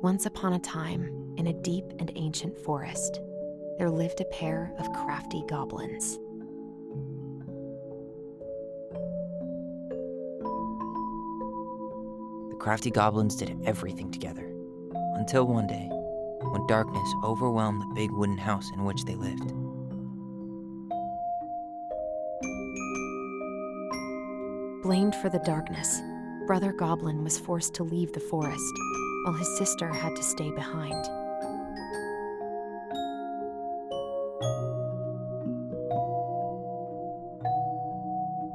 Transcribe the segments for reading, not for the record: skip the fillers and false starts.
Once upon a time, in a deep and ancient forest, there lived a pair of crafty goblins. The crafty goblins did everything together, until one day, when darkness overwhelmed the big wooden house in which they lived. Blamed for the darkness, Brother Goblin was forced to leave the forest, while his sister had to stay behind.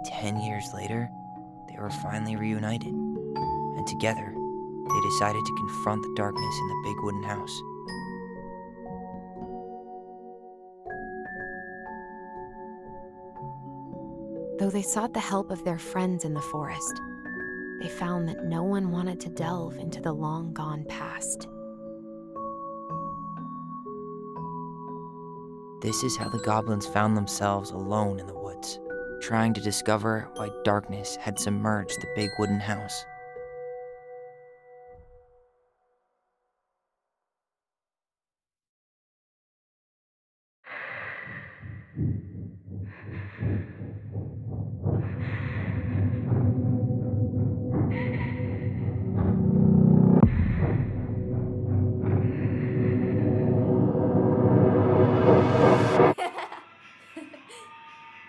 "10 years later, they were finally reunited, and together, they decided to confront the darkness in the big wooden house. Though they sought the help of their friends in the forest, they found that no one wanted to delve into the long-gone past. This is how the goblins found themselves alone in the woods, trying to discover why darkness had submerged the big wooden house.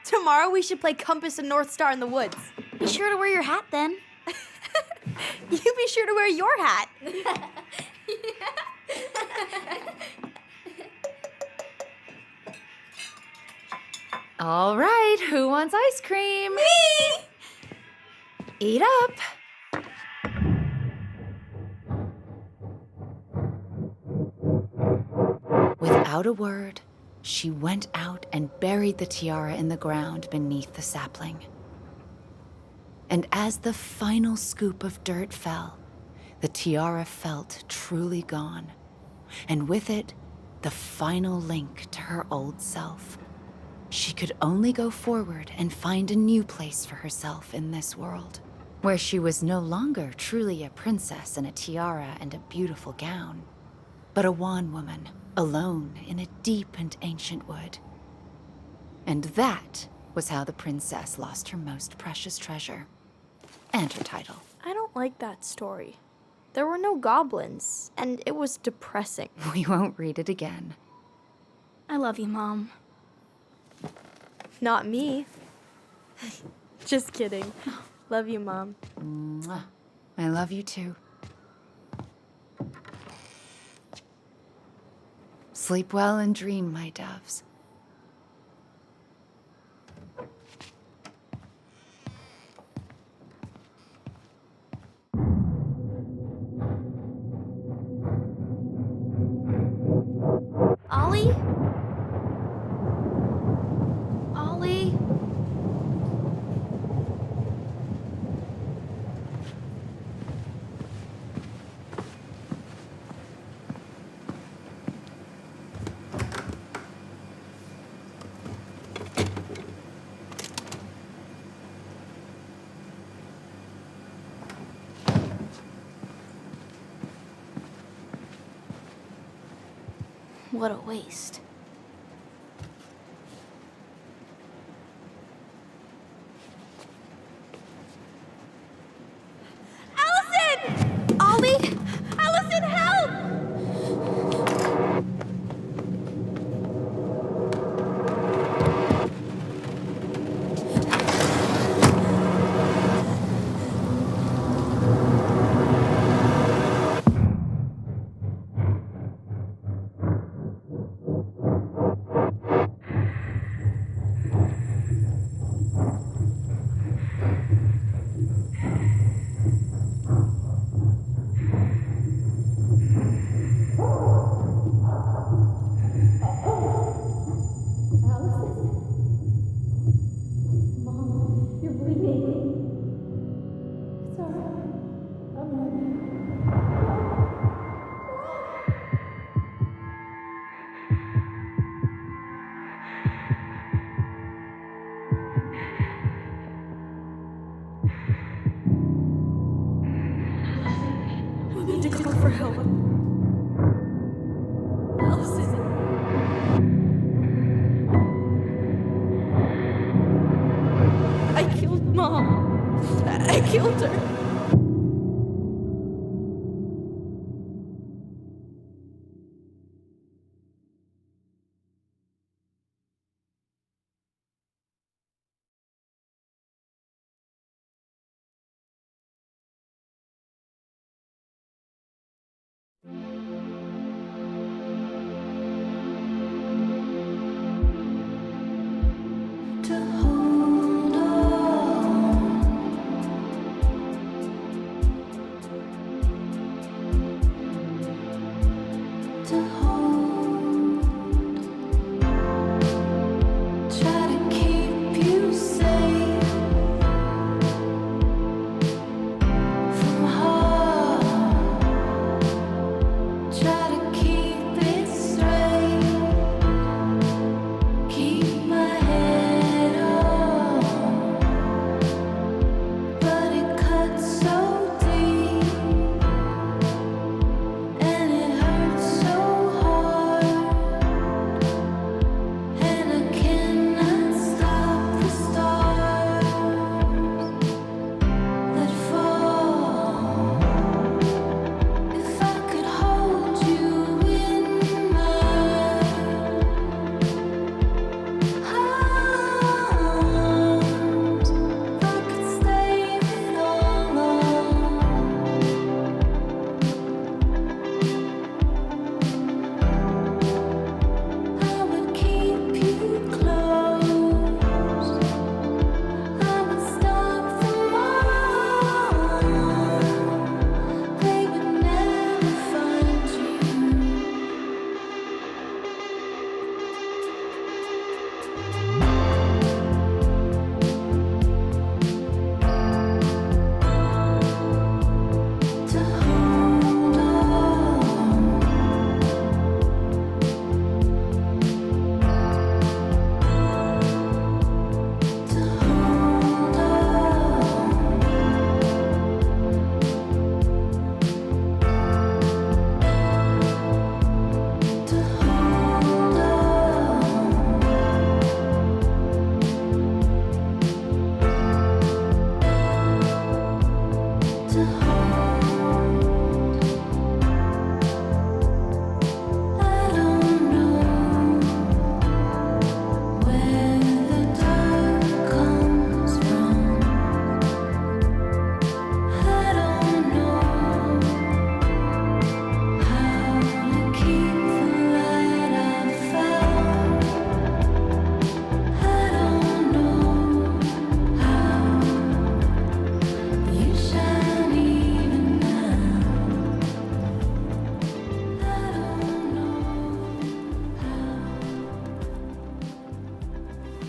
Tomorrow we should play Compass and North Star in the woods. Be sure to wear your hat then. You be sure to wear your hat. All right, who wants ice cream? Me! Eat up. Without a word, she went out and buried the tiara in the ground beneath the sapling. And as the final scoop of dirt fell, the tiara felt truly gone, and with it, the final link to her old self. She could only go forward and find a new place for herself in this world, where she was no longer truly a princess in a tiara and a beautiful gown, but a wan woman, alone in a deep and ancient wood. And that was how the princess lost her most precious treasure, and her title. I don't like that story. There were no goblins, and it was depressing. We won't read it again. I love you, Mom. Not me. Just kidding. Love you, Mom. Mwah. I love you too. Sleep well and dream, my doves. Ollie? Ollie? What a waste. Allison! Ollie! Allison, help! We need to call for help. killed her.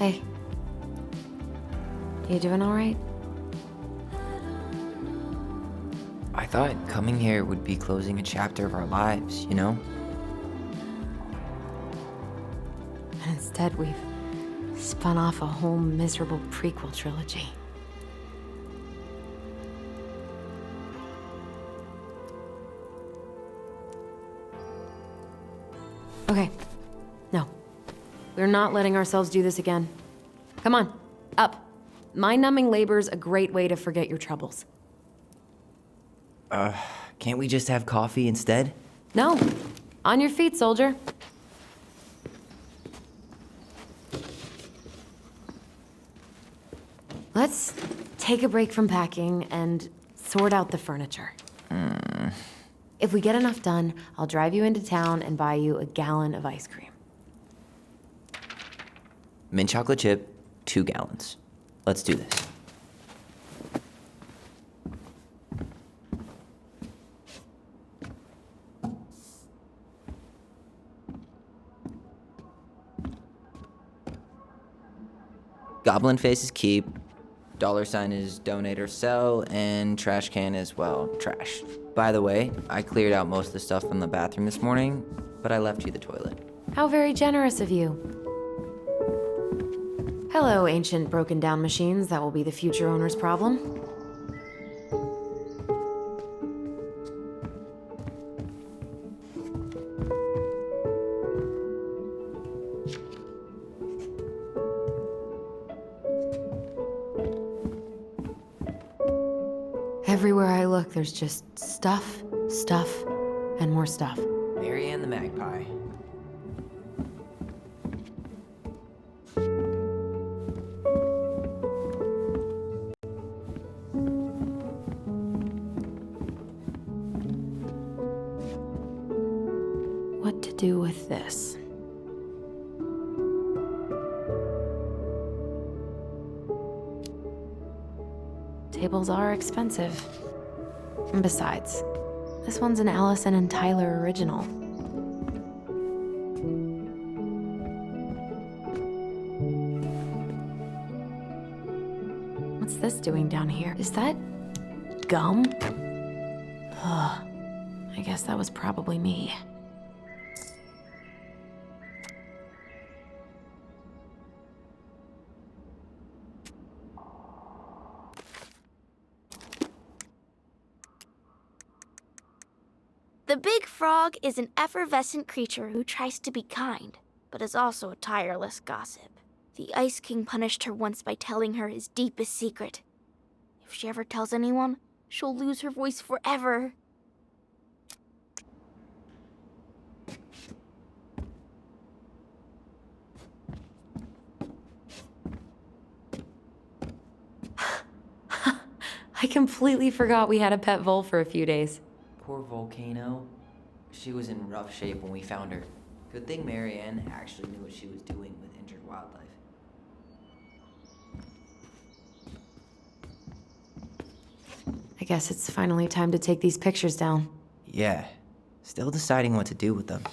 Hey. You doing all right? I thought coming here would be closing a chapter of our lives, you know? And instead, we've spun off a whole miserable prequel trilogy. Okay. No. We're not letting ourselves do this again. Come on, up. Mind-numbing labor's a great way to forget your troubles. Can't we just have coffee instead? No. On your feet, soldier. Let's take a break from packing and sort out the furniture. If we get enough done, I'll drive you into town and buy you a gallon of ice cream. Mint chocolate chip, 2 gallons. Let's do this. Goblin face is keep, $sign is donate or sell, and trash can is, well, trash. By the way, I cleared out most of the stuff from the bathroom this morning, but I left you the toilet. How very generous of you. Hello, ancient broken down machines that will be the future owner's problem. Everywhere I look, there's just stuff, stuff, and more stuff. Marianne the Magpie. What to do with this? Tables are expensive. And besides, this one's an Allison and Tyler original. What's this doing down here? Is that gum? Ugh. I guess that was probably me. The big frog is an effervescent creature who tries to be kind, but is also a tireless gossip. The Ice King punished her once by telling her his deepest secret. If she ever tells anyone, she'll lose her voice forever. I completely forgot we had a pet vole for a few days. Poor Volcano. She was in rough shape when we found her. Good thing Marianne actually knew what she was doing with injured wildlife. I guess it's finally time to take these pictures down. Yeah, still deciding what to do with them.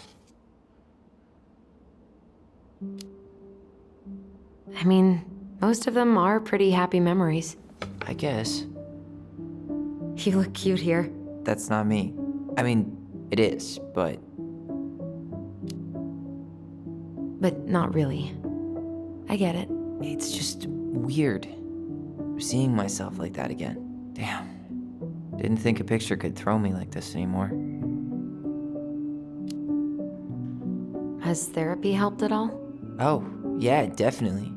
I mean, most of them are pretty happy memories. I guess. You look cute here. That's not me. I mean, it is, but Not really. I get it. it's just weird. Seeing myself like that again. Damn. Didn't think a picture could throw me like this anymore. Has therapy helped at all? Oh, yeah, definitely.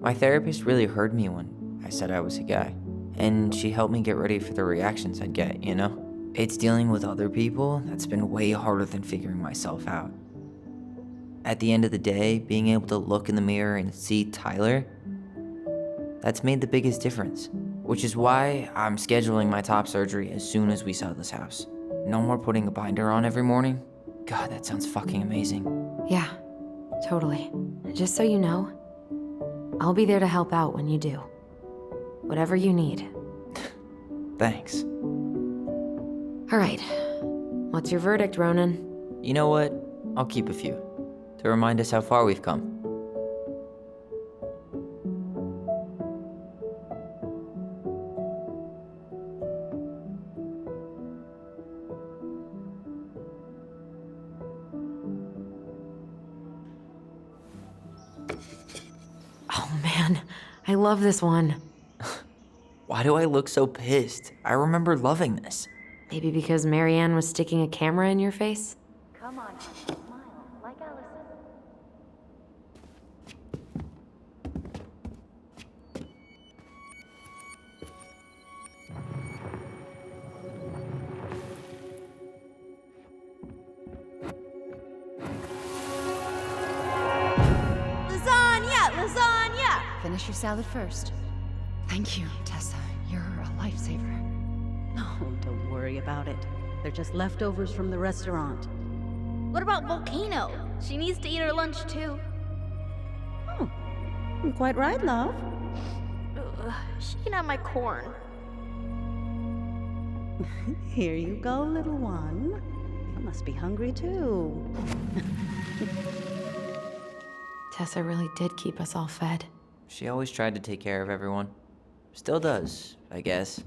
My therapist really heard me when I said I was a guy. And she helped me get ready for the reactions I'd get, you know? It's dealing with other people that's been way harder than figuring myself out. At the end of the day, being able to look in the mirror and see Tyler, that's made the biggest difference. Which is why I'm scheduling my top surgery as soon as we sell this house. No more putting a binder on every morning. God, that sounds fucking amazing. Yeah, totally. Just so you know, I'll be there to help out when you do. Whatever you need. Thanks. All right. What's your verdict, Ronan? You know what? I'll keep a few. To remind us how far we've come. Oh man, I love this one. Why do I look so pissed? I remember loving this. Maybe because Marianne was sticking a camera in your face? Come on, smile, like Allison. Lasagna! Lasagna! Finish your salad first. Thank you, Tessa. You're a lifesaver. No, don't worry about it. They're just leftovers from the restaurant. What about Volcano? She needs to eat her lunch too. Oh, you're quite right, love. She can have my corn. Here you go, little one. You must be hungry too. Tessa really did keep us all fed. She always tried to take care of everyone. Still does, I guess.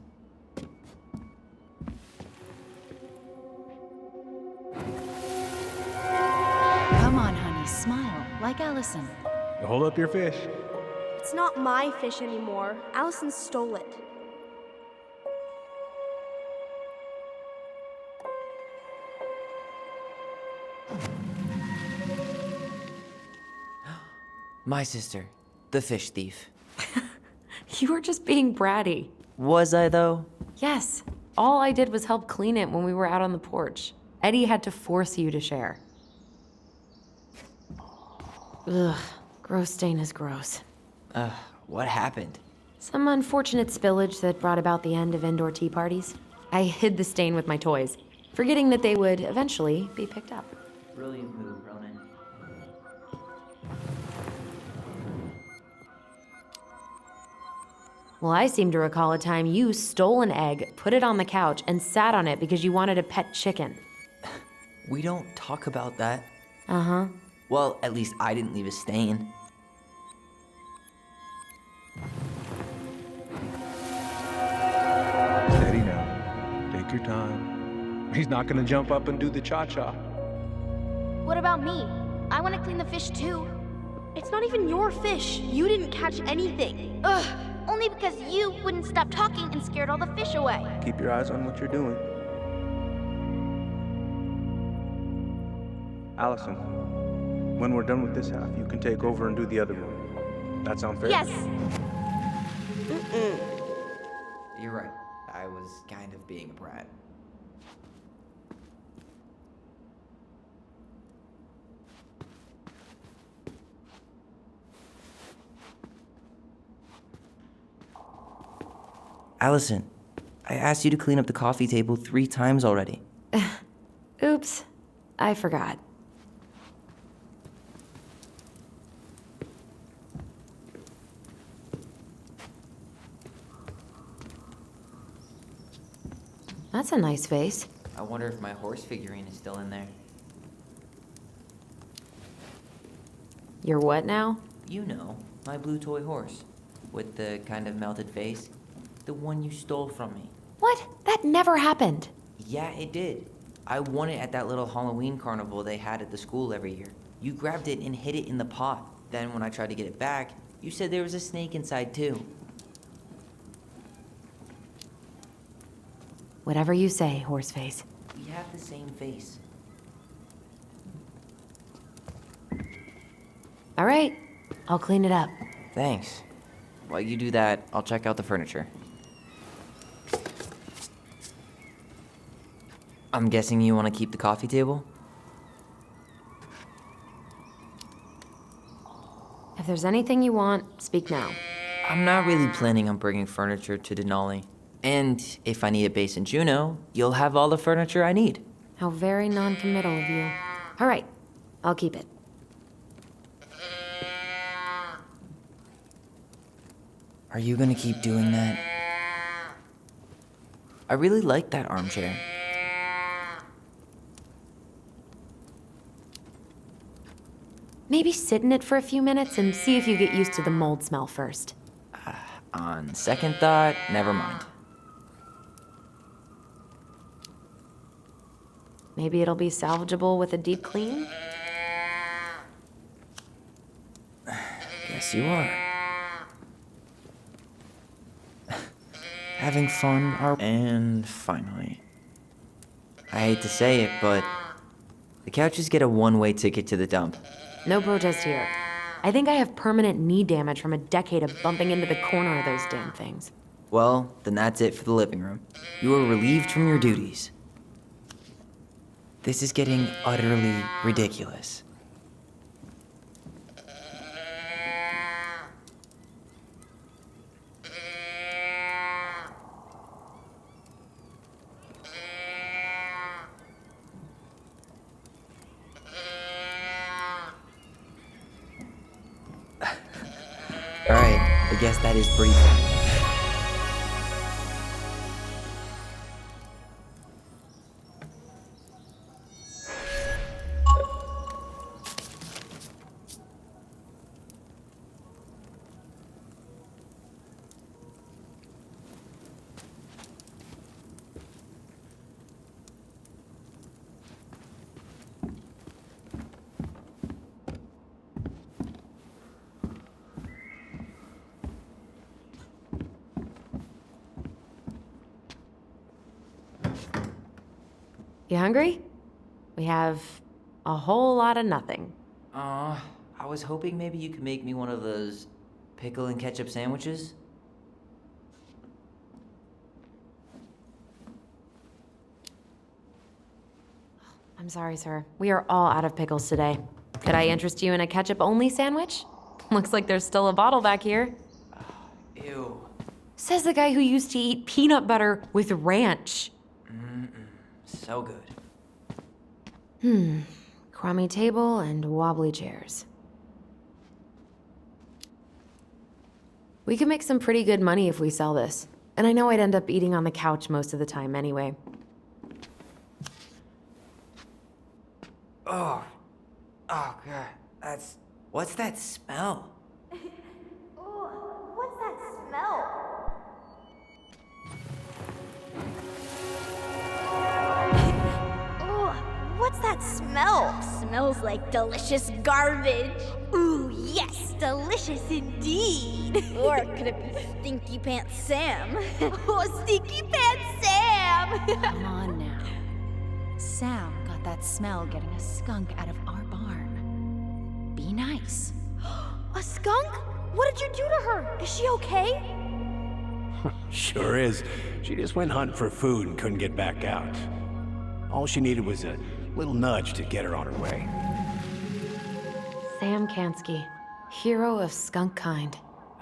Come on, honey, smile, like Allison. Hold up your fish. It's not my fish anymore. Allison stole it. My sister, the fish thief. You were just being bratty. Was I, though? Yes. All I did was help clean it when we were out on the porch. Eddie had to force you to share. Ugh, gross stain is gross. What happened? Some unfortunate spillage that brought about the end of indoor tea parties. I hid the stain with my toys, forgetting that they would eventually be picked up. Brilliant move, Ronan. Well, I seem to recall a time you stole an egg, put it on the couch, and sat on it because you wanted a pet chicken. We don't talk about that. Uh-huh. Well, at least I didn't leave a stain. Steady now. Take your time. He's not gonna jump up and do the cha-cha. What about me? I want to clean the fish too. It's not even your fish. You didn't catch anything. Ugh, only because you wouldn't stop talking and scared all the fish away. Keep your eyes on what you're doing. Allison, when we're done with this half, you can take over and do the other one. That sound fair? Yes. You're right. I was kind of being a brat. Allison, I asked you to clean up the coffee table 3 times already. Oops, I forgot. That's a nice vase. I wonder if my horse figurine is still in there. You're what now? You know, my blue toy horse. With the kind of melted face. The one you stole from me. What? That never happened. Yeah, it did. I won it at that little Halloween carnival they had at the school every year. You grabbed it and hid it in the pot. Then when I tried to get it back, you said there was a snake inside too. Whatever you say, Horseface. We have the same face. All right, I'll clean it up. Thanks. While you do that, I'll check out the furniture. I'm guessing you want to keep the coffee table? If there's anything you want, speak now. I'm not really planning on bringing furniture to Denali. And if I need a base in Juneau, you'll have all the furniture I need. How very non-committal of you. All right, I'll keep it. Are you gonna keep doing that? I really like that armchair. Maybe sit in it for a few minutes and see if you get used to the mold smell first. On second thought, never mind. Maybe it'll be salvageable with a deep clean? Guess you are. Having fun, and finally. I hate to say it, but the couches get a one-way ticket to the dump. No protest here. I think I have permanent knee damage from a decade of bumping into the corner of those damn things. Well, then that's it for the living room. You are relieved from your duties. This is getting utterly ridiculous. Alright, I guess that is pretty fun. You hungry? We have a whole lot of nothing. I was hoping maybe you could make me one of those pickle and ketchup sandwiches. I'm sorry, sir. We are all out of pickles today. Could I interest you in a ketchup-only sandwich? Looks like there's still a bottle back here. Ew. Says the guy who used to eat peanut butter with ranch. So good. Crummy table and wobbly chairs. We could make some pretty good money if we sell this. And I know I'd end up eating on the couch most of the time anyway. Oh God, what's that smell? What's that smell? What's that smell? Smells like delicious garbage. Ooh, yes, delicious indeed. Or could it be Stinky Pants Sam? Oh, Stinky Pants Sam! Come on now. Sam got that smell getting a skunk out of our barn. Be nice. A skunk? What did you do to her? Is she okay? Sure is. She just went hunting for food and couldn't get back out. All she needed was a little nudge to get her on her way. Sam Kansky, hero of skunk kind.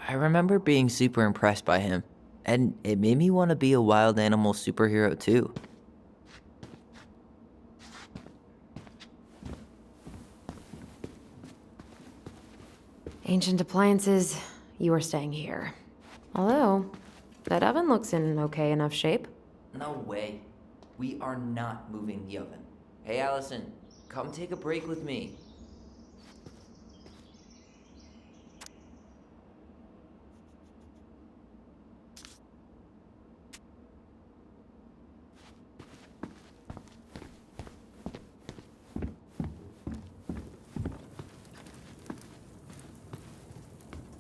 I remember being super impressed by him, and it made me want to be a wild animal superhero too. Ancient appliances, you are staying here. Although, that oven looks in okay enough shape. No way. We are not moving the oven. Hey, Allison, come take a break with me.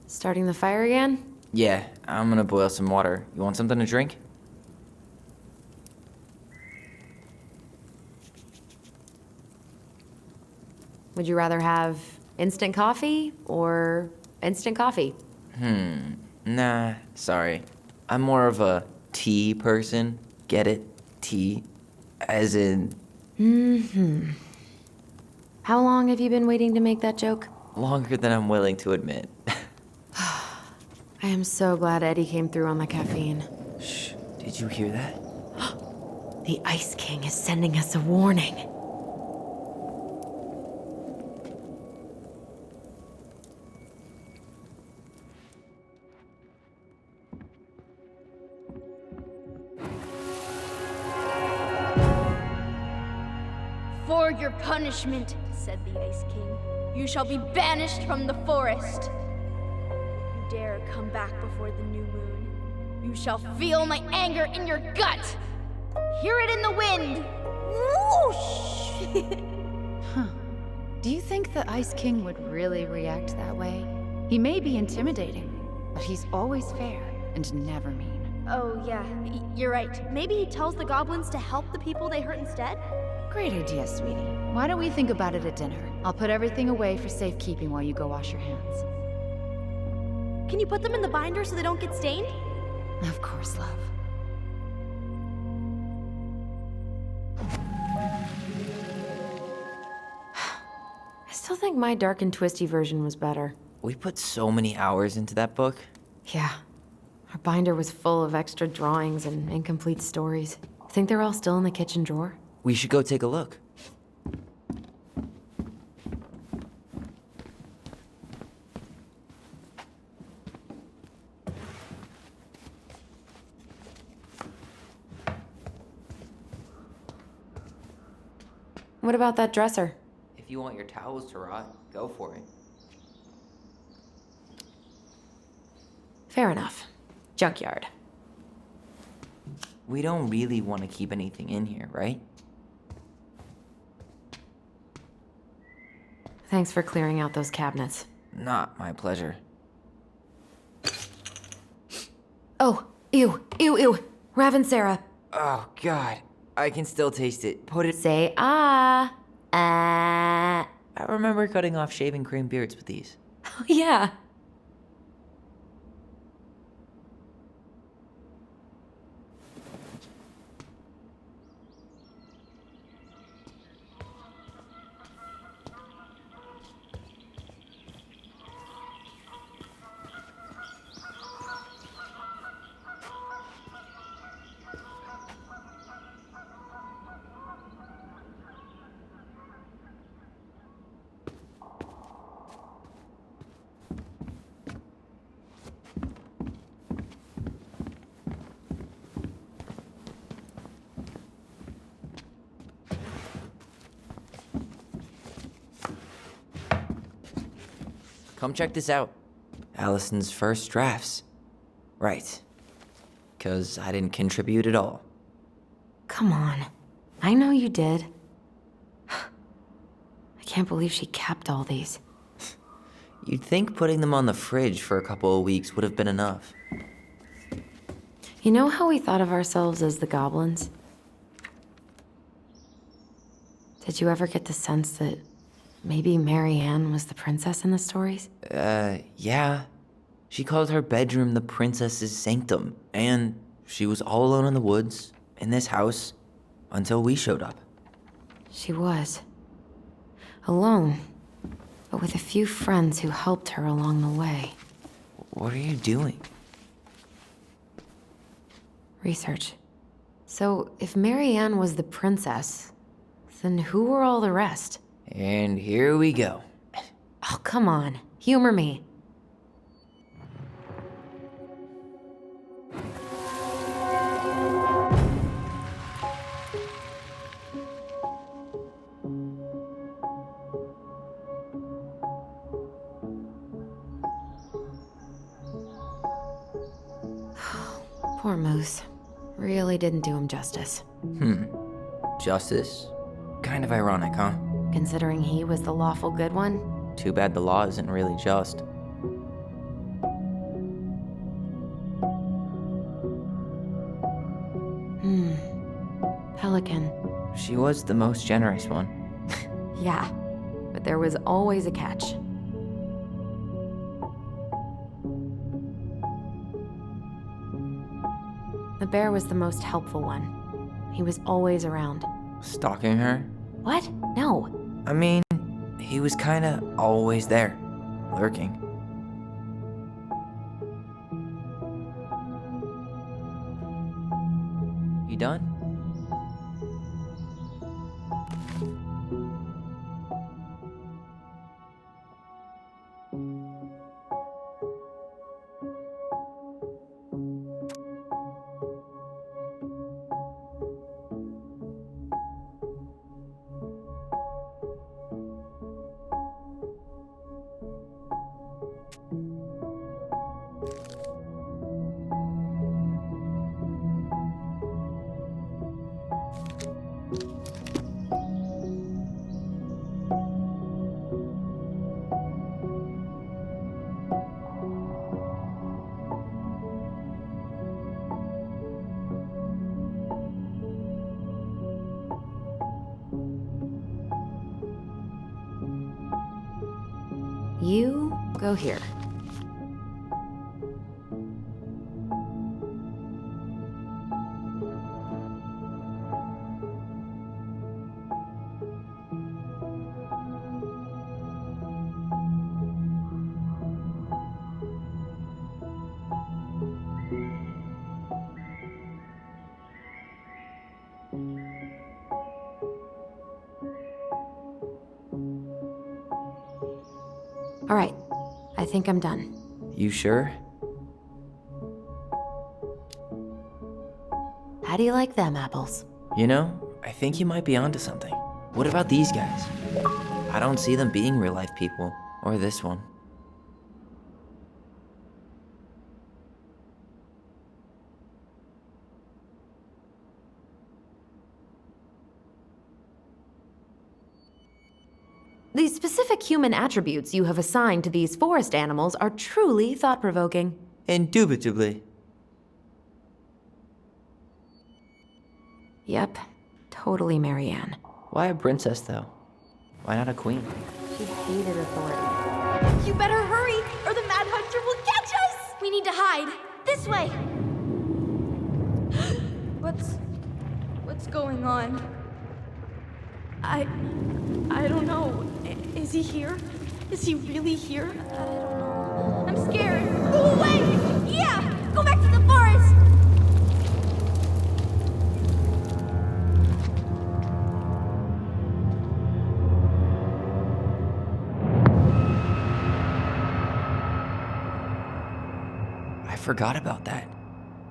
Starting the fire again? Yeah, I'm gonna boil some water. You want something to drink? Would you rather have instant coffee or instant coffee? Nah, sorry. I'm more of a tea person. Get it? Tea. As in, How long have you been waiting to make that joke? longer than I'm willing to admit. I am so glad Eddie came through on the caffeine. Shh, did you hear that? The Ice King is sending us a warning. For your punishment, said the Ice King, you shall be banished from the forest. If you dare come back before the new moon, you shall feel my anger in your gut. Hear it in the wind. Whoosh! Do you think the Ice King would really react that way? He may be intimidating, but he's always fair and never mean. Oh, yeah, you're right. Maybe he tells the goblins to help the people they hurt instead? Great idea, sweetie. Why don't we think about it at dinner? I'll put everything away for safekeeping while you go wash your hands. Can you put them in the binder so they don't get stained? Of course, love. I still think my dark and twisty version was better. We put so many hours into that book. Yeah. Our binder was full of extra drawings and incomplete stories. Think they're all still in the kitchen drawer? We should go take a look. What about that dresser? If you want your towels to rot, go for it. Fair enough. Junkyard. We don't really want to keep anything in here, right? Thanks for clearing out those cabinets. Not my pleasure. Oh, ew, ew, ew. Raven Sarah. Oh, God. I can still taste it. Put it. Say ah. Ah. I remember cutting off shaving cream beards with these. Oh, yeah. come check this out. Allison's first drafts. Right. 'Cause I didn't contribute at all. Come on. I know you did. I can't believe she kept all these. You'd think putting them on the fridge for a couple of weeks would have been enough. You know how we thought of ourselves as the goblins? Did you ever get the sense that maybe Mary Ann was the princess in the stories? Yeah. She called her bedroom the princess's sanctum, and she was all alone in the woods, in this house, until we showed up. She was. Alone, but with a few friends who helped her along the way. What are you doing? Research. So, if Mary Ann was the princess, then who were all the rest? And here we go. Oh, come on. Humor me. Poor Moose. Really didn't do him justice. Justice? Kind of ironic, huh? Considering he was the lawful good one. Too bad the law isn't really just. Pelican. She was the most generous one. Yeah, but there was always a catch. The bear was the most helpful one. He was always around. Stalking her? What? No. I mean, he was kinda always there, lurking. You done? You go here. All right, I think I'm done. You sure? How do you like them apples? You know, I think you might be onto something. What about these guys? I don't see them being real-life people, or this one. The specific human attributes you have assigned to these forest animals are truly thought-provoking. Indubitably. Yep, totally Mary Ann. Why a princess, though? Why not a queen? She hated authority. You better hurry, or the Mad Hunter will catch us! We need to hide. This way! What's going on? I don't know. Is he here? Is he really here? I don't know. I'm scared. Go away! Yeah! Go back to the forest! I forgot about that.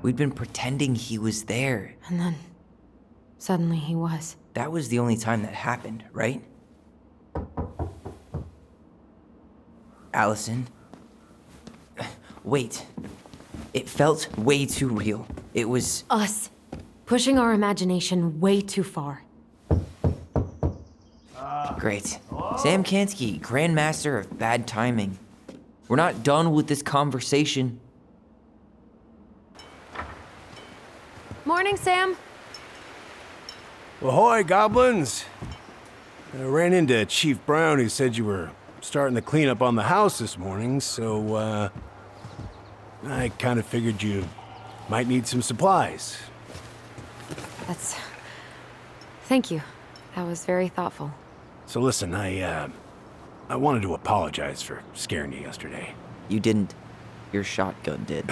We'd been pretending he was there. And then, suddenly he was. That was the only time that happened, right? Allison. Wait. It felt way too real. It was... Us. Pushing our imagination way too far. Great. Sam Kansky, Grandmaster of Bad Timing. We're not done with this conversation. Morning, Sam. Ahoy, goblins! I ran into Chief Brown, who said you were starting the cleanup on the house this morning, so, I kind of figured you might need some supplies. That's... Thank you. That was very thoughtful. So listen, I wanted to apologize for scaring you yesterday. You didn't. Your shotgun did.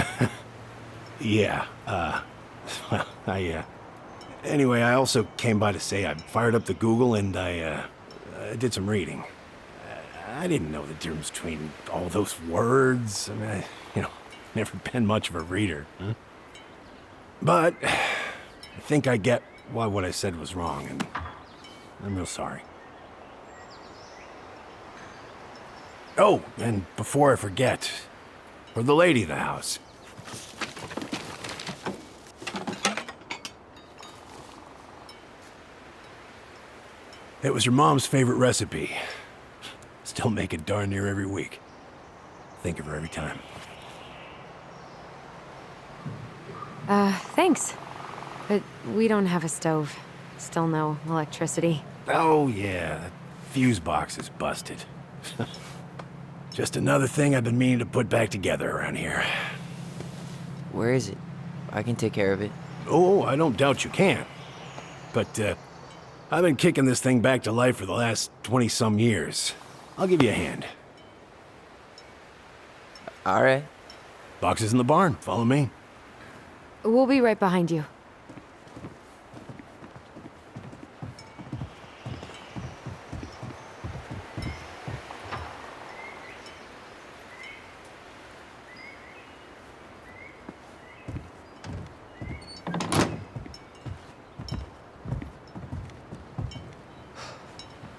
Yeah, well, anyway, I also came by to say I fired up the Google and I did some reading. I didn't know the difference between all those words. I mean, never been much of a reader. Huh? But I think I get why what I said was wrong, and I'm real sorry. Oh, and before I forget, for the lady of the house. It was your mom's favorite recipe. Still make it darn near every week. Think of her every time. Thanks. But we don't have a stove. Still no electricity. Oh, yeah, that fuse box is busted. Just another thing I've been meaning to put back together around here. Where is it? I can take care of it. Oh, I don't doubt you can. But, I've been kicking this thing back to life for the last 20-some years. I'll give you a hand. All right. Box is in the barn. Follow me. We'll be right behind you.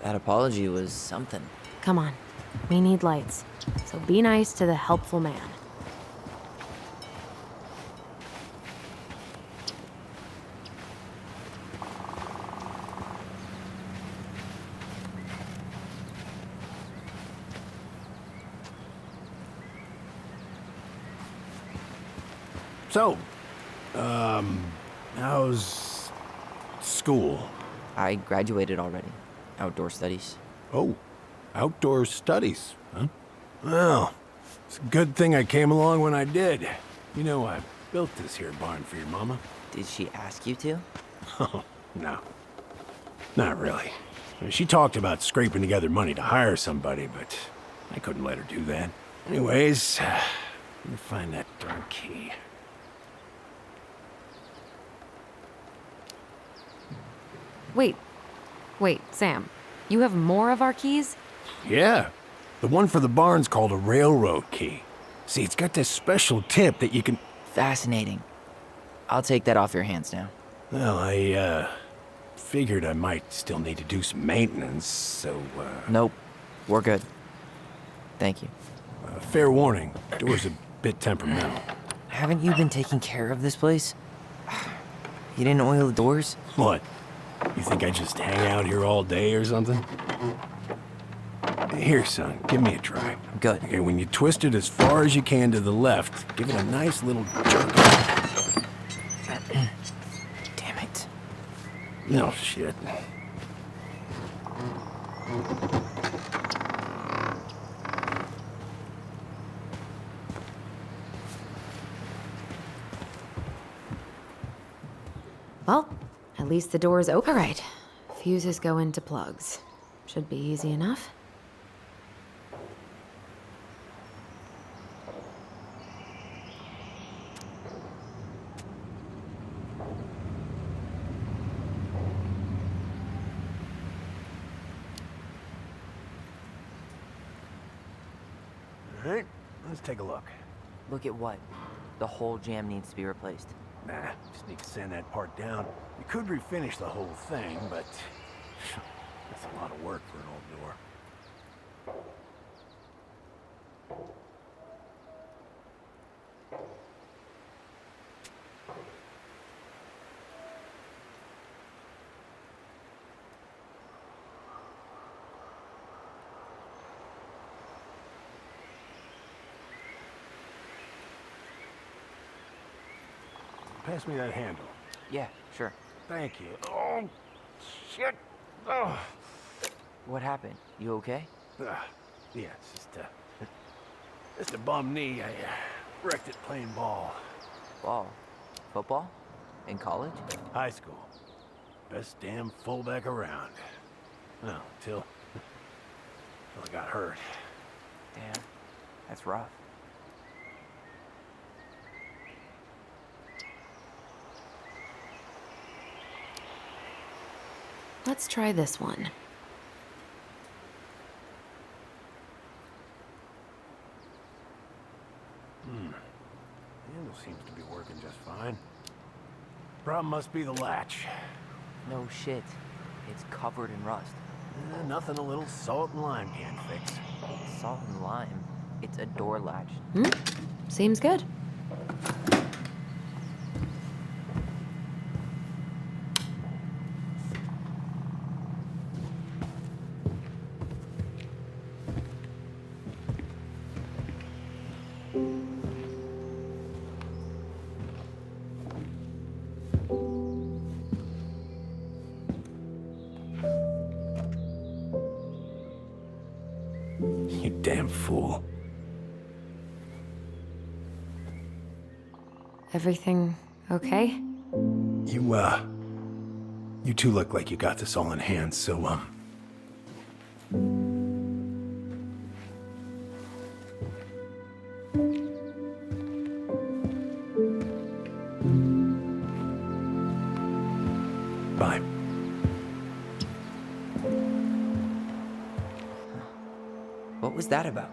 That apology was something. Come on. We need lights. So be nice to the helpful man. So, how's school? I graduated already. Outdoor studies. Oh, outdoor studies, huh? Well, it's a good thing I came along when I did. You know, I built this here barn for your mama. Did she ask you to? Oh, no. Not really. She talked about scraping together money to hire somebody, but I couldn't let her do that. Anyways, let me find that darn key. Wait, Sam. You have more of our keys? Yeah. The one for the barn's called a railroad key. See, it's got this special tip that you can... Fascinating. I'll take that off your hands now. Well, I, figured I might still need to do some maintenance, so, Nope. We're good. Thank you. Fair warning, door's a bit temperamental. Haven't you been taking care of this place? You didn't oil the doors? What? You think I just hang out here all day or something? Here, son, give me a try. Good. Okay, when you twist it as far as you can to the left, give it a nice little jerk. Damn it. No shit. Well, at least the door is open. All right. Fuses go into plugs. Should be easy enough. All right, let's take a look. Look at what? The whole jam needs to be replaced. Nah, just need to sand that part down. You could refinish the whole thing, but that's a lot of work for an old door. pass me that handle. Yeah, sure. Thank you. Oh, shit. Oh. What happened? You okay? Yeah, it's just a bum knee. I wrecked it playing ball. Ball? Football? In college? High school. Best damn fullback around. Well, till I got hurt. Damn, that's rough. Let's try this one. Handle seems to be working just fine. Problem must be the latch. No shit. It's covered in rust. Nothing a little salt and lime can't fix. Salt and lime. It's a door latch. Seems good. You damn fool. Everything okay? You two look like you got this all in hand, so, bye. What was that about?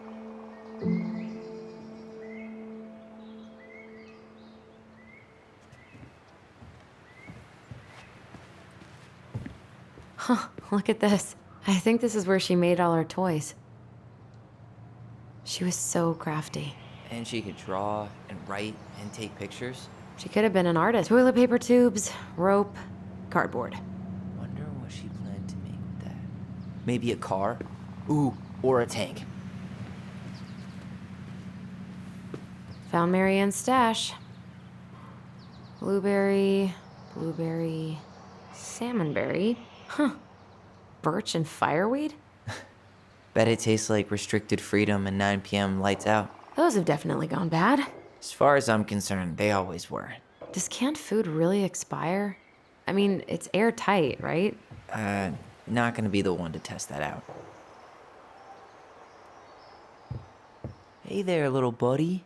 Huh, look at this. I think this is where she made all her toys. She was so crafty. And she could draw and write and take pictures. She could have been an artist. Toilet paper tubes, rope, cardboard. Wonder what she planned to make with that. Maybe a car? Ooh, or a tank. Found Mary Ann's stash. Blueberry, salmonberry. Huh. Birch and fireweed? Bet it tastes like restricted freedom and 9 p.m. lights out. Those have definitely gone bad. As far as I'm concerned, they always were. Does canned food really expire? I mean, it's airtight, right? Not gonna be the one to test that out. Hey there, little buddy.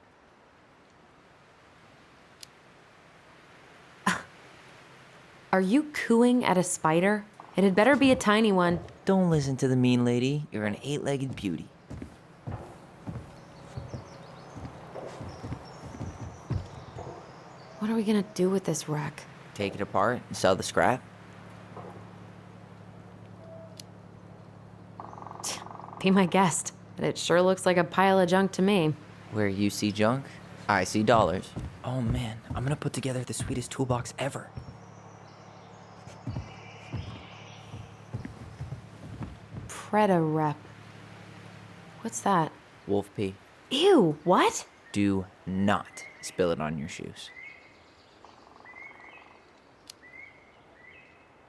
Are you cooing at a spider? It had better be a tiny one. Don't listen to the mean lady. You're an 8-legged beauty. What are we gonna do with this wreck? Take it apart and sell the scrap. Be my guest. But it sure looks like a pile of junk to me. Where you see junk, I see dollars. Oh man, I'm gonna put together the sweetest toolbox ever. Preda rep. What's that? Wolf pee. Ew, what? Do not spill it on your shoes.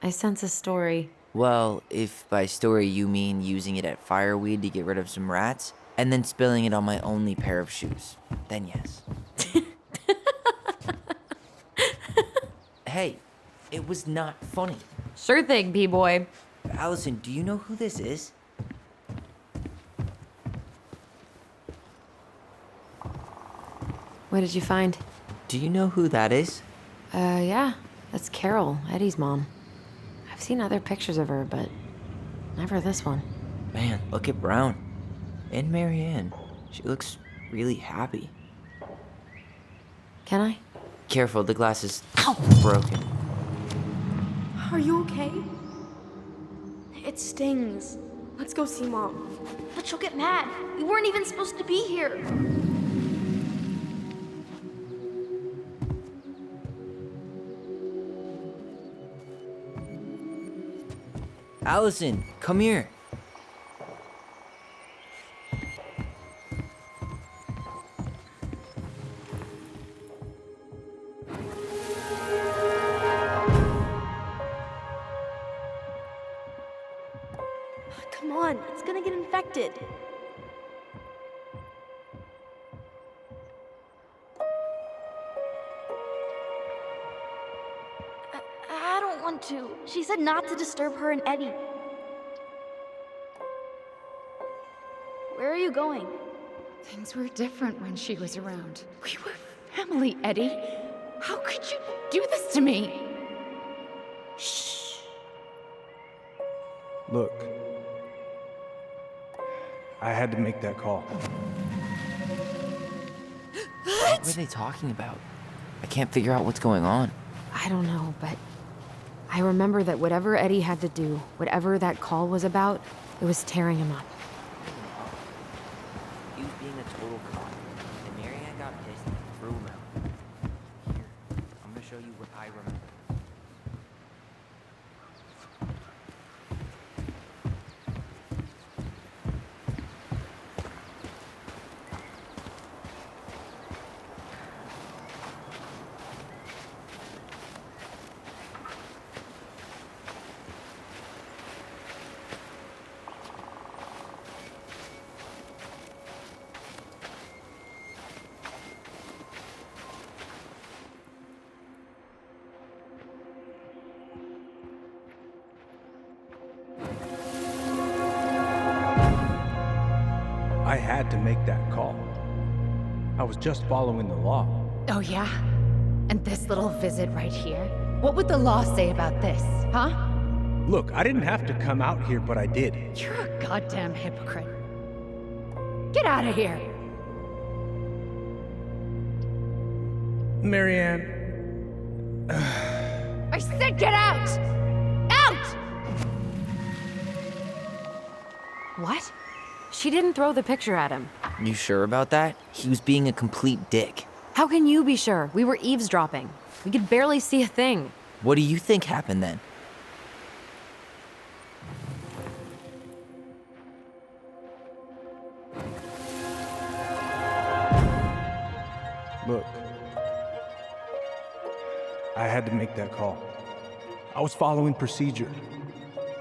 I sense a story. Well, if by story you mean using it at fireweed to get rid of some rats, and then spilling it on my only pair of shoes, then yes. Hey, it was not funny. Sure thing, B-boy. Allison, do you know who this is? What did you find? Do you know who that is? Yeah. That's Carol, Eddie's mom. I've seen other pictures of her, but never this one. Man, look at Brown. And Marianne. She looks really happy. Can I? Careful, the glass is broken. Are you okay? It stings. Let's go see Mom. But she'll get mad. We weren't even supposed to be here. Allison, come here. on, it's gonna get infected. I don't want to. She said not to disturb her and Eddie. Where are you going? Things were different when she was around. We were family, Eddie. How could you do this to me? Shh. Look, I had to make that call. What were they talking about? I can't figure out what's going on. I don't know, but I remember that whatever Eddie had to do, whatever that call was about, it was tearing him up. He was being a total cop, and Marianne got pissed and threw him out. Here, I'm gonna show you what I remember. I had to make that call. I was just following the law. Oh, yeah? And this little visit right here? What would the law say about this, huh? Look, I didn't have to come out here, but I did. You're a goddamn hypocrite. Get out of here! Marianne, I said get out! Out! What? She didn't throw the picture at him. You sure about that? He was being a complete dick. How can you be sure? We were eavesdropping. We could barely see a thing. What do you think happened then? look. I had to make that call. I was following procedure.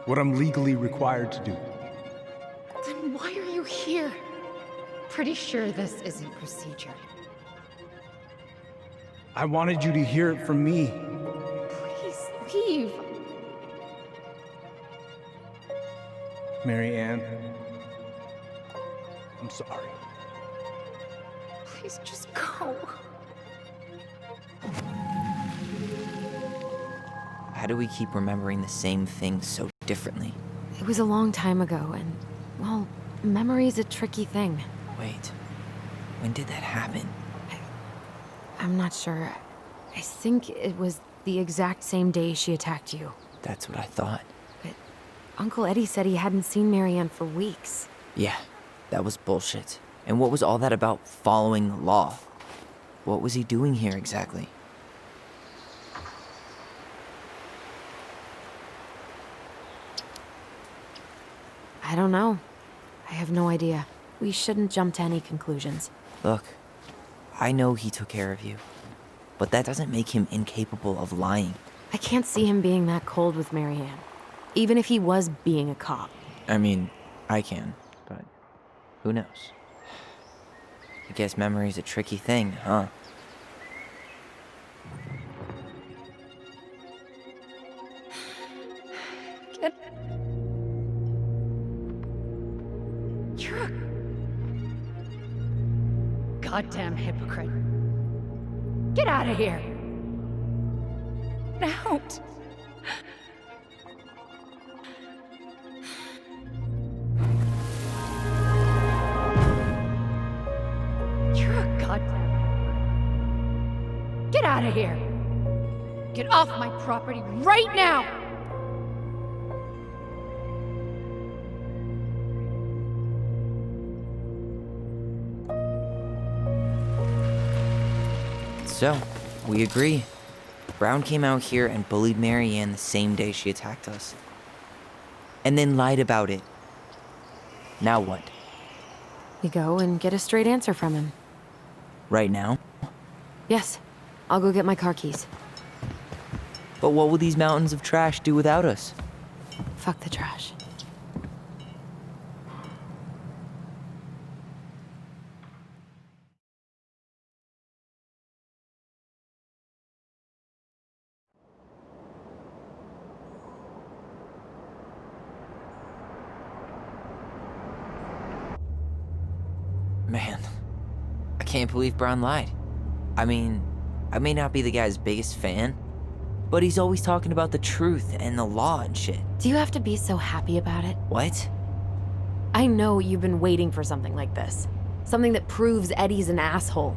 What I'm legally required to do. Then why are you here? Pretty sure this isn't procedure. I wanted you to hear it from me. Please leave. Marianne, I'm sorry. Please just go. How do we keep remembering the same things so differently? It was a long time ago, and, well, memory's a tricky thing. Wait, when did that happen? I'm not sure. I think it was the exact same day she attacked you. That's what I thought. But Uncle Eddie said he hadn't seen Marianne for weeks. Yeah, that was bullshit. And what was all that about following law? What was he doing here exactly? I don't know. I have no idea. We shouldn't jump to any conclusions. Look, I know he took care of you, but that doesn't make him incapable of lying. I can't see him being that cold with Marianne, even if he was being a cop. I mean, I can, but who knows? I guess memory's a tricky thing, huh? You're a goddamn hypocrite. Get out of here. Out. You're a goddamn hypocrite. Get out of here. Get off my property right now. So, we agree. Brown came out here and bullied Marianne the same day she attacked us. And then lied about it. Now what? We go and get a straight answer from him. Right now? Yes. I'll go get my car keys. But what will these mountains of trash do without us? Fuck the trash. Man, I can't believe Brown lied. I mean, I may not be the guy's biggest fan, but he's always talking about the truth and the law and shit. Do you have to be so happy about it? What? I know you've been waiting for something like this. Something that proves Eddie's an asshole.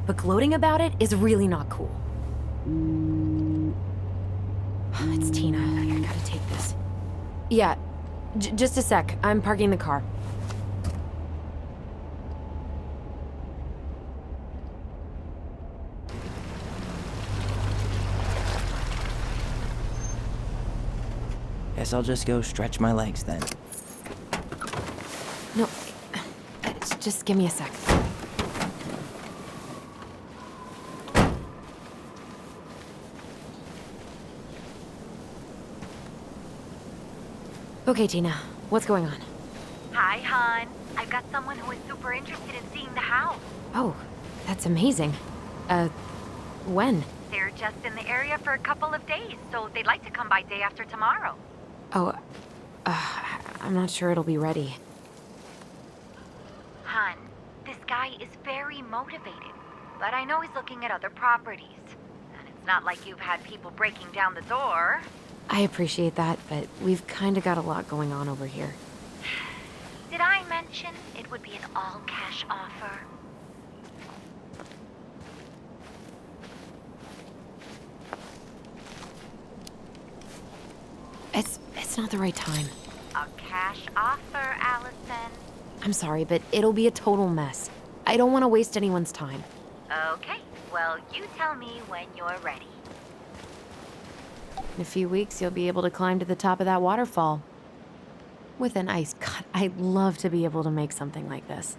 But gloating about it is really not cool. It's Tina. I gotta take this. Yeah, just a sec. I'm parking the car. Guess I'll just go stretch my legs then. No, just give me a sec. Okay, Tina, what's going on? Hi, hon. I've got someone who is super interested in seeing the house. Oh, that's amazing. When? They're just in the area for a couple of days, so they'd like to come by day after tomorrow. Oh, I'm not sure it'll be ready. Hun, this guy is very motivated, but I know he's looking at other properties. And it's not like you've had people breaking down the door. I appreciate that, but we've kind of got a lot going on over here. Did I mention it would be an all-cash offer? It's not the right time. A cash offer, Allison. I'm sorry, but it'll be a total mess. I don't want to waste anyone's time. Okay, well, you tell me when you're ready. In a few weeks, you'll be able to climb to the top of that waterfall. With an ice cut. I'd love to be able to make something like this.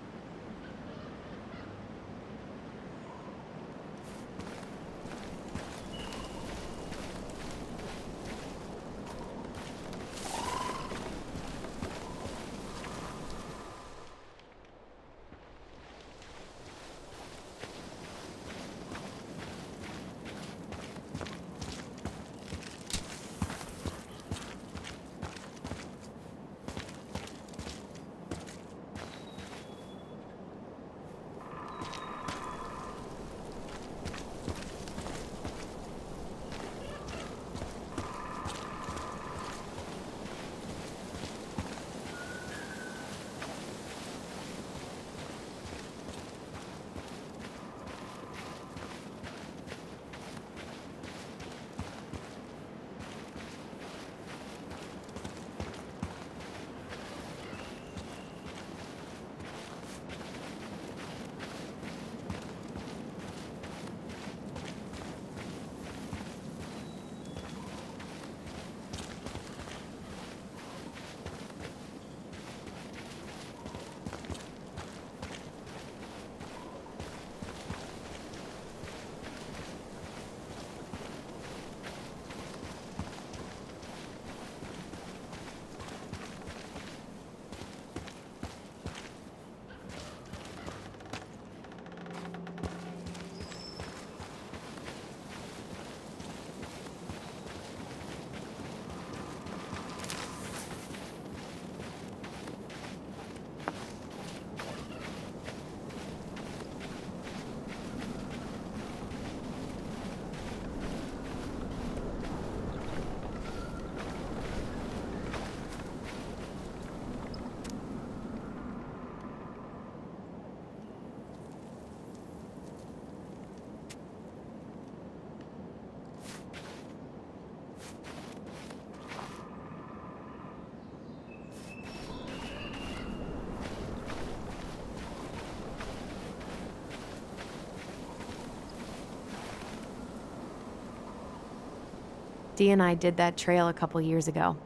Dee and I did that trail a couple years ago.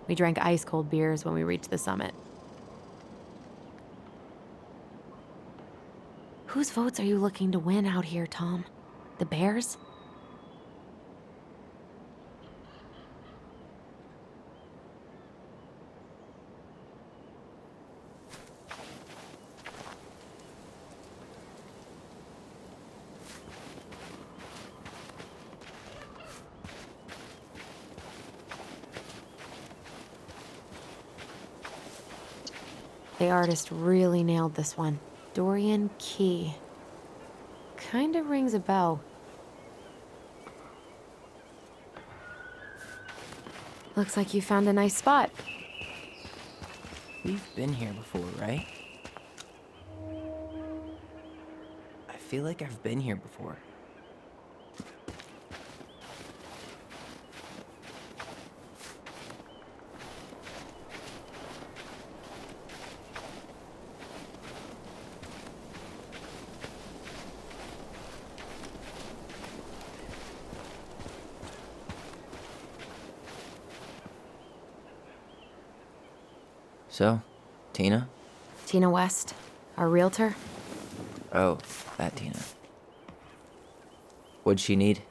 We drank ice-cold beers when we reached the summit. Whose votes are you looking to win out here, Tom? The Bears? The artist really nailed this one. Dorian Key. Kinda rings a bell. Looks like you found a nice spot. We've been here before, right? I feel like I've been here before. So, Tina? Tina West, our realtor. Oh, that Tina. What'd she need?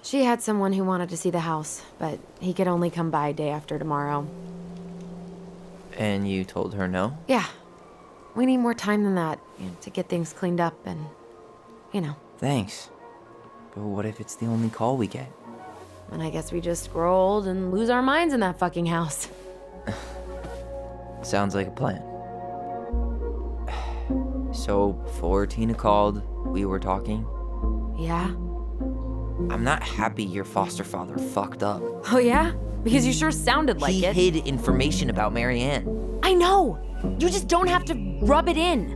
She had someone who wanted to see the house, but he could only come by day after tomorrow. And you told her no? Yeah. We need more time than that, to get things cleaned up and, Thanks. But what if it's the only call we get? And I guess we just grow old and lose our minds in that fucking house. Sounds like a plan. So, before Tina called, we were talking. Yeah? I'm not happy your foster father fucked up. Oh yeah? Because you sure sounded like He it. hid information about Marianne. I know! You just don't have to rub it in.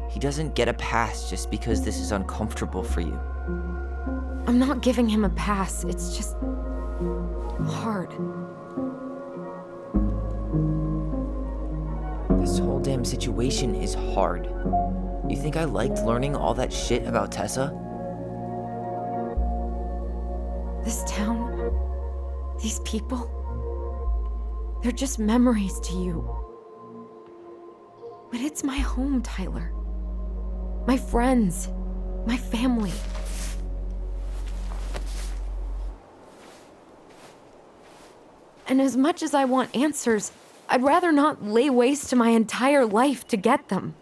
He doesn't get a pass just because this is uncomfortable for you. I'm not giving him a pass. It's just hard. This whole damn situation is hard. You think I liked learning all that shit about Tessa? This town, these people, they're just memories to you. But it's my home, Tyler. My friends, my family. And as much as I want answers, I'd rather not lay waste to my entire life to get them.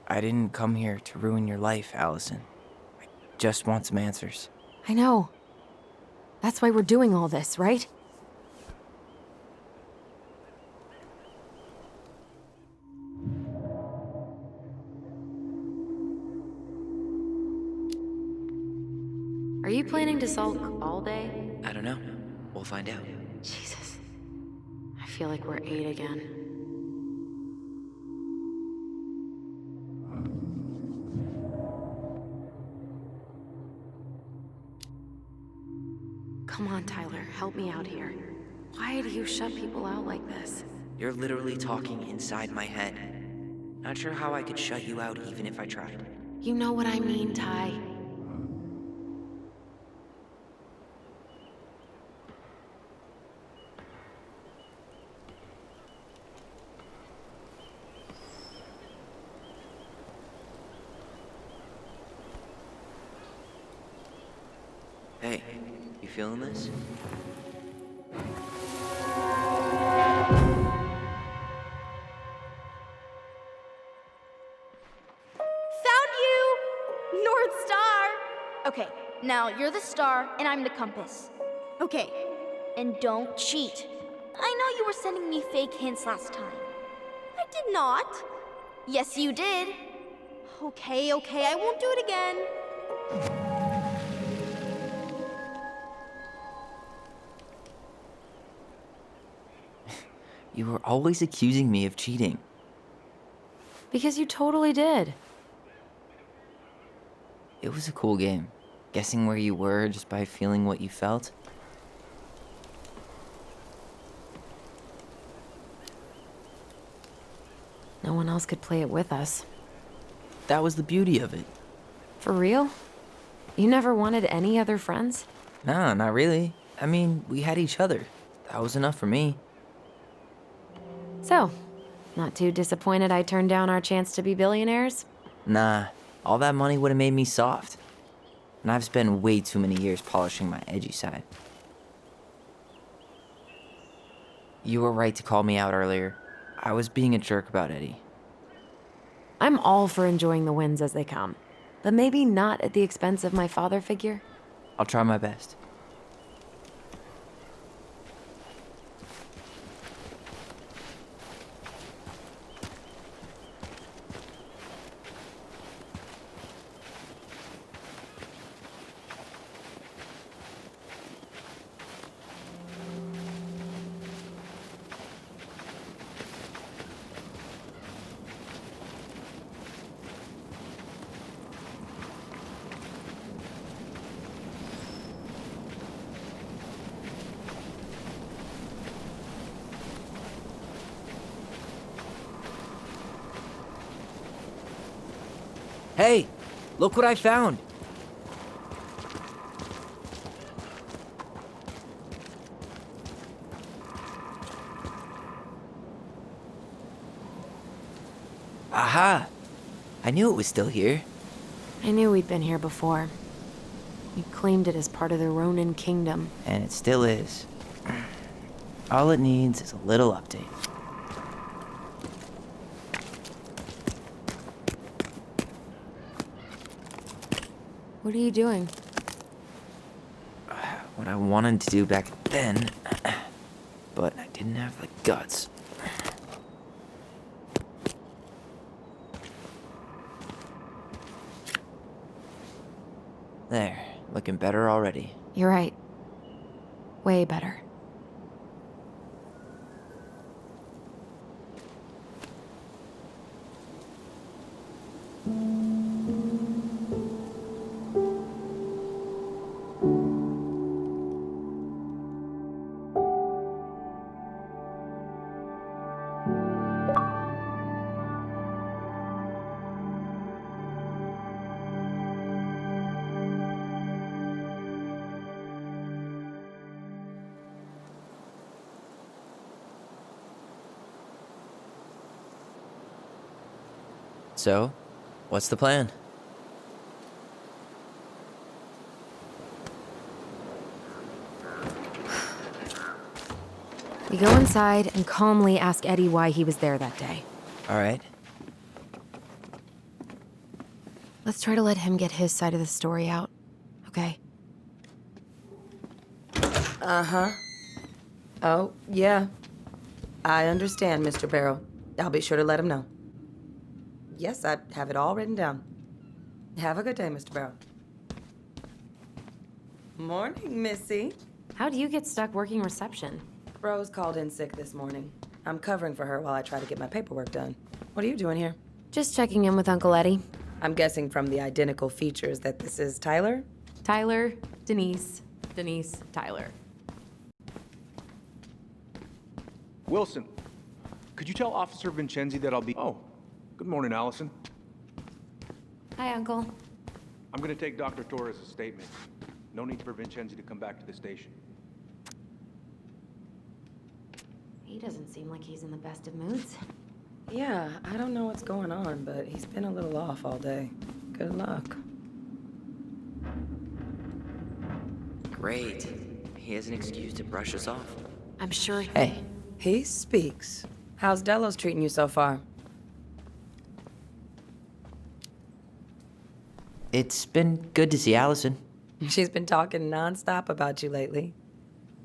I didn't come here to ruin your life, Allison. I just want some answers. I know. That's why we're doing all this, right? Are you planning to sulk all day? I don't know. We'll find out. Jesus. I feel like we're 8 again. Come on, Tyler, help me out here. Why do you shut people out like this? You're literally talking inside my head. Not sure how I could shut you out even if I tried. You know what I mean, Ty. Hey, you feeling this? Found you! North Star! Okay, now you're the star and I'm the compass. Okay, and don't cheat. I know you were sending me fake hints last time. I did not. Yes, you did. Okay, I won't do it again. You were always accusing me of cheating. Because you totally did. It was a cool game. Guessing where you were just by feeling what you felt. No one else could play it with us. That was the beauty of it. For real? You never wanted any other friends? Nah, not really. I mean, we had each other. That was enough for me. So, not too disappointed I turned down our chance to be billionaires? Nah, all that money would have made me soft. And I've spent way too many years polishing my edgy side. You were right to call me out earlier. I was being a jerk about Eddie. I'm all for enjoying the wins as they come, but maybe not at the expense of my father figure. I'll try my best. Hey, look what I found. Aha! I knew it was still here. I knew we'd been here before. We claimed it as part of the Ronin kingdom. And it still is. All it needs is a little update. What are you doing? What I wanted to do back then, but I didn't have the guts. There, looking better already. You're right. Way better. So, what's the plan? We go inside and calmly ask Eddie why he was there that day. All right. Let's try to let him get his side of the story out, okay? Uh-huh. Oh, yeah. I understand, Mr. Barrow. I'll be sure to let him know. Yes, I have it all written down. Have a good day, Mr. Barrow. Morning, Missy. How do you get stuck working reception? Rose called in sick this morning. I'm covering for her while I try to get my paperwork done. What are you doing here? Just checking in with Uncle Eddie. I'm guessing from the identical features that this is Tyler? Tyler, Denise, Tyler. Wilson, could you tell Officer Vincenzi that I'll be... Oh, good morning, Allison. Hi, Uncle. I'm gonna take Dr. Torres' statement. No need for Vincenzi to come back to the station. He doesn't seem like he's in the best of moods. Yeah, I don't know what's going on, but he's been a little off all day. Good luck. Great. He has an excuse to brush us off. I'm sure Hey, He speaks. How's Delos treating you so far? it's been good to see Allison. She's been talking nonstop about you lately.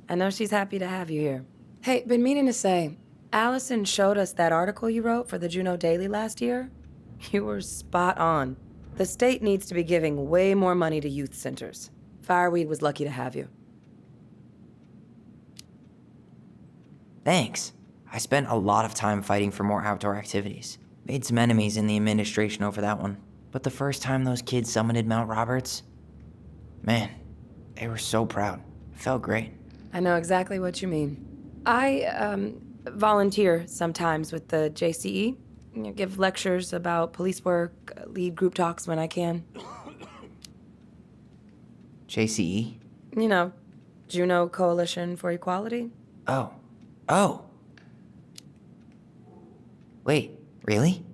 I know she's happy to have you here. Hey, been meaning to say, Allison showed us that article you wrote for the Juneau Daily last year. You were spot on. The state needs to be giving way more money to youth centers. Fireweed was lucky to have you. Thanks. I spent a lot of time fighting for more outdoor activities. Made some enemies in the administration over that one. But the first time those kids summited Mount Roberts, man, they were so proud. It felt great. I know exactly what you mean. I, volunteer sometimes with the JCE. You know, give lectures about police work, lead group talks when I can. JCE? You know, Juneau Coalition for Equality. Oh. Wait, really?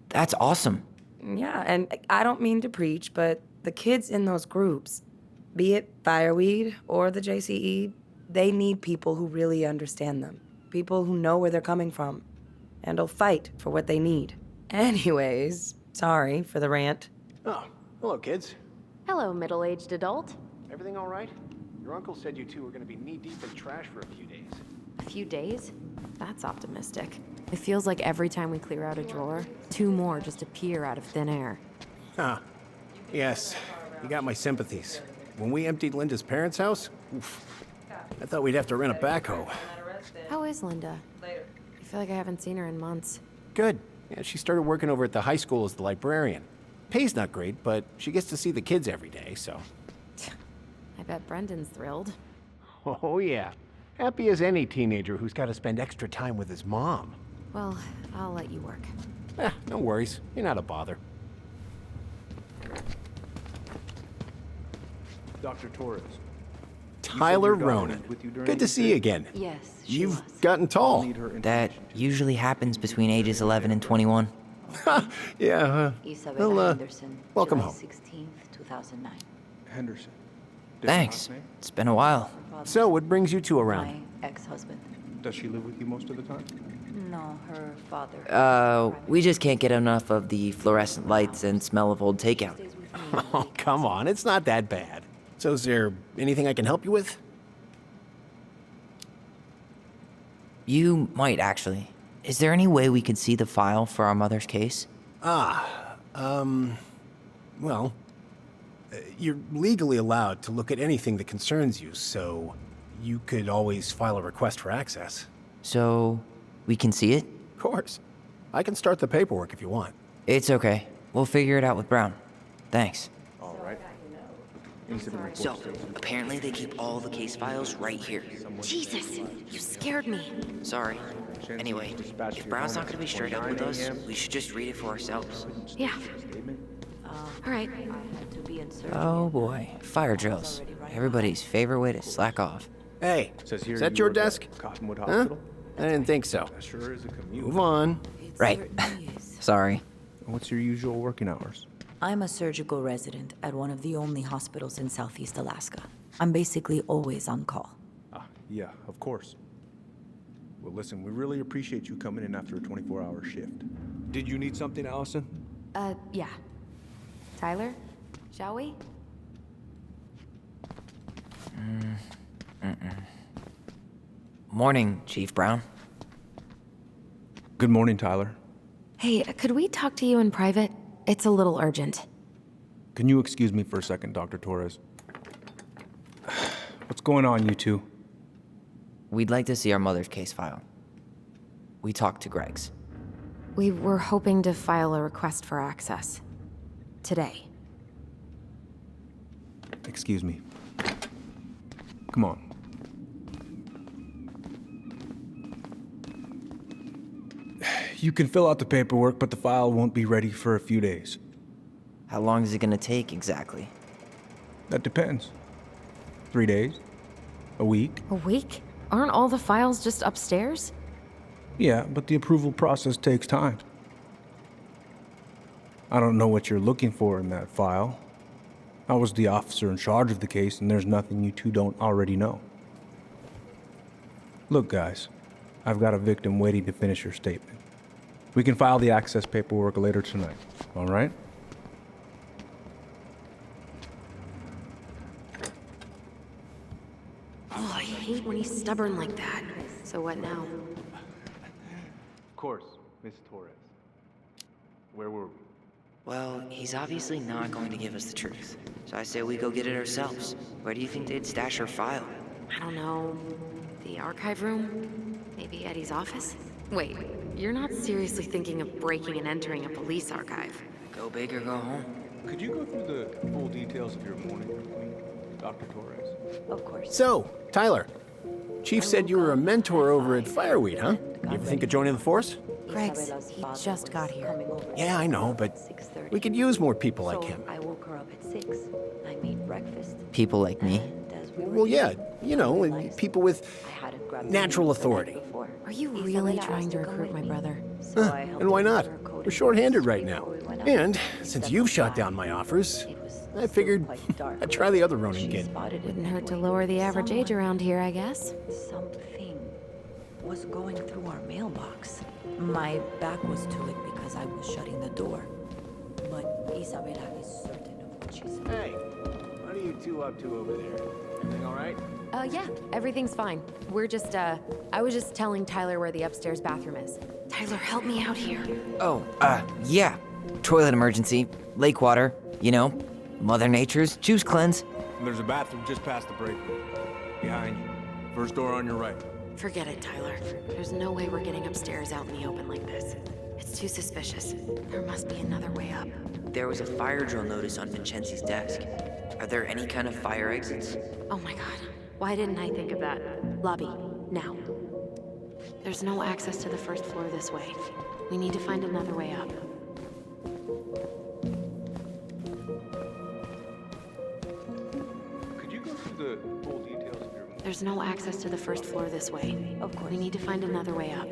That's awesome. Yeah, and I don't mean to preach, but the kids in those groups, be it Fireweed or the JCE, they need people who really understand them. People who know where they're coming from and will fight for what they need. Anyways, sorry for the rant. Oh, hello, kids. Hello, middle-aged adult. Everything all right? Your uncle said you two were gonna be knee-deep in trash for a few days. A few days? That's optimistic. It feels like every time we clear out a drawer, 2 more just appear out of thin air. Ah, yes. You got my sympathies. When we emptied Linda's parents' house, oof, I thought we'd have to rent a backhoe. How is Linda? I feel like I haven't seen her in months. Good. Yeah, she started working over at the high school as the librarian. Pay's not great, but she gets to see the kids every day, so. I bet Brendan's thrilled. Oh, yeah. Happy as any teenager who's got to spend extra time with his mom. Well, I'll let you work. No worries. You're not a bother. Dr. Torres. Tyler your daughter Ronan. was with you during Good to this see you day? again. Yes, she You've was. gotten tall. Need her That information, too. usually happens between ages 11 and 21. Yeah, Isabella well, Henderson, welcome July home. 16th, 2009. Henderson. Different Thanks. last name? It's been a while. So, what brings you two around? My ex-husband. Does she live with you most of the time? No, her father. We just can't get enough of the fluorescent lights and smell of old takeout. Stays with me on Oh, weekends. come on, it's not that bad. So, is there anything I can help you with? You might actually. Is there any way we could see the file for our mother's case? Well, you're legally allowed to look at anything that concerns you, so you could always file a request for access. So we can see it? Of course. I can start the paperwork if you want. It's okay. We'll figure it out with Brown. Thanks. All right. Incident report So, states- apparently they keep all the case files right here. Jesus, you scared me. Sorry. Anyway, Dispatched if to your Brown's home not gonna be at straight up with 9 us, a.m. we should just read it for ourselves. Yeah, Statement? all right. I had to be in surgery. Oh boy, fire drills. Everybody's favorite way to slack off. Hey, Says here is that you your work at desk? Cottonwood Huh? Hospital? I didn't think so. That sure is a commute. Move on. Right. Sorry. What's your usual working hours? I'm a surgical resident at one of the only hospitals in Southeast Alaska. I'm basically always on call. Yeah, of course. Well, listen, we really appreciate you coming in after a 24-hour shift. Did you need something, Allison? Yeah. Tyler, shall we? Morning, Chief Brown. Good morning, Tyler. Hey, could we talk to you in private? It's a little urgent. Can you excuse me for a second, Dr. Torres? What's going on, you two? We'd like to see our mother's case file. We talked to Greg's. We were hoping to file a request for access. Today. Excuse me. Come on. You can fill out the paperwork, but the file won't be ready for a few days. How long is it gonna take exactly? That depends. 3 days? A week? A week? Aren't all the files just upstairs? Yeah, but the approval process takes time. I don't know what you're looking for in that file. I was the officer in charge of the case, and there's nothing you two don't already know. Look, guys, I've got a victim waiting to finish her statement. We can file the access paperwork later tonight, all right? Oh, I hate when he's stubborn like that. So what now? Of course, Miss Torres. Where were we? Well, he's obviously not going to give us the truth. So I say we go get it ourselves. Where do you think they'd stash her file? I don't know. The archive room? Maybe Eddie's office? Wait, you're not seriously thinking of breaking and entering a police archive? Go big or go home. Could you go through the full details of your morning routine, Dr. Torres? Of course. So, Tyler, Chief said you were a mentor over at Fireweed, huh? You ever think of joining the force? Greg's, Isabella's he father just was got here. coming over Yeah, I know, but 6:30. we could use more people like So him. I woke her up at 6. I made breakfast. People like me. And as we were Well, yeah, eating, you know, I and realized people with I hadn't grabbed natural the night authority. before. Are you really Isabella trying asked to come recruit with my me. brother? So I helped And why her not? with her coding We're short-handed course right now. before we went out. And We since stepped you've shot outside. down my offers, It was I still figured quite dark. I'd try the other Ronin She kid. spotted it Wouldn't hurt to midway. lower the average age Someone- around here, I guess. Something was going through our mailbox. My back was to it because I was shutting the door. But Isabella is certain of what she said. Hey, what are you two up to over there? Everything all right? Yeah, everything's fine. We're just, I was just telling Tyler where the upstairs bathroom is. Tyler, help me out here. Oh, yeah. Toilet emergency, lake water, you know, Mother Nature's juice cleanse. And there's a bathroom just past the break room. Behind you. First door on your right. Forget it, Tyler. There's no way we're getting upstairs out in the open like this. It's too suspicious. There must be another way up. There was a fire drill notice on Vincenzi's desk. Are there any kind of fire exits? Oh my god. Why didn't I think of that? Lobby, now. There's no access to the first floor this way. We need to find another way up. the full details of your move? There's no access to the first floor this way. Of course. We need to find another way up.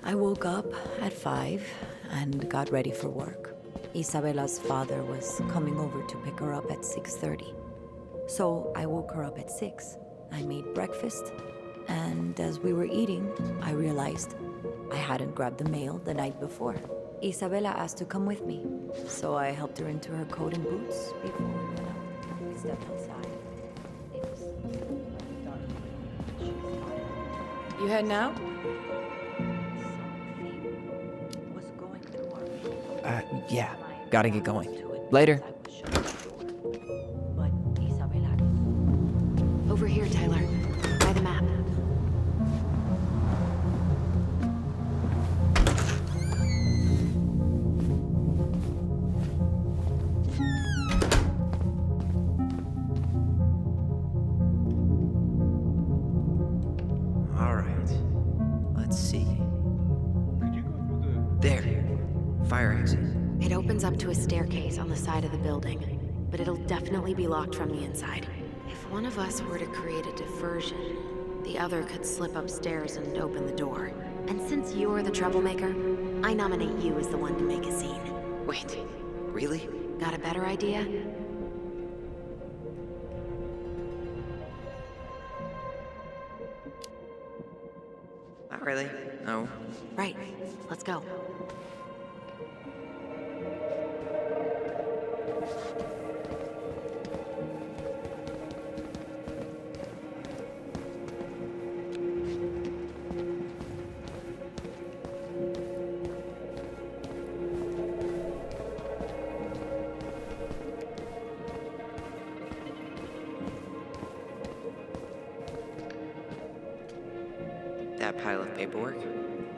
I woke up at 5 and got ready for work. Isabella's father was coming over to pick her up at 6:30. So I woke her up at 6. I made breakfast, and as we were eating, I realized I hadn't grabbed the mail the night before. Isabella asked to come with me, so I helped her into her coat and boots before we stepped outside. It was dark. She was tired. You heading out? Something was going through our mailbox. Yeah. Gotta get going. Later. But Isabella. Over here, Tyler. By the map. All right. Let's see. Could you go through There. Fire exit. It opens up to a staircase on the side of the building, but it'll definitely be locked from the inside. If one of us were to create a diversion, the other could slip upstairs and open the door. And since you're the troublemaker, I nominate you as the one to make a scene. Wait. Really? Got a better idea? Not really. No. Right. Let's go. That pile of paperwork?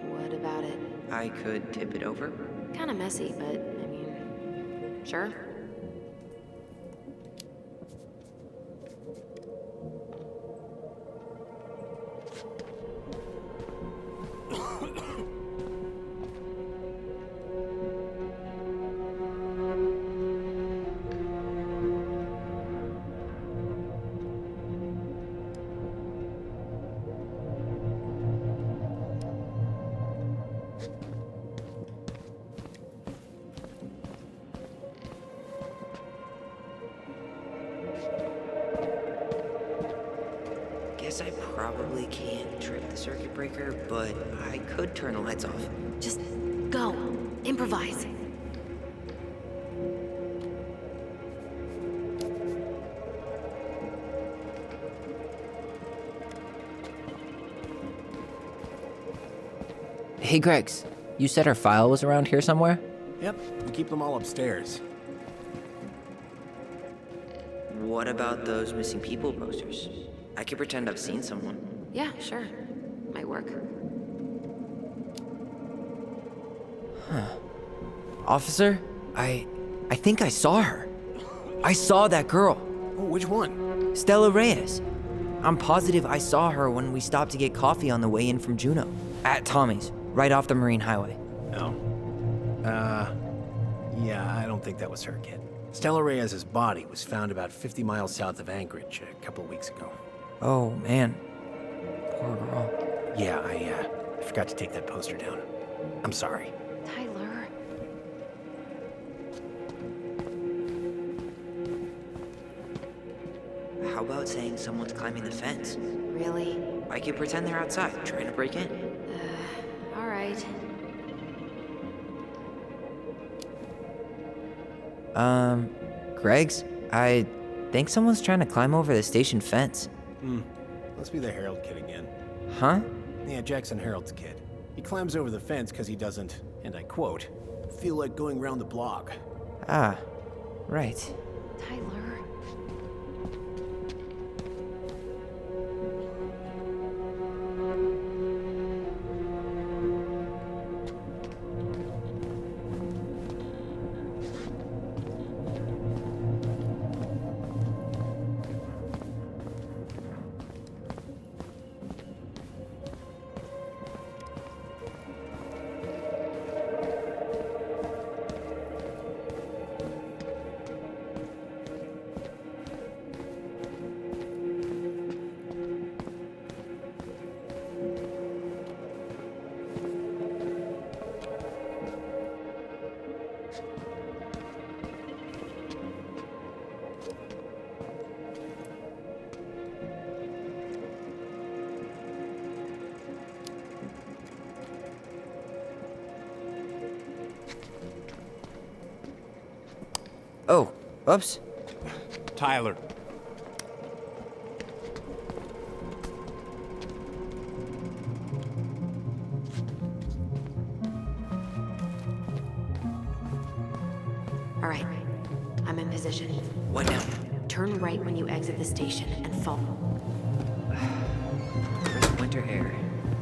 What about it? I could tip it over. Kinda messy, but I mean, sure. Guess I probably can't trip the circuit breaker, but I could turn the lights off. Just go. Improvise. Hey, Gregs. You said our file was around here somewhere? Yep, we keep them all upstairs. What about those missing people posters? I could pretend I've seen someone. Yeah, sure. Might work. Officer, I think I saw her. I saw that girl. Oh, which one? Stella Reyes. I'm positive I saw her when we stopped to get coffee on the way in from Juneau. At Tommy's, right off the Marine Highway. No. Yeah, I don't think that was her, kid. Stella Reyes' body was found about 50 miles south of Anchorage a couple of weeks ago. Oh, man. Poor girl. Yeah, I forgot to take that poster down. I'm sorry. Tyler. How about saying someone's climbing the fence? Really? I could pretend they're outside, trying to break in. All right. Greg's? I think someone's trying to climb over the station fence. Must be the Harold kid again. Huh? Yeah, Jackson Harold's kid. He climbs over the fence because he doesn't, and I quote, feel like going round the block. Ah, right. Tyler. Oh, oops. Tyler. All right, I'm in position. What now? Turn right when you exit the station and follow. Crisp winter air.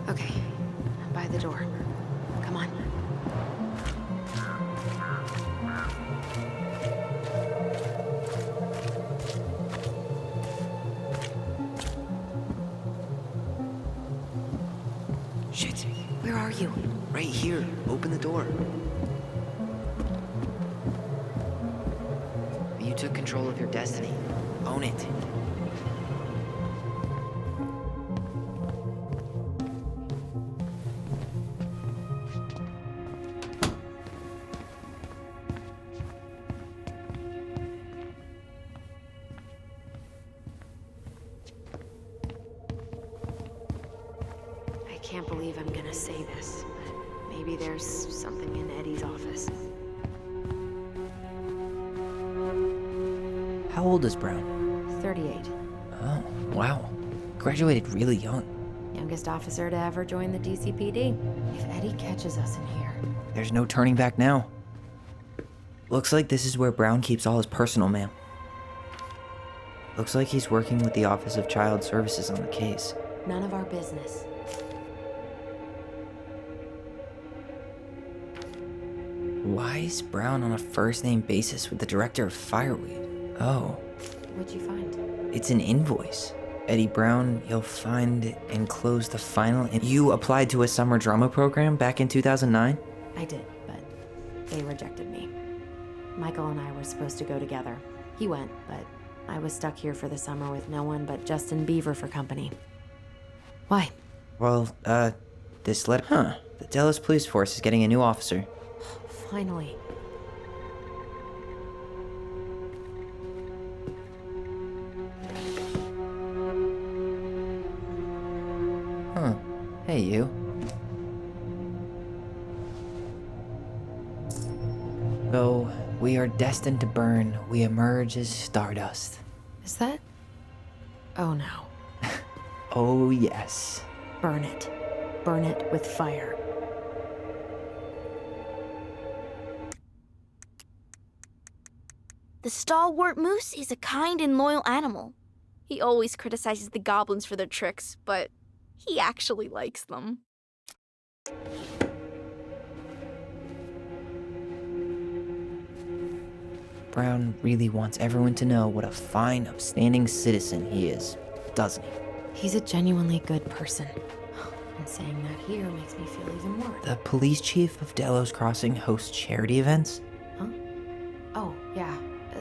Okay, by the door. Come on. Shit. Where are you? Right here. Open the door. You took control of your destiny. Own it. I can't believe I'm gonna say this, but maybe there's something in Eddie's office. How old is Brown? 38. Oh, wow. Graduated really young. Youngest officer to ever join the DCPD. If Eddie catches us in here... There's no turning back now. Looks like this is where Brown keeps all his personal mail. Looks like he's working with the Office of Child Services on the case. None of our business. Why is Brown on a first-name basis with the director of Fireweed? Oh, What'd you find? it's an invoice. Eddie Brown, you'll find enclosed the final... You applied to a summer drama program back in 2009? I did, but they rejected me. Michael and I were supposed to go together. He went, but I was stuck here for the summer with no one but Justin Beaver for company. Why? Well, this letter... Huh. The Dallas Police Force is getting a new officer. Finally. Huh. Hey, you. Though we are destined to burn, we emerge as stardust. Is that... Oh no. Oh, yes. Burn it. Burn it with fire. The stalwart moose is a kind and loyal animal. He always criticizes the goblins for their tricks, but he actually likes them. Brown really wants everyone to know what a fine, upstanding citizen he is, doesn't he? He's a genuinely good person. And saying that here makes me feel even worse. The police chief of Delos Crossing hosts charity events? Huh? Oh, yeah.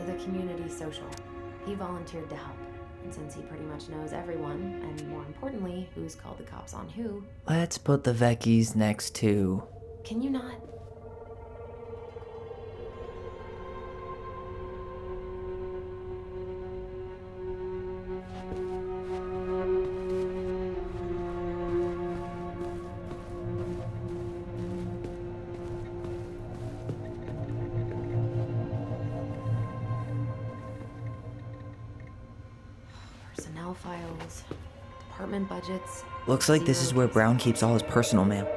The community social. He volunteered to help. And since he pretty much knows everyone, and more importantly, who's called the cops on who... Let's put the Vecchies next to... Can you not? Personnel files, department budgets. Looks like this is where Brown keeps all his personal mail.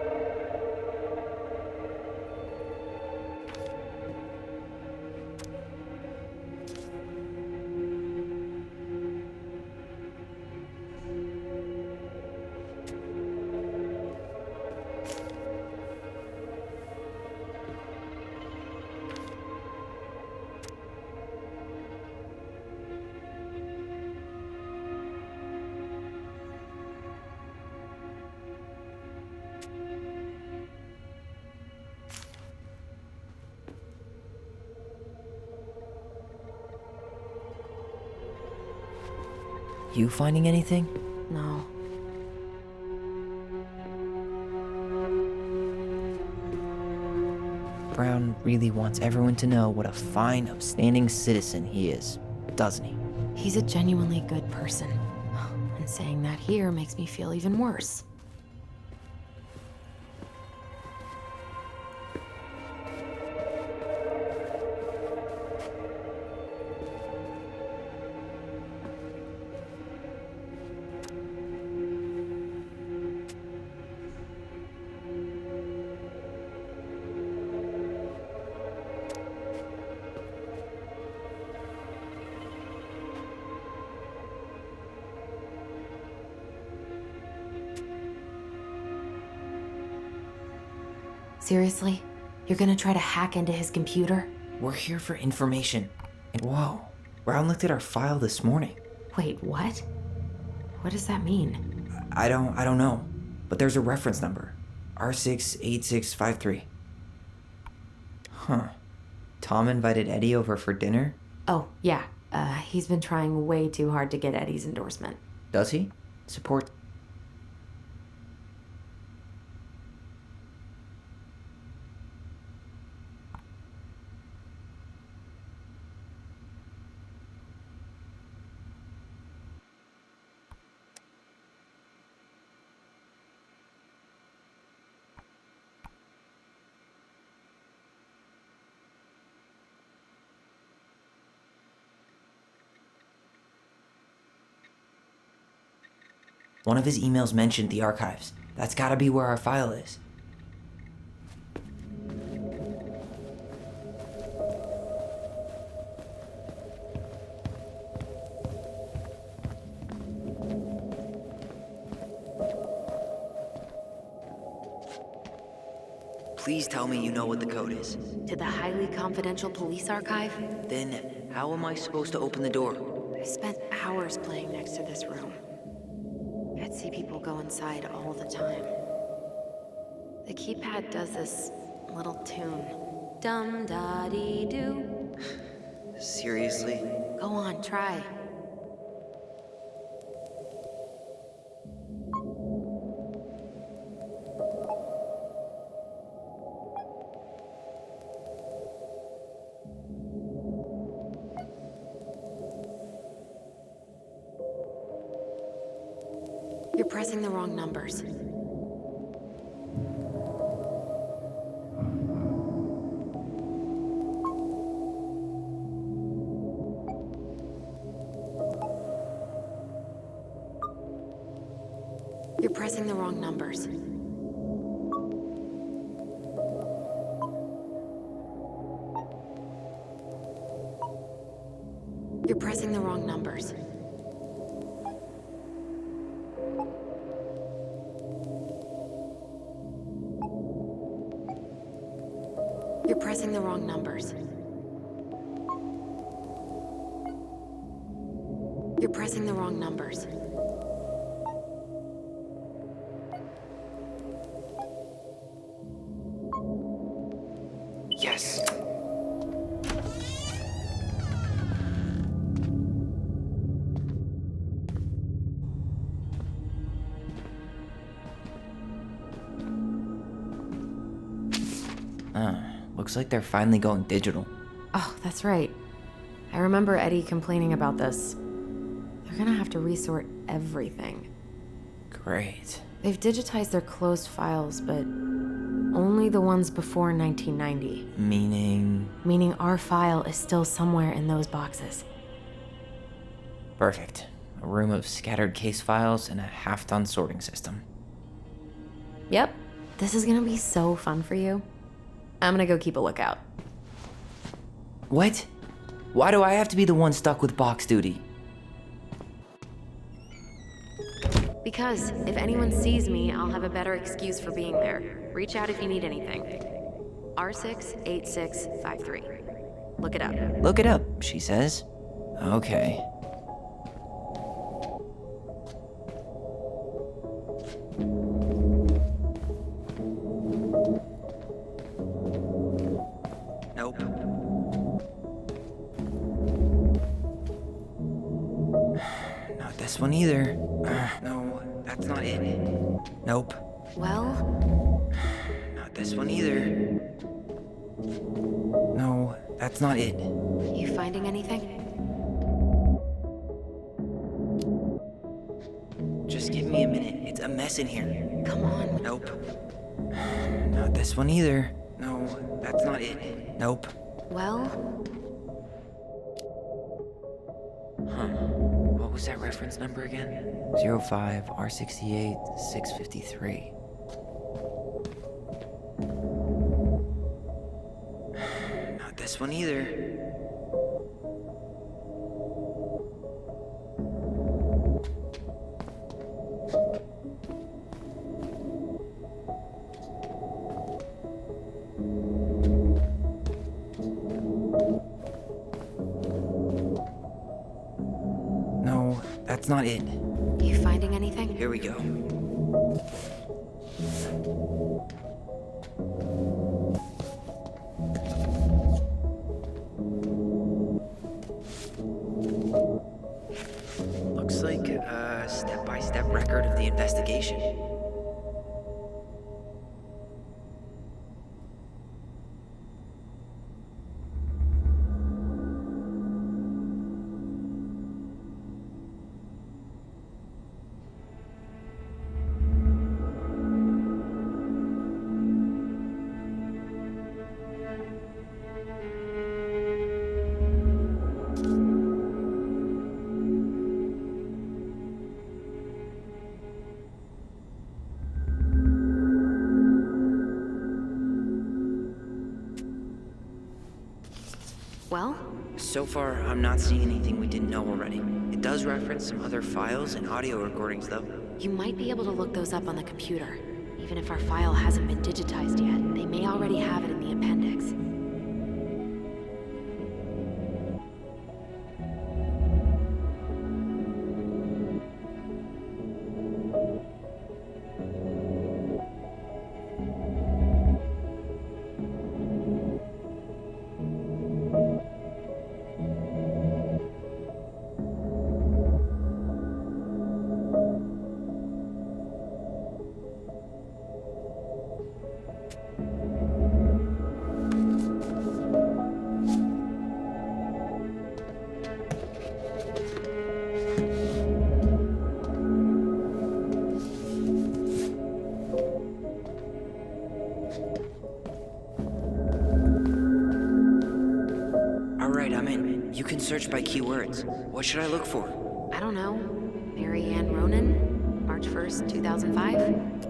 You finding anything? No. Brown really wants everyone to know what a fine, upstanding citizen he is, doesn't he? He's a genuinely good person. And saying that here makes me feel even worse. Seriously? You're gonna try to hack into his computer? We're here for information. And whoa, Brown looked at our file this morning. Wait, what? What does that mean? I don't know. But there's a reference number. R68653. Huh. Tom invited Eddie over for dinner? Oh, yeah. He's been trying way too hard to get Eddie's endorsement. Does he? Support. One of his emails mentioned the archives. That's gotta be where our file is. Please tell me you know what the code is. To the highly confidential police archive? Then how am I supposed to open the door? I spent hours playing next to this room. I'd see people go inside all the time. The keypad does this little tune. Dum-da-dee-doo. Seriously? Go on, try. You're pressing the wrong numbers. You're pressing the wrong numbers. You're pressing the wrong numbers. You're pressing the wrong numbers. You're pressing the wrong numbers. Yes. Looks like they're finally going digital. Oh, that's right. I remember Eddie complaining about this. They're gonna have to resort everything. Great. They've digitized their closed files, but only the ones before 1990. Meaning our file is still somewhere in those boxes. Perfect. A room of scattered case files and a half-done sorting system. Yep. This is gonna be so fun for you. I'm gonna go keep a lookout. What? Why do I have to be the one stuck with box duty? Because if anyone sees me, I'll have a better excuse for being there. Reach out if you need anything. R68653. Look it up. Look it up, she says. Okay. Nope. Not this one either. No, that's not it. Nope. Well? Not this one either. No, that's not it. You finding anything? Just give me a minute. It's a mess in here. Come on. Nope. Not this one either. No, that's not it. Nope. Well? Huh. What was that reference number again? 05 R68 653. Not this one either. That's not it. You finding anything? Here we go. Looks like a step-by-step record of the investigation. Well? So far, I'm not seeing anything we didn't know already. It does reference some other files and audio recordings, though. You might be able to look those up on the computer. Even if our file hasn't been digitized yet, they may already have it in the appendix. Alright, I'm in. You can search by keywords. What should I look for? I don't know. Mary Ann Ronan? March 1st, 2005?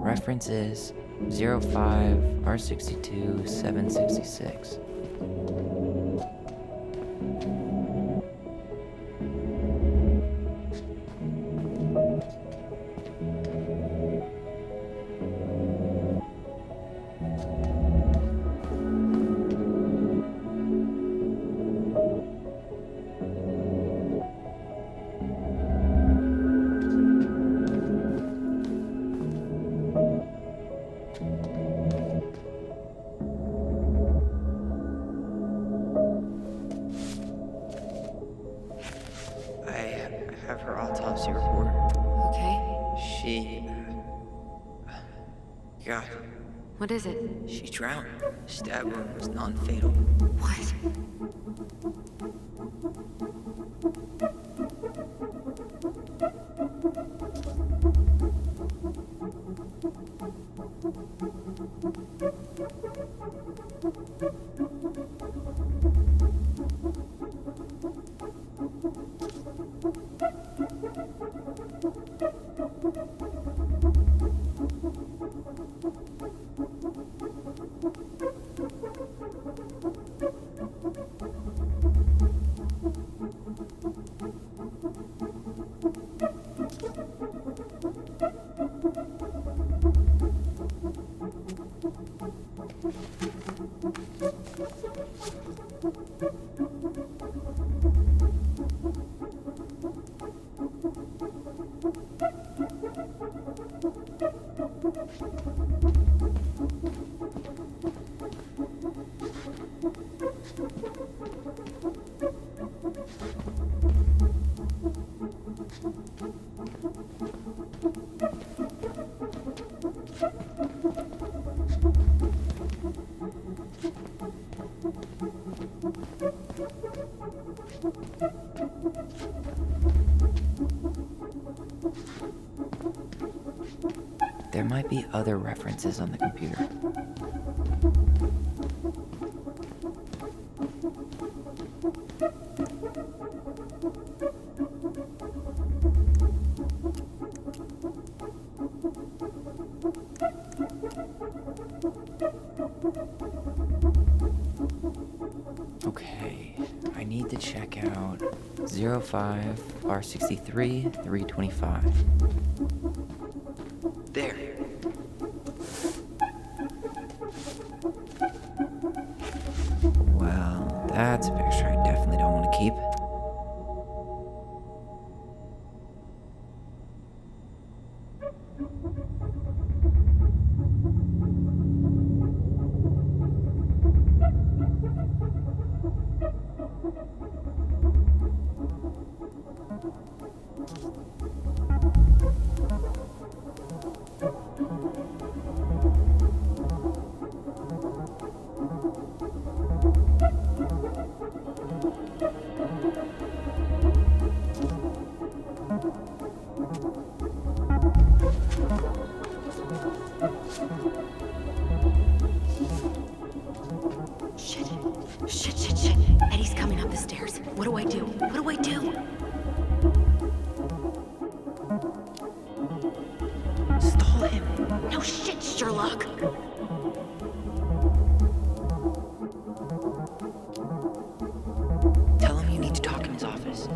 Reference is 05 R62 766. I have her autopsy report. Okay. She... God, What is it? she drowned. Stab wound was non-fatal. What? There might be other references on the computer. Okay, I need to check out 05 R63 325. There. Well, that's a picture I definitely don't want to keep. Shit. Eddie's coming up the stairs. What do I do? What do I do? Stole him. No shit, Sherlock. Tell him you need to talk in his office.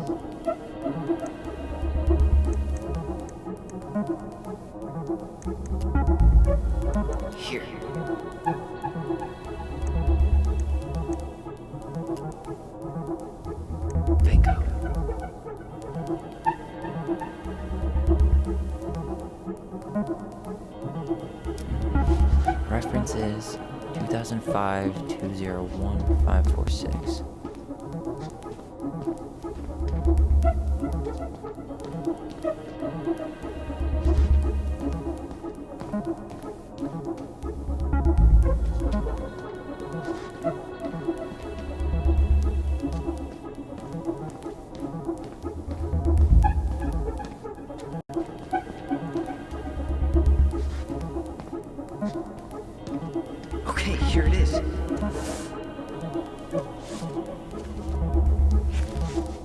Here. Bingo. References 2005 201 546. Okay, here it is.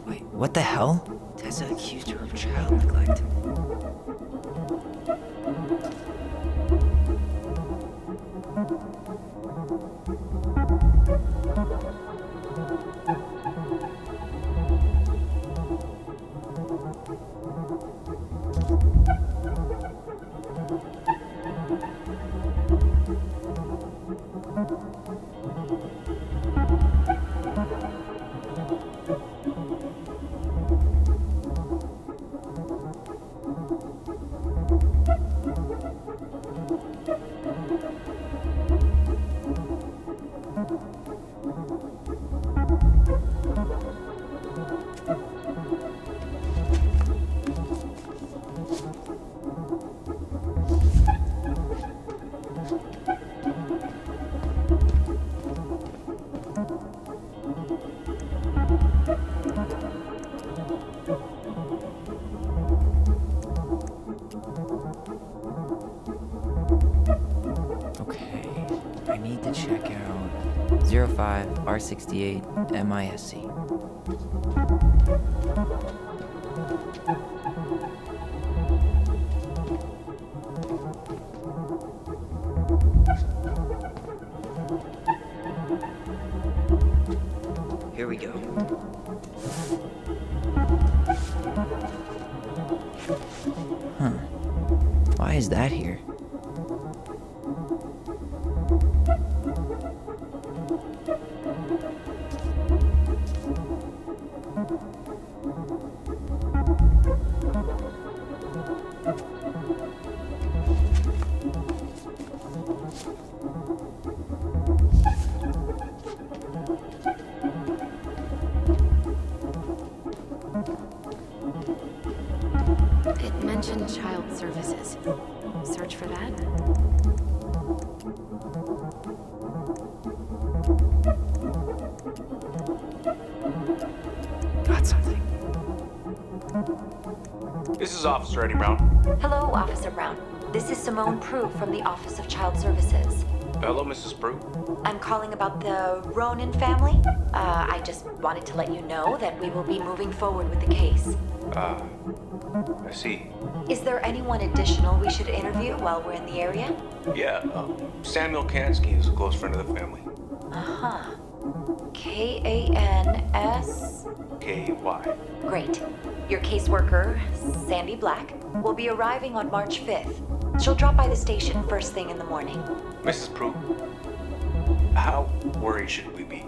Wait, what the hell? Tessa accused her of child neglect. I need to check out 05 R68 MISC. Here we go. Huh. Why is that here? It mentioned child services. Search for that? Got something. This is Officer Eddie Brown. Hello, Officer Brown. This is Simone Prue from the Office of Child Services. Hello, Mrs. Prue. I'm calling about the Ronan family. I just wanted to let you know that we will be moving forward with the case. I see. Is there anyone additional we should interview while we're in the area? Yeah, Samuel Kansky is a close friend of the family. Uh-huh. K-A-N-S... K-Y. Great. Your caseworker, Sandy Black, will be arriving on March 5th. She'll drop by the station first thing in the morning. Mrs. Prue, how worried should we be?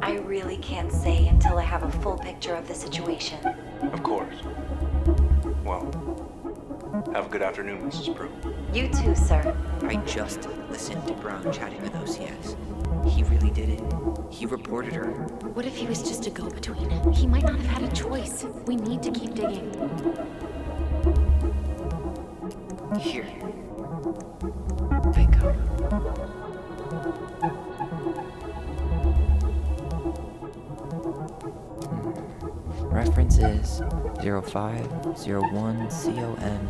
I really can't say until I have a full picture of the situation. Of course. Well, have a good afternoon, Mrs. Prue. You too, sir. I just listened to Brown chatting with OCS. He really did it. He reported her. What if he was just a go-between? He might not have had a choice. We need to keep digging. Here. Bingo. Reference is 0501 COM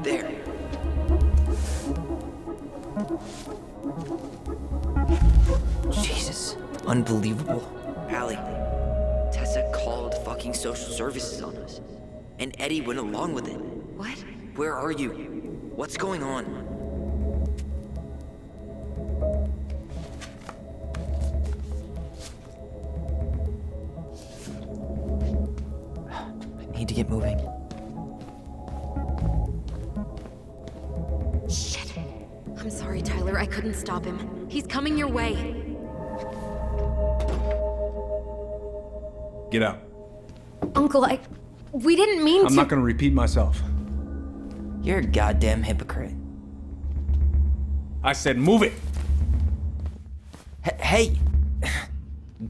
There. Jesus. Unbelievable. Allie, Tessa called fucking social services on us. And Eddie went along with it. What? Where are you? What's going on? I need to get moving. Shit. I'm sorry, Tyler. I couldn't stop him. He's coming your way. Get out. Uncle, we didn't mean to. I'm not gonna repeat myself. You're a goddamn hypocrite. I said move it! Hey!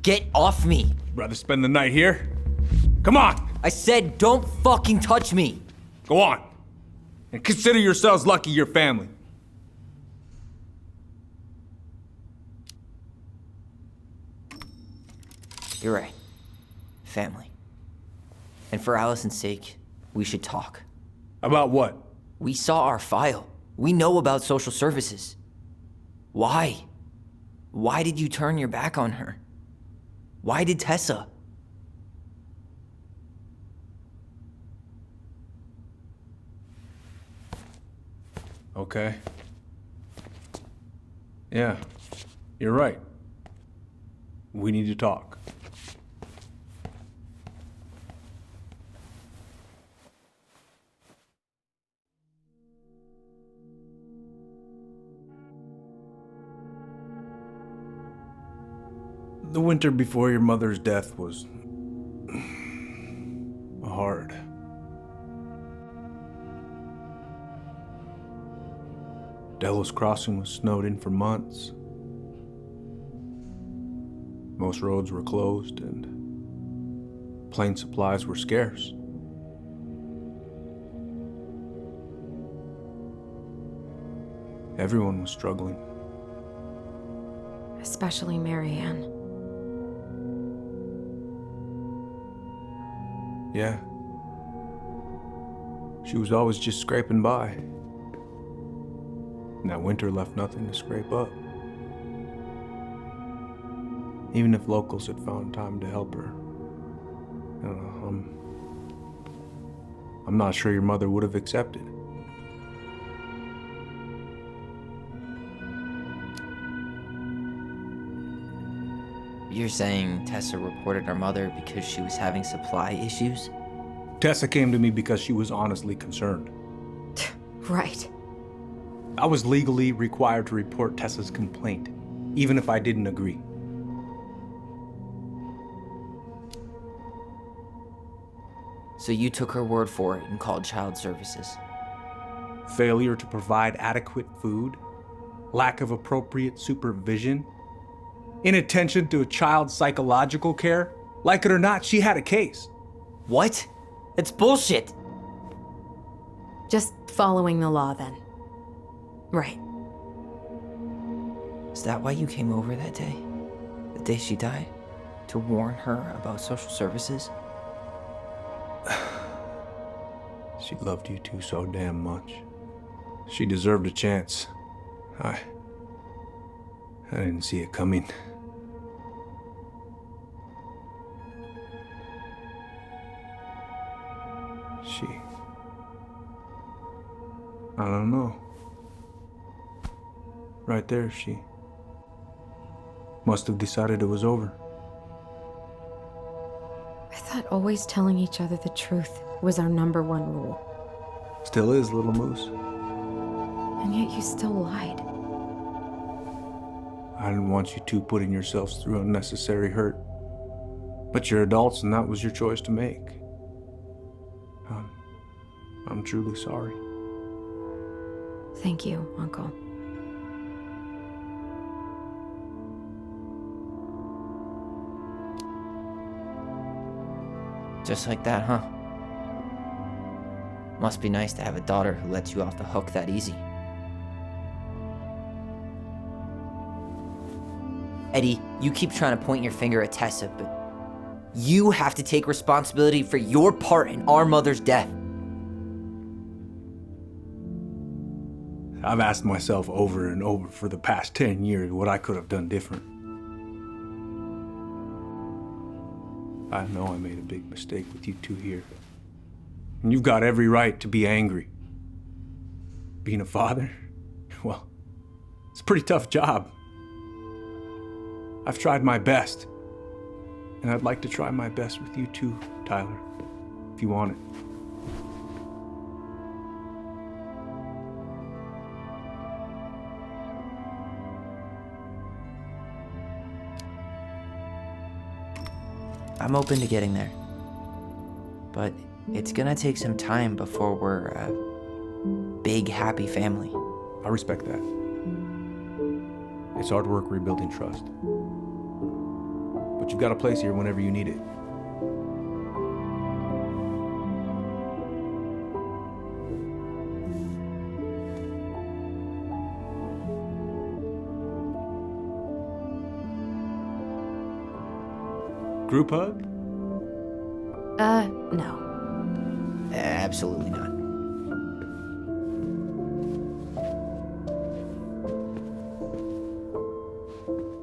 Get off me! Rather spend the night here? Come on! I said don't fucking touch me! Go on! And consider yourselves lucky you're family. You're right. Family. And for Allison's sake, we should talk. About what? We saw our file. We know about social services. Why? Why did you turn your back on her? Why did Tessa? Okay. Yeah, you're right. We need to talk. The winter before your mother's death was hard. Delos Crossing was snowed in for months. Most roads were closed and plane supplies were scarce. Everyone was struggling. Especially Marianne. Yeah. She was always just scraping by. And that winter left nothing to scrape up. Even if locals had found time to help her. I don't know, I'm not sure your mother would have accepted. You're saying Tessa reported our mother because she was having supply issues? Tessa came to me because she was honestly concerned. Right. I was legally required to report Tessa's complaint, even if I didn't agree. So you took her word for it and called child services. Failure to provide adequate food, lack of appropriate supervision, inattention to a child's psychological care. Like it or not, she had a case. What? It's bullshit! Just following the law then. Right. Is that why you came over that day? The day she died? To warn her about social services? She loved you two so damn much. She deserved a chance. I didn't see it coming. I don't know. Right there, she must have decided it was over. I thought always telling each other the truth was our #1 rule. Still is, little moose. And yet you still lied. I didn't want you two putting yourselves through unnecessary hurt. But you're adults and that was your choice to make. I'm truly sorry. Thank you, Uncle. Just like that, huh? Must be nice to have a daughter who lets you off the hook that easy. Eddie, you keep trying to point your finger at Tessa, but you have to take responsibility for your part in our mother's death. I've asked myself over and over for the past 10 years what I could have done different. I know I made a big mistake with you two here. And you've got every right to be angry. Being a father, well, it's a pretty tough job. I've tried my best. And I'd like to try my best with you too, Tyler, if you want it. I'm open to getting there. But it's gonna take some time before we're a big, happy family. I respect that. It's hard work rebuilding trust. But you've got a place here whenever you need it. Group hug? No. Absolutely not.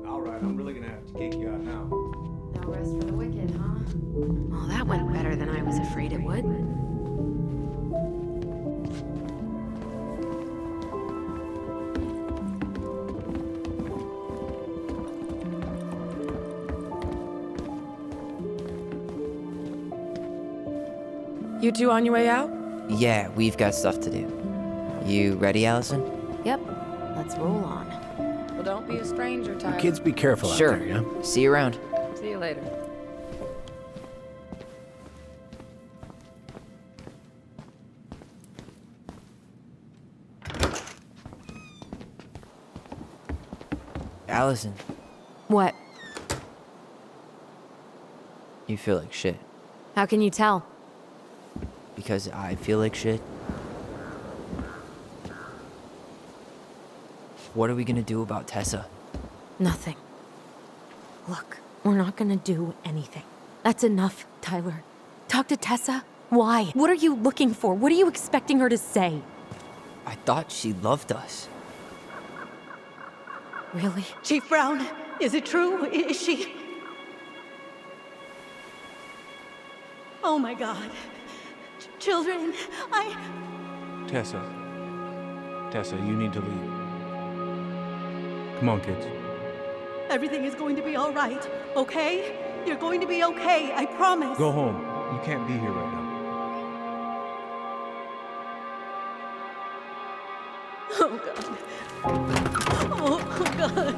All right, I'm really gonna have to kick you out now. No rest for the wicked, huh? Well, that went better than I was afraid it would. You two on your way out? Yeah, we've got stuff to do. You ready, Allison? Yep. Let's roll on. Well, don't be a stranger, Tyler. Kids, be careful Sure. out there, yeah? See you around. See you later. Allison, What? you feel like shit. How can you tell? Because I feel like shit. What are we gonna do about Tessa? Nothing. Look, we're not gonna do anything. That's enough, Tyler. Talk to Tessa? Why? What are you looking for? What are you expecting her to say? I thought she loved us. Really? Chief Brown, is it true? Is she... Oh my God. Children, Tessa, you need to leave. Come on, kids. Everything is going to be all right, okay? You're going to be okay, I promise. Go home. You can't be here right now. Oh, God. Oh, God.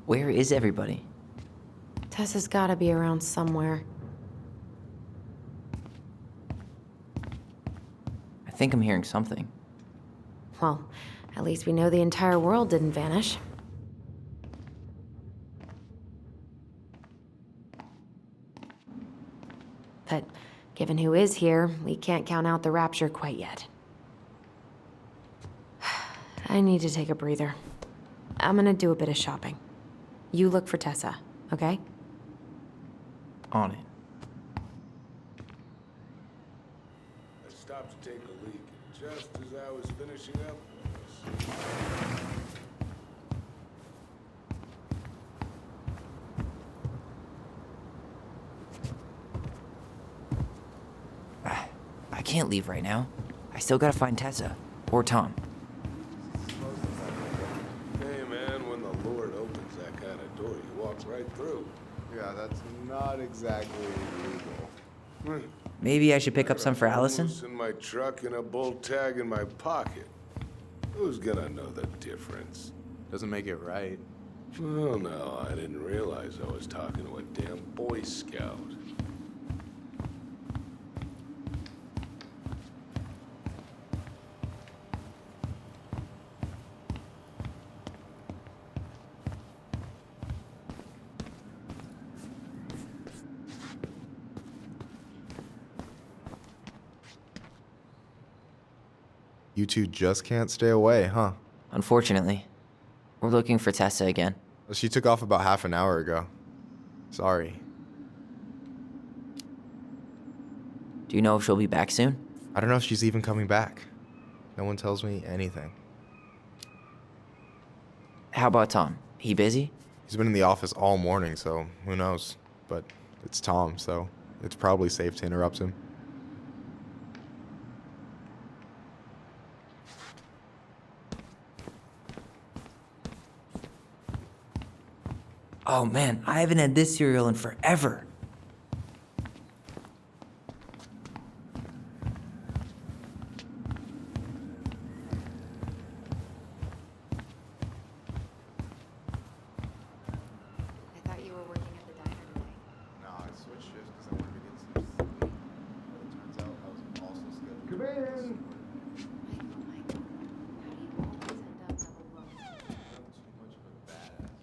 Where is everybody? Tessa's gotta be around somewhere. I think I'm hearing something. Well, at least we know the entire world didn't vanish. But given who is here, we can't count out the rapture quite yet. I need to take a breather. I'm gonna do a bit of shopping. You look for Tessa, okay? On it. I stopped to take a leak, just as I was finishing up. I can't leave right now. I still gotta find Tessa. Or Tom. Hey man, when the Lord opens that kind of door, you walk right through. Yeah, that's not exactly legal. Maybe I should pick up some for Allison? Moose in my truck and a bull tag in my pocket. Who's gonna know the difference? Doesn't make it right. Well, no, I didn't realize I was talking to a damn Boy Scout. You two just can't stay away, huh? Unfortunately. We're looking for Tessa again. She took off about half an hour ago. Sorry. Do you know if she'll be back soon? I don't know if she's even coming back. No one tells me anything. How about Tom? He busy? He's been in the office all morning, so who knows? But it's Tom, so it's probably safe to interrupt him. Oh man, I haven't had this cereal in forever. I thought you were working at the diner today. No, I switched shifts because I wanted to get some sleep. But it turns out I was also scheduled. Come in! Michael, how do you always end up double booked? I'm too much of a badass.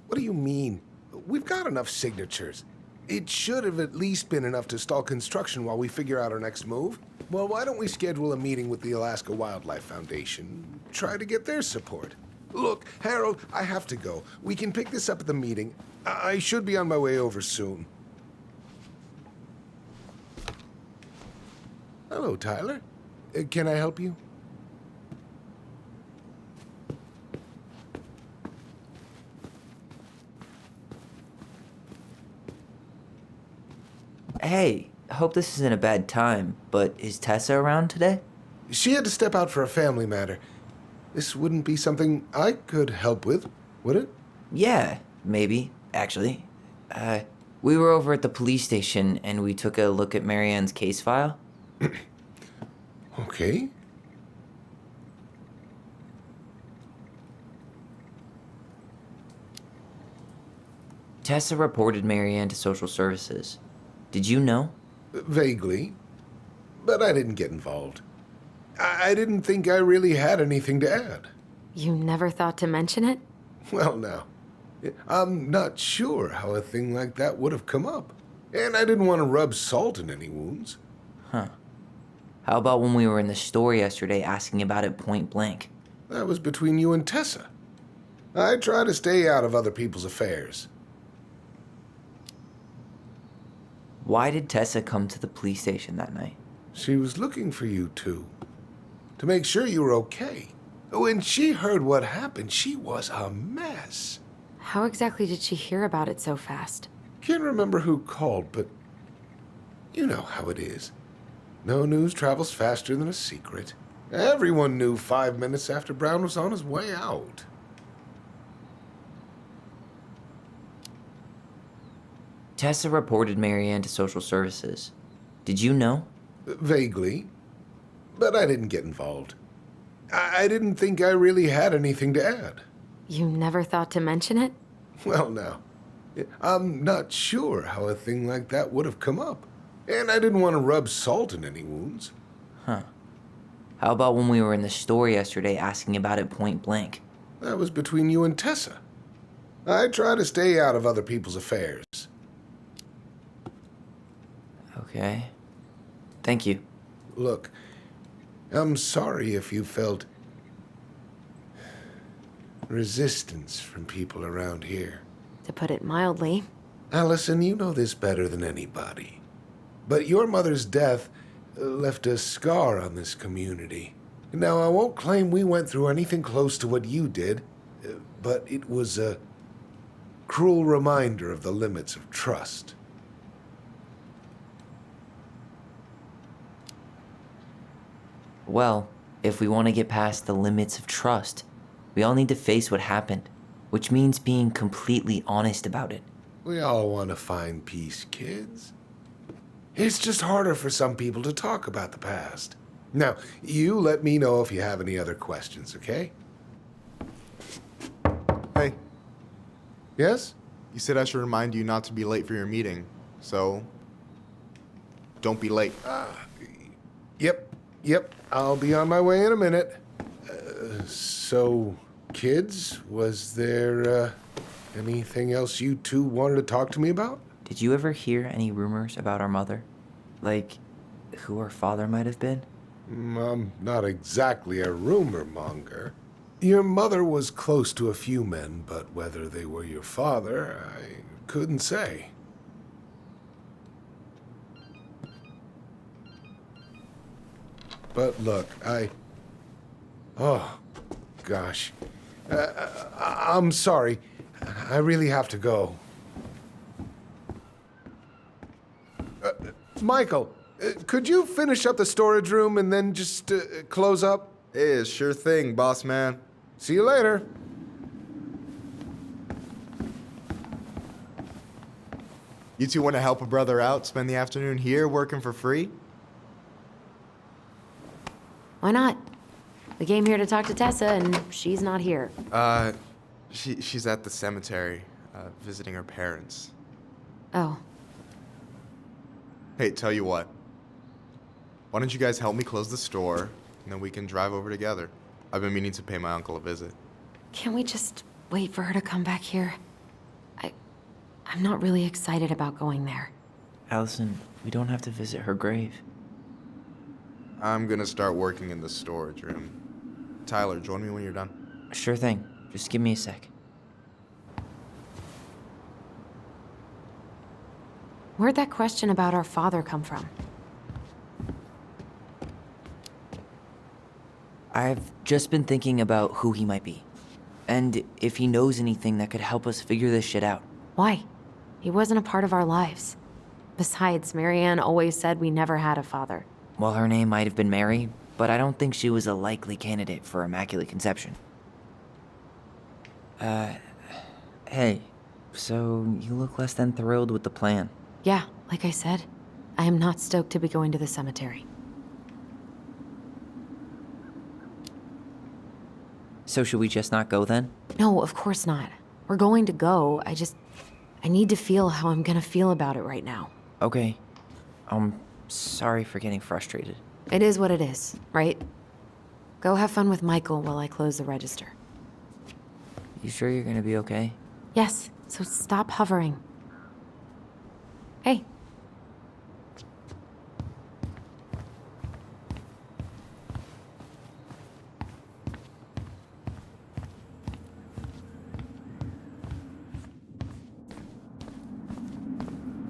What do you mean? We've got enough signatures. It should have at least been enough to stall construction while we figure out our next move. Well, why don't we schedule a meeting with the Alaska Wildlife Foundation? Try to get their support. Look, Harold, I have to go. We can pick this up at the meeting. I should be on my way over soon. Hello, Tyler. Can I help you? Hey, hope this isn't a bad time, but is Tessa around today? She had to step out for a family matter. This wouldn't be something I could help with, would it? Yeah, maybe, actually. We were over at the police station and we took a look at Marianne's case file. Okay. Tessa reported Marianne to social services. Did you know? Vaguely. But I didn't get involved. I didn't think I really had anything to add. You never thought to mention it? Well, now, I'm not sure how a thing like that would have come up. And I didn't want to rub salt in any wounds. Huh. How about when we were in the store yesterday asking about it point blank? That was between you and Tessa. I try to stay out of other people's affairs. Why did Tessa come to the police station that night? She was looking for you two. To make sure you were okay. When she heard what happened, she was a mess. How exactly did she hear about it so fast? Can't remember who called, but you know how it is. No news travels faster than a secret. Everyone knew 5 minutes after Brown was on his way out. Tessa reported Marianne to social services. Did you know? Vaguely, but I didn't get involved. I didn't think I really had anything to add. You never thought to mention it? Well, now, I'm not sure how a thing like that would have come up. And I didn't want to rub salt in any wounds. Huh. How about when we were in the store yesterday asking about it point blank? That was between you and Tessa. I try to stay out of other people's affairs. Okay. Thank you. Look, I'm sorry if you felt resistance from people around here. To put it mildly. Allison, you know this better than anybody. But your mother's death left a scar on this community. Now, I won't claim we went through anything close to what you did, but it was a cruel reminder of the limits of trust. Well, if we want to get past the limits of trust, we all need to face what happened, which means being completely honest about it. We all want to find peace, kids. It's just harder for some people to talk about the past. Now, you let me know if you have any other questions, okay? Hey, Yes? you said I should remind you not to be late for your meeting, so don't be late. Yep. I'll be on my way in a minute. So, kids, was there anything else you two wanted to talk to me about? Did you ever hear any rumors about our mother? Like, who her father might have been? I'm not exactly a rumor monger. Your mother was close to a few men, but whether they were your father, I couldn't say. But look, oh, gosh. I'm sorry. I really have to go. Michael, could you finish up the storage room and then just close up? Yeah, sure thing, boss man. See you later. You two want to help a brother out, spend the afternoon here working for free? Why not? We came here to talk to Tessa, and she's not here. She's at the cemetery, visiting her parents. Oh. Hey, tell you what. Why don't you guys help me close the store, and then we can drive over together? I've been meaning to pay my uncle a visit. Can't we just wait for her to come back here? I'm not really excited about going there. Allison, we don't have to visit her grave. I'm gonna start working in the storage room. Tyler, join me when you're done. Sure thing. Just give me a sec. Where'd that question about our father come from? I've just been thinking about who he might be. And if he knows anything that could help us figure this shit out. Why? He wasn't a part of our lives. Besides, Marianne always said we never had a father. Well, her name might have been Mary, but I don't think she was a likely candidate for Immaculate Conception. Hey, so you look less than thrilled with the plan. Yeah, like I said, I am not stoked to be going to the cemetery. So should we just not go then? No, of course not. We're going to go. I need to feel how I'm gonna feel about it right now. Okay. I'm sorry for getting frustrated. It is what it is, right? Go have fun with Michael while I close the register. You sure you're gonna be okay? Yes, so stop hovering. Hey.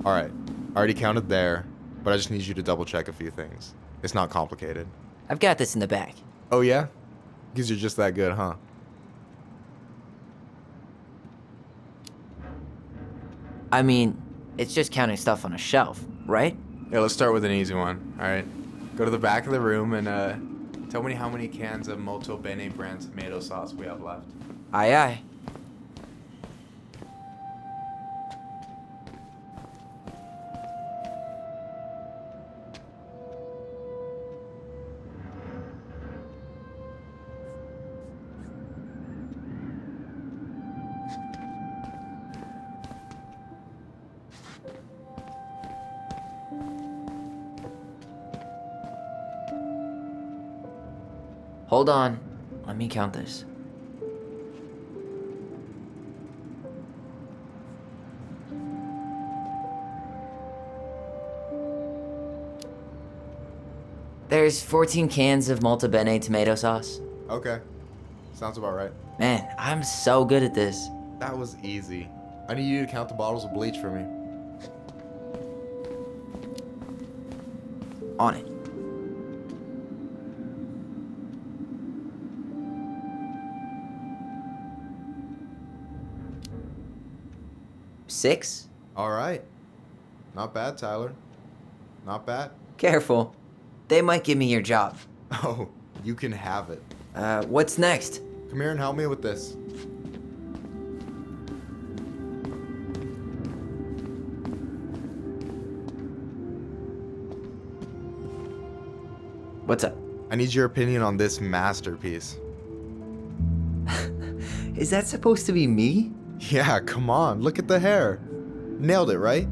All right, I already counted there, but I just need you to double check a few things. It's not complicated. I've got this in the bag. Oh yeah? Because you're just that good, huh? I mean, it's just counting stuff on a shelf, right? Yeah, let's start with an easy one, alright? Go to the back of the room and tell me how many cans of Molto Bene brand tomato sauce we have left. Aye aye. Hold on. Let me count this. There's 14 cans of Molto Bene tomato sauce. Okay. Sounds about right. Man, I'm so good at this. That was easy. I need you to count the bottles of bleach for me. On it. Six? Alright. Not bad, Tyler. Not bad. Careful. They might give me your job. Oh, you can have it. What's next? Come here and help me with this. What's up? I need your opinion on this masterpiece. Is that supposed to be me? Yeah, come on. Look at the hair. Nailed it, right?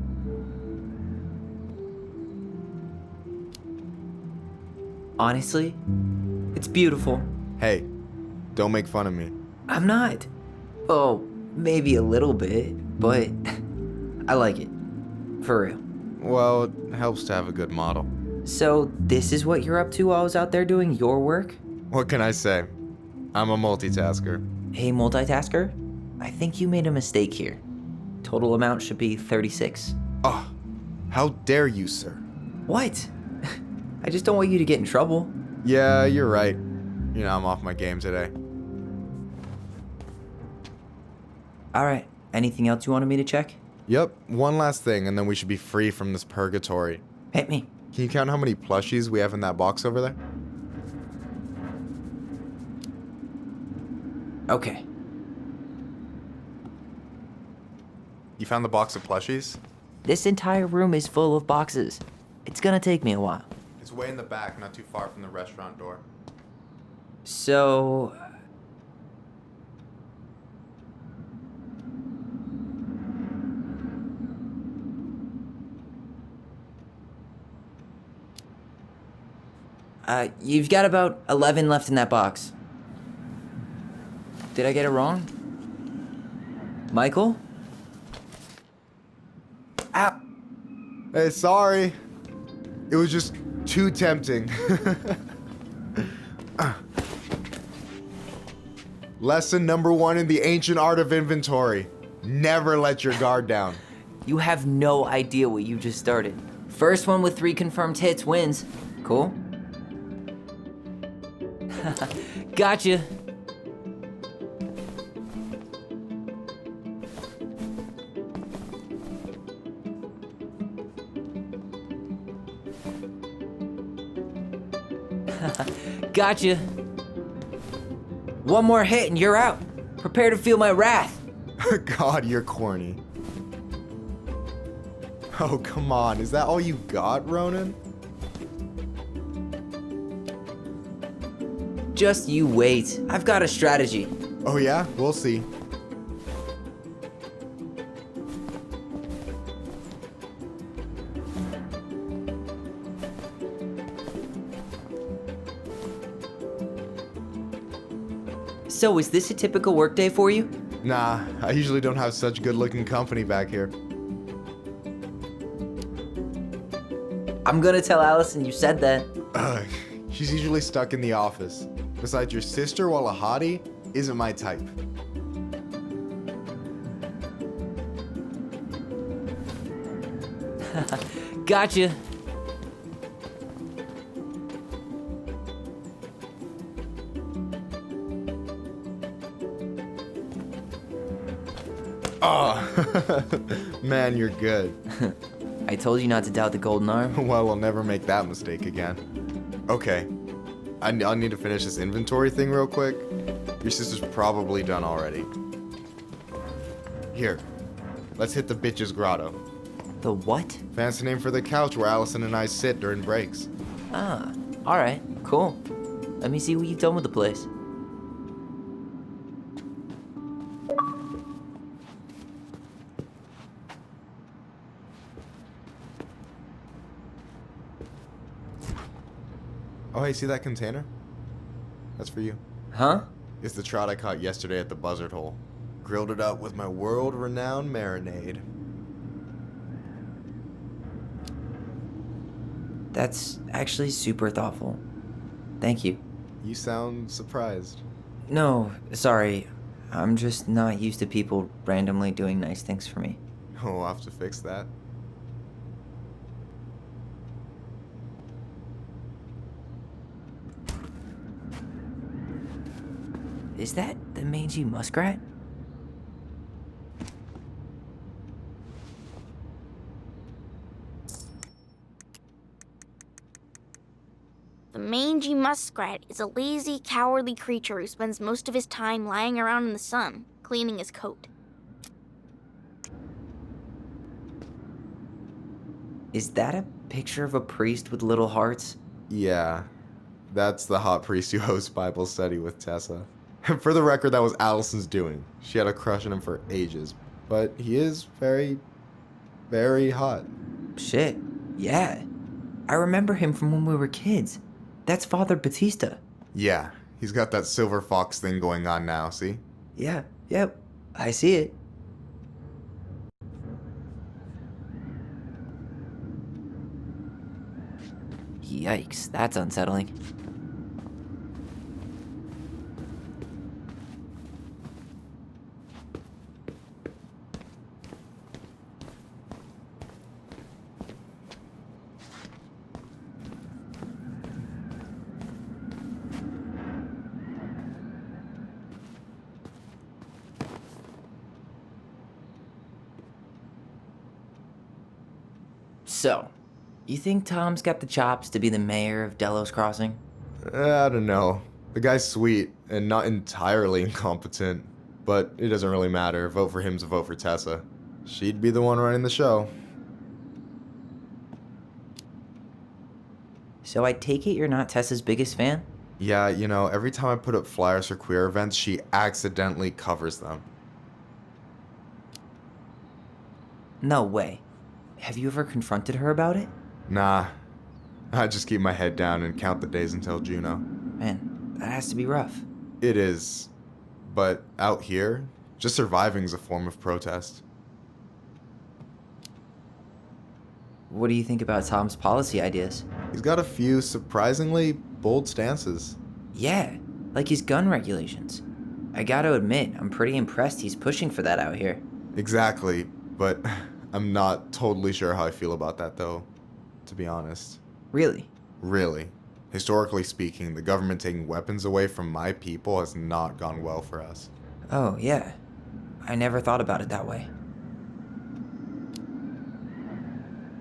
Honestly, it's beautiful. Hey, don't make fun of me. I'm not. Oh, maybe a little bit, but I like it. For real. Well, it helps to have a good model. So, this is what you're up to while I was out there doing your work? What can I say? I'm a multitasker. Hey, multitasker? I think you made a mistake here. Total amount should be 36. Oh, how dare you, sir? What? I just don't want you to get in trouble. Yeah, you're right. You know, I'm off my game today. Alright, anything else you wanted me to check? Yep, one last thing, and then we should be free from this purgatory. Hit me. Can you count how many plushies we have in that box over there? Okay. You found the box of plushies? This entire room is full of boxes. It's gonna take me a while. It's way in the back, not too far from the restaurant door. So... you've got about 11 left in that box. Did I get it wrong? Michael? Ow! Hey, sorry. It was just too tempting. Lesson number 1 in the ancient art of inventory. Never let your guard down. You have no idea what you just started. First one with 3 confirmed hits wins. Cool? Gotcha. Gotcha. One more hit and you're out. Prepare to feel my wrath. God, you're corny. Oh, come on. Is that all you got, Ronan? Just you wait. I've got a strategy. Oh yeah? We'll see. So, is this a typical workday for you? Nah, I usually don't have such good-looking company back here. I'm gonna tell Allison you said that. Ugh, she's usually stuck in the office. Besides, your sister, while a hottie, isn't my type. Gotcha. Oh, man, you're good. I told you not to doubt the golden arm. Well, I'll never make that mistake again. Okay, I'll need to finish this inventory thing real quick. Your sister's probably done already. Here, let's hit the bitch's grotto. The what? Fancy name for the couch where Allison and I sit during breaks. Ah, alright, cool. Let me see what you've done with the place. Oh, hey, see that container? That's for you. Huh? It's the trout I caught yesterday at the buzzard hole. Grilled it up with my world-renowned marinade. That's actually super thoughtful. Thank you. You sound surprised. No, sorry. I'm just not used to people randomly doing nice things for me. Oh, I'll have to fix that. Is that the mangy muskrat? The mangy muskrat is a lazy, cowardly creature who spends most of his time lying around in the sun, cleaning his coat. Is that a picture of a priest with little hearts? Yeah, that's the hot priest who hosts Bible study with Tessa. For the record, that was Allison's doing. She had a crush on him for ages, but he is very, very hot. Shit, yeah. I remember him from when we were kids. That's Father Batista. Yeah, he's got that silver fox thing going on now, see? Yeah, yep, I see it. Yikes, that's unsettling. So, you think Tom's got the chops to be the mayor of Delos Crossing? I don't know. The guy's sweet and not entirely incompetent, but it doesn't really matter. Vote for him's a vote for Tessa. She'd be the one running the show. So I take it you're not Tessa's biggest fan? Yeah, you know, every time I put up flyers for queer events, she accidentally covers them. No way. Have you ever confronted her about it? Nah, I just keep my head down and count the days until Juno. Man, that has to be rough. It is. But out here, just surviving is a form of protest. What do you think about Tom's policy ideas? He's got a few surprisingly bold stances. Yeah, like his gun regulations. I gotta admit, I'm pretty impressed he's pushing for that out here. Exactly, but I'm not totally sure how I feel about that though, to be honest. Really? Really. Historically speaking, the government taking weapons away from my people has not gone well for us. Oh, yeah. I never thought about it that way.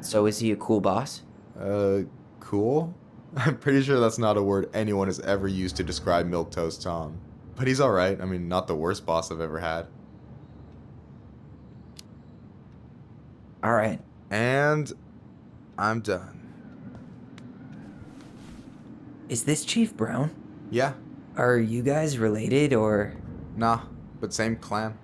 So is he a cool boss? Cool? I'm pretty sure that's not a word anyone has ever used to describe Milquetoast Tom. But he's alright. I mean, not the worst boss I've ever had. Alright. And I'm done. Is this Chief Brown? Yeah. Are you guys related, or...? Nah, but same clan.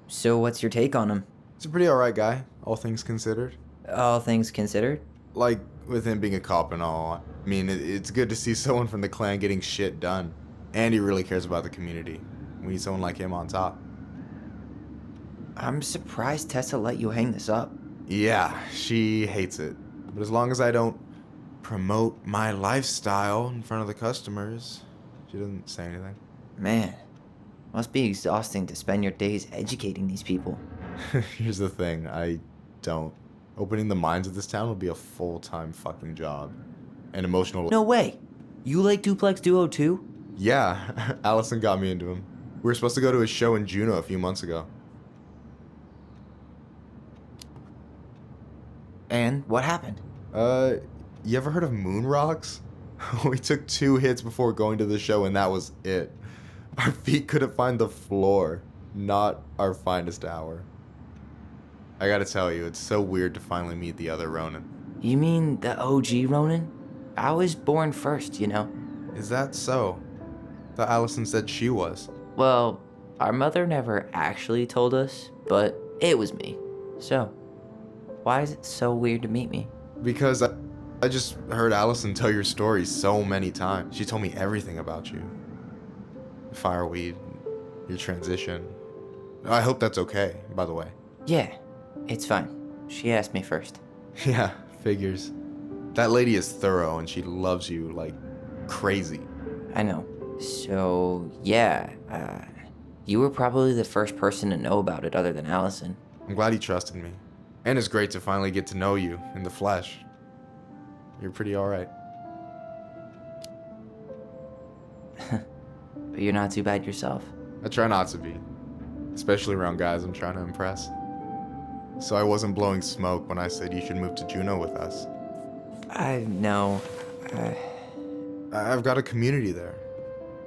So what's your take on him? He's a pretty alright guy, all things considered. All things considered? Like, with him being a cop and all, I mean, it's good to see someone from the clan getting shit done. And he really cares about the community. We need someone like him on top. I'm surprised Tessa let you hang this up. Yeah, she hates it. But as long as I don't promote my lifestyle in front of the customers, she doesn't say anything. Man, must be exhausting to spend your days educating these people. Here's the thing, I don't. Opening the minds of this town will be a full-time fucking job. And emotional... No way! You like Duplex Duo too? Yeah, Allison got me into him. We were supposed to go to his show in Juneau a few months ago. And what happened? You ever heard of moon rocks? We took 2 hits before going to the show and that was it. Our feet couldn't find the floor. Not our finest hour. I gotta tell you, it's so weird to finally meet the other Ronin. You mean the OG Ronin? I was born first, you know? Is that so? Thought Allison said she was. Well, our mother never actually told us, but it was me. So, why is it so weird to meet me? Because I just heard Allison tell your story so many times. She told me everything about you. Fireweed, your transition. I hope that's okay, by the way. Yeah, it's fine. She asked me first. Yeah, figures. That lady is thorough and she loves you like crazy. I know. So, yeah, you were probably the first person to know about it other than Allison. I'm glad he trusted me. And it's great to finally get to know you in the flesh. You're pretty alright. But you're not too bad yourself. I try not to be. Especially around guys I'm trying to impress. So I wasn't blowing smoke when I said you should move to Juneau with us. I know. I've got a community there.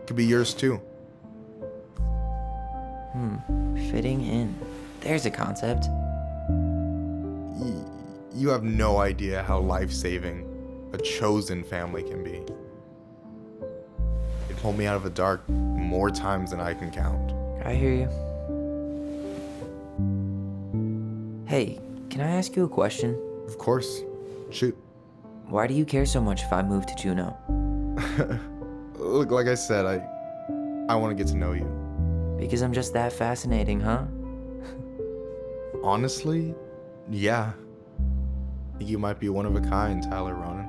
Could be yours too. Fitting in. There's a concept. You have no idea how life-saving a chosen family can be. It pulled me out of the dark more times than I can count. I hear you. Hey, can I ask you a question? Of course. Shoot. Why do you care so much if I move to Juneau? Look, like I said, I want to get to know you. Because I'm just that fascinating, huh? Honestly, yeah. I think you might be one of a kind, Tyler Ronan.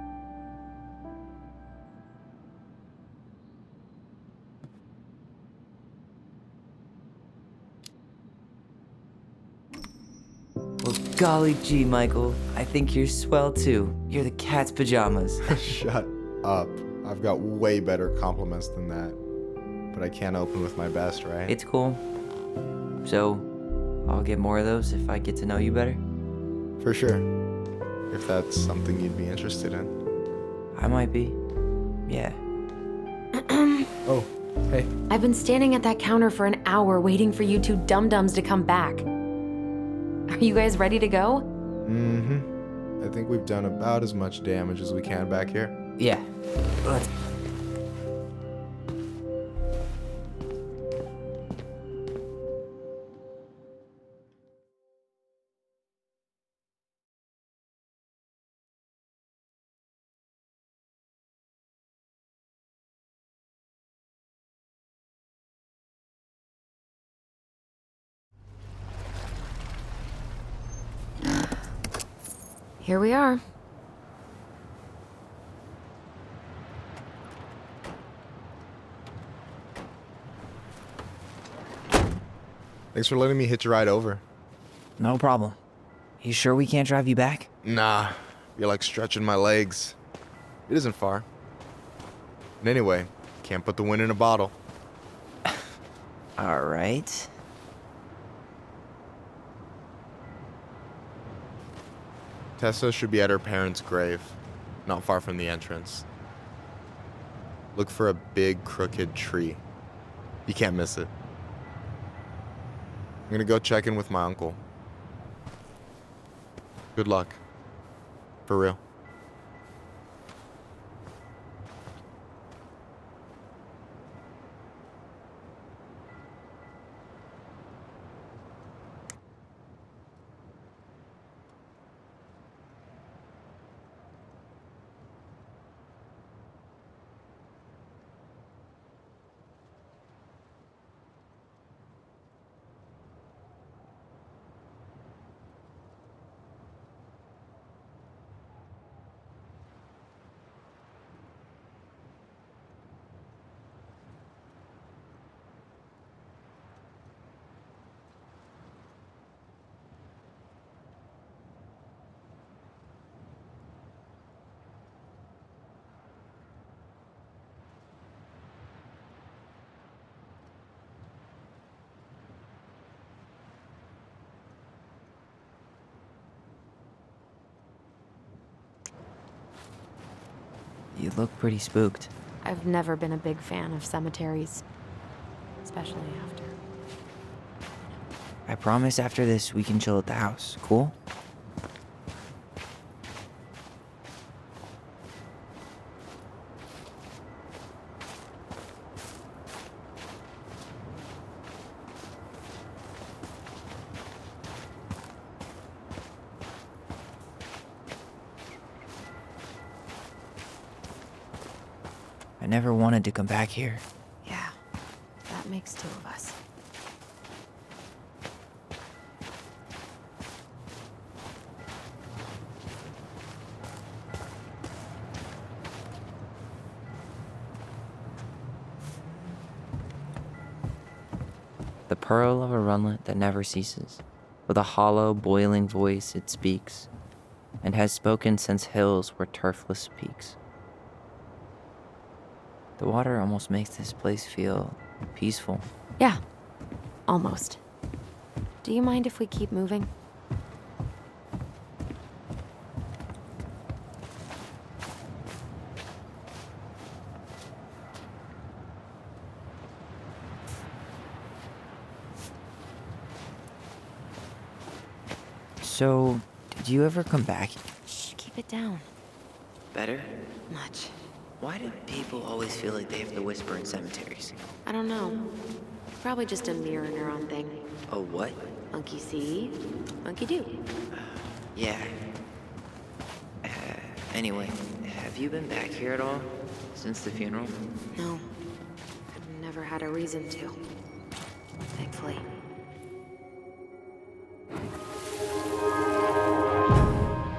Well, golly gee, Michael. I think you're swell too. You're the cat's pajamas. Shut up. I've got way better compliments than that. But I can't open with my best, right? It's cool. So, I'll get more of those if I get to know you better? For sure. If that's something you'd be interested in. I might be. Yeah. Oh, hey. I've been standing at that counter for an hour waiting for you two dum-dums to come back. Are you guys ready to go? Mm-hmm. I think we've done about as much damage as we can back here. Yeah. Let's... Here we are. Thanks for letting me hitch a ride over. No problem. You sure we can't drive you back? Nah, you're like stretching my legs. It isn't far. And anyway, can't put the wind in a bottle. All right. Tessa should be at her parents' grave, not far from the entrance. Look for a big crooked tree. You can't miss it. I'm gonna go check in with my uncle. Good luck. For real. You look pretty spooked. I've never been a big fan of cemeteries, especially after. I promise after this we can chill at the house, cool? I never wanted to come back here. Yeah, that makes two of us. The pearl of a runlet that never ceases. With a hollow, boiling voice it speaks, and has spoken since hills were turfless peaks. The water almost makes this place feel peaceful. Yeah, almost. Do you mind if we keep moving? So, did you ever come back? Shh, keep it down. Better? Much. Why do people always feel like they have to whisper in cemeteries? I don't know. Probably just a mirror neuron thing. Oh, what? Monkey see, monkey do. Yeah. Anyway, have you been back here at all? Since the funeral? No. I've never had a reason to. Thankfully.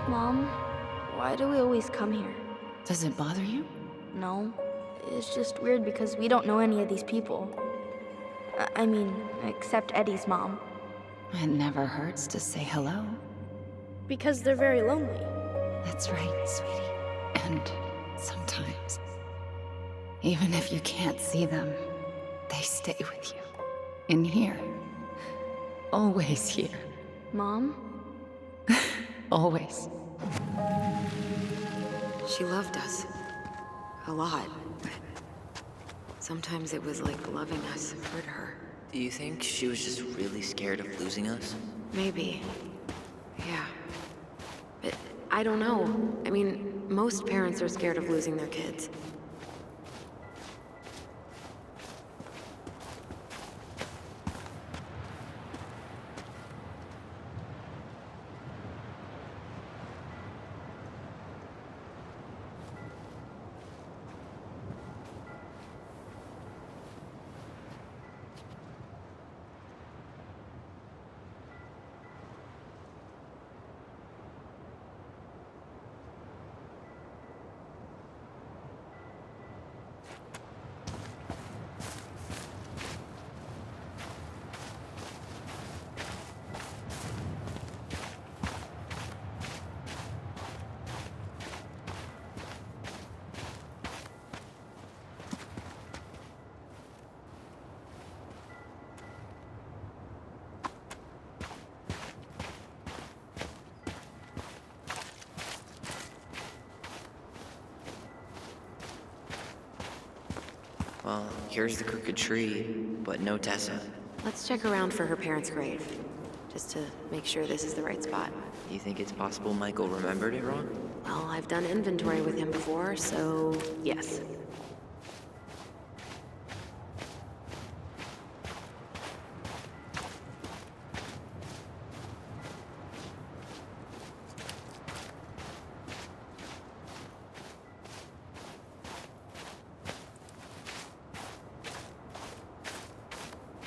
Mom, why do we always come here? Does it bother you? No. It's just weird because we don't know any of these people. I mean, except Eddie's mom. It never hurts to say hello. Because they're very lonely. That's right, sweetie. And sometimes, even if you can't see them, they stay with you. In here. Always here. Mom? Always. She loved us. A lot. But sometimes it was like loving us hurt her. Do you think she was just really scared of losing us? Maybe. Yeah. But I don't know. I mean, most parents are scared of losing their kids. Well, here's the crooked tree, but no Tessa. Let's check around for her parents' grave, just to make sure this is the right spot. You think it's possible Michael remembered it wrong? Well, I've done inventory with him before, so yes.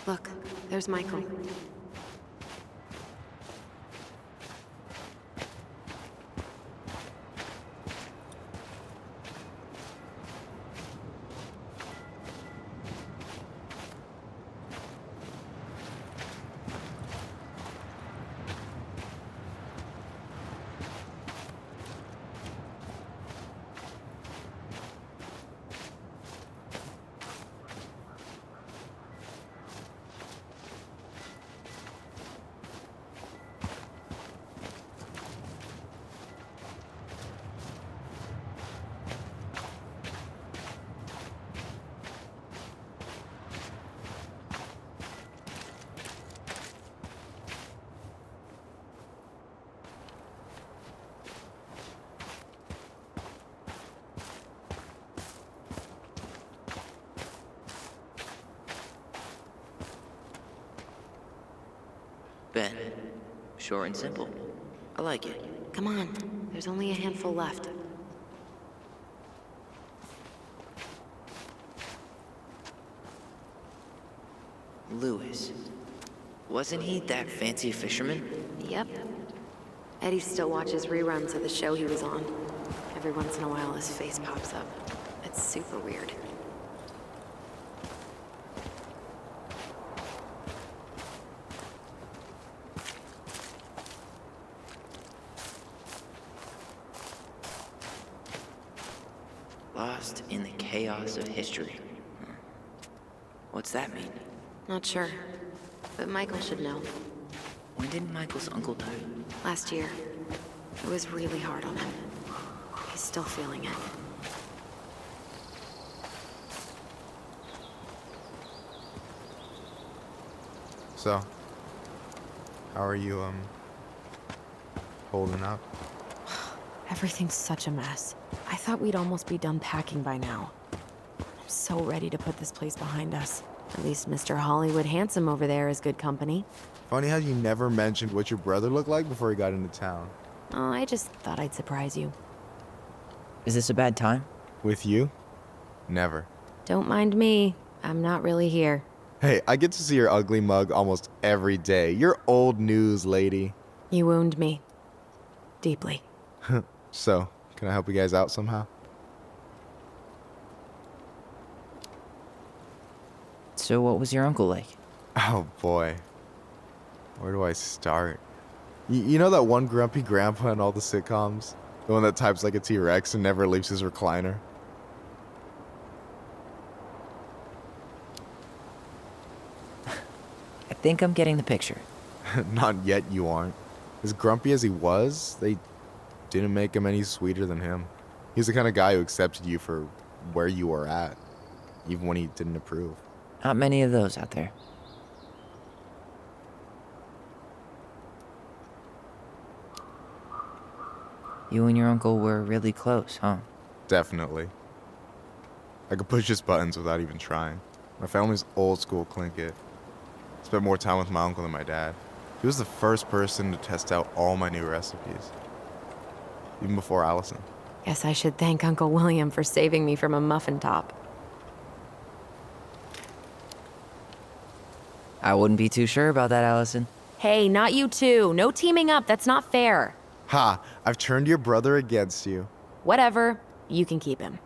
Look, there's Michael. Ben. Short and simple. I like it. Come on, there's only a handful left. Lewis. Wasn't he that fancy fisherman? Yep. Eddie still watches reruns of the show he was on. Every once in a while his face pops up. It's super weird. Lost in the chaos of history. What's that mean? Not sure. But Michael should know. When did Michael's uncle die? Last year. It was really hard on him. He's still feeling it. So, how are you, holding up? Everything's such a mess. I thought we'd almost be done packing by now. I'm so ready to put this place behind us. At least Mr. Hollywood Handsome over there is good company. Funny how you never mentioned what your brother looked like before he got into town. Oh, I just thought I'd surprise you. Is this a bad time? With you? Never. Don't mind me. I'm not really here. Hey, I get to see your ugly mug almost every day. You're old news, lady. You wound me. Deeply. So, can I help you guys out somehow? So what was your uncle like? Oh boy. Where do I start? You know that one grumpy grandpa in all the sitcoms? The one that types like a T-Rex and never leaves his recliner? I think I'm getting the picture. Not yet, you aren't. As grumpy as he was, they didn't make him any sweeter than him. He's the kind of guy who accepted you for where you were at, even when he didn't approve. Not many of those out there. You and your uncle were really close, huh? Definitely. I could push his buttons without even trying. My family's old school Clinkit. Spent more time with my uncle than my dad. He was the first person to test out all my new recipes. Even before Allison. Guess I should thank Uncle William for saving me from a muffin top. I wouldn't be too sure about that, Allison. Hey, not you two. No teaming up. That's not fair. Ha! I've turned your brother against you. Whatever. You can keep him.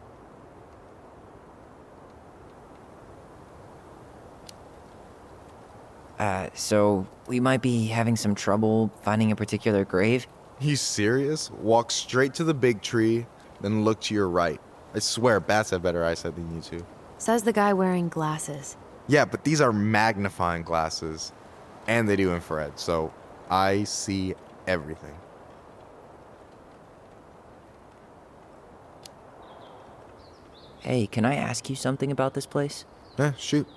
So we might be having some trouble finding a particular grave? You serious? Walk straight to the big tree, then look to your right. I swear, bats have better eyesight than you two. Says the guy wearing glasses. Yeah, but these are magnifying glasses. And they do infrared, so I see everything. Hey, can I ask you something about this place? Shoot.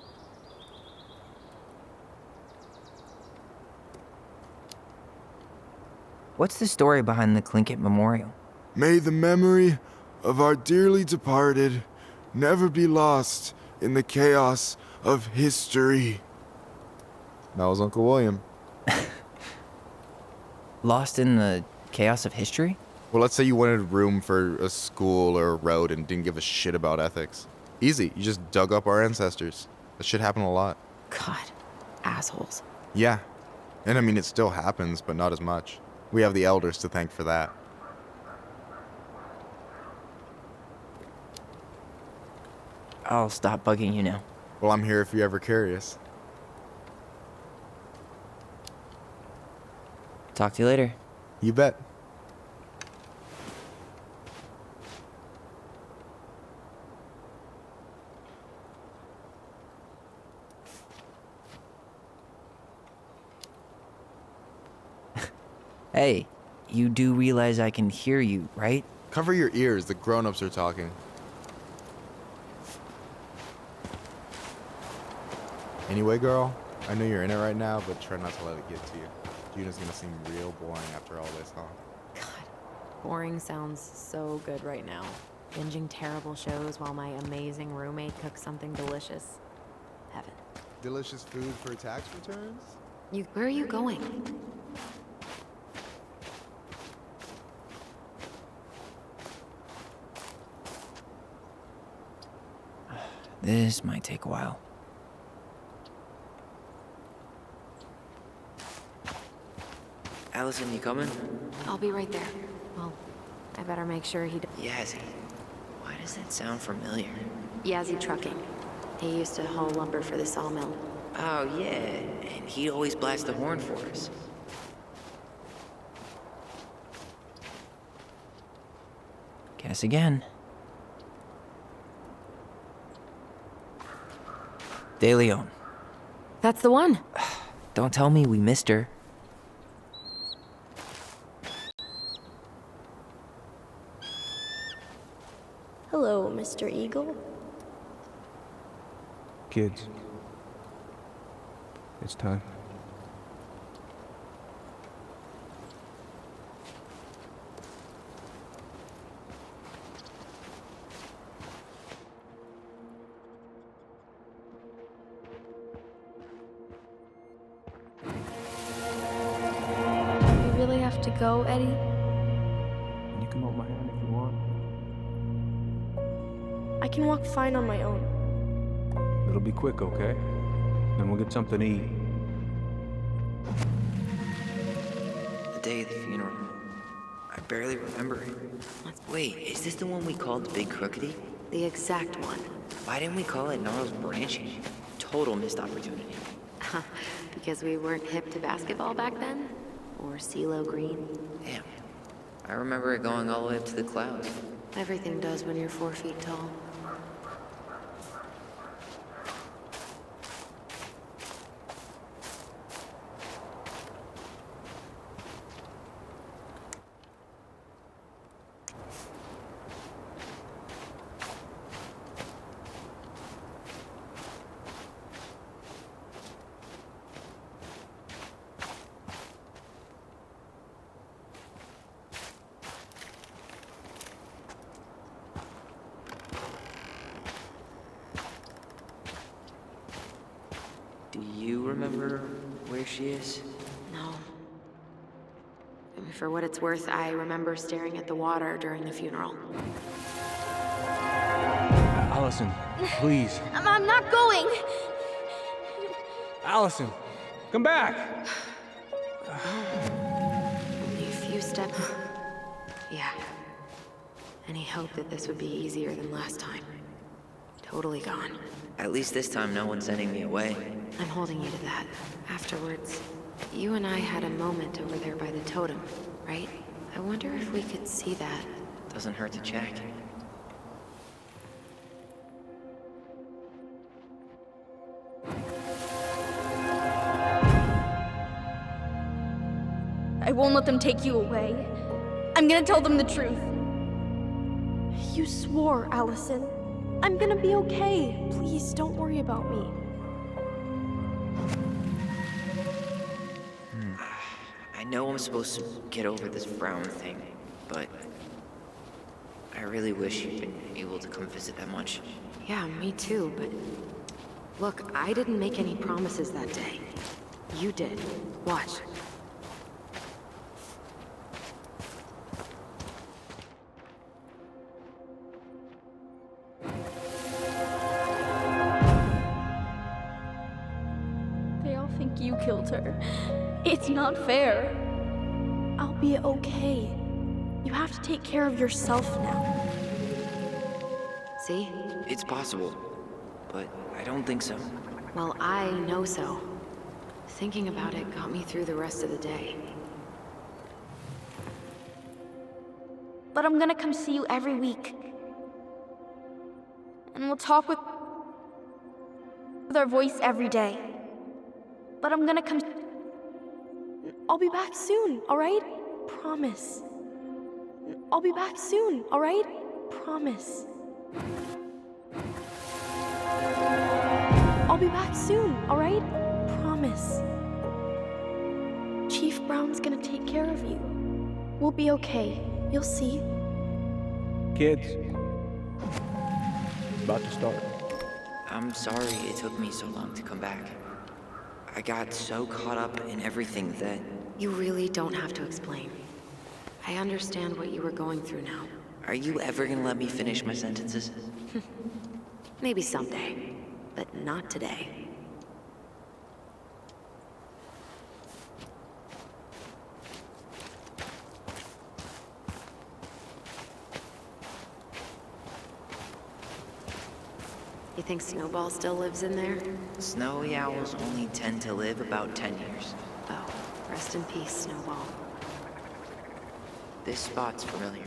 What's the story behind the Clinkit Memorial? May the memory of our dearly departed never be lost in the chaos of history. That was Uncle William. Lost in the chaos of history? Well, let's say you wanted room for a school or a road and didn't give a shit about ethics. Easy, you just dug up our ancestors. That shit happened a lot. God, assholes. Yeah, and I mean, it still happens, but not as much. We have the elders to thank for that. I'll stop bugging you now. Well, I'm here if you're ever curious. Talk to you later. You bet. Hey, you do realize I can hear you, right? Cover your ears, the grown-ups are talking. Anyway, girl, I know you're in it right now, but try not to let it get to you. Juna's gonna seem real boring after all this, huh? God, boring sounds so good right now. Binging terrible shows while my amazing roommate cooks something delicious. Heaven. Delicious food for tax returns? Where are you going? This might take a while. Allison, you coming? I'll be right there. Well, I better make sure he... Yazzie. Why does that sound familiar? Yazzie Trucking. He used to haul lumber for the sawmill. Oh, yeah. And he'd always blast the horn for us. Guess again. De Leon. That's the one. Don't tell me we missed her. Hello, Mr. Eagle. Kids. It's time. You really have to go, Eddie? You can hold my hand if you want. I can walk fine on my own. It'll be quick, okay? Then we'll get something to eat. The day of the funeral. I barely remember it. Wait, is this the one we called the Big Crookedy? The exact one. Why didn't we call it Gnarls Branching? Total missed opportunity. Because we weren't hip to basketball back then? Or CeeLo Green? Damn. I remember it going all the way up to the clouds. Everything does when you're 4 feet tall. Do you remember where she is? No. I mean, for what it's worth, I remember staring at the water during the funeral. Allison, please. I'm not going! Allison, come back! Only a few steps. Yeah. Any hope that this would be easier than last time. Totally gone. At least this time no one's sending me away. I'm holding you to that. Afterwards, you and I had a moment over there by the totem, right? I wonder if we could see that. Doesn't hurt to check. I won't let them take you away. I'm gonna tell them the truth. You swore, Allison. I'm gonna be okay. Please, don't worry about me. I know I'm supposed to get over this Brown thing, but I really wish you'd been able to come visit that much. Yeah, me too, but... Look, I didn't make any promises that day. You did. Watch. They all think you killed her. It's not fair. I'll be okay. You have to take care of yourself now. See? It's possible, but I don't think so. Well, I know so. Thinking about it got me through the rest of the day. But I'm gonna come see you every week. And we'll talk with our voice every day. But I'm gonna come... I'll be back soon, alright? Promise. I'll be back soon, alright? Promise. I'll be back soon, alright? Promise. Chief Brown's gonna take care of you. We'll be okay. You'll see. Kids. It's about to start. I'm sorry it took me so long to come back. I got so caught up in everything that... You really don't have to explain. I understand what you were going through now. Are you ever gonna let me finish my sentences? Maybe someday, but not today. You think Snowball still lives in there? Snowy owls only tend to live about 10 years. Oh, rest in peace, Snowball. This spot's familiar.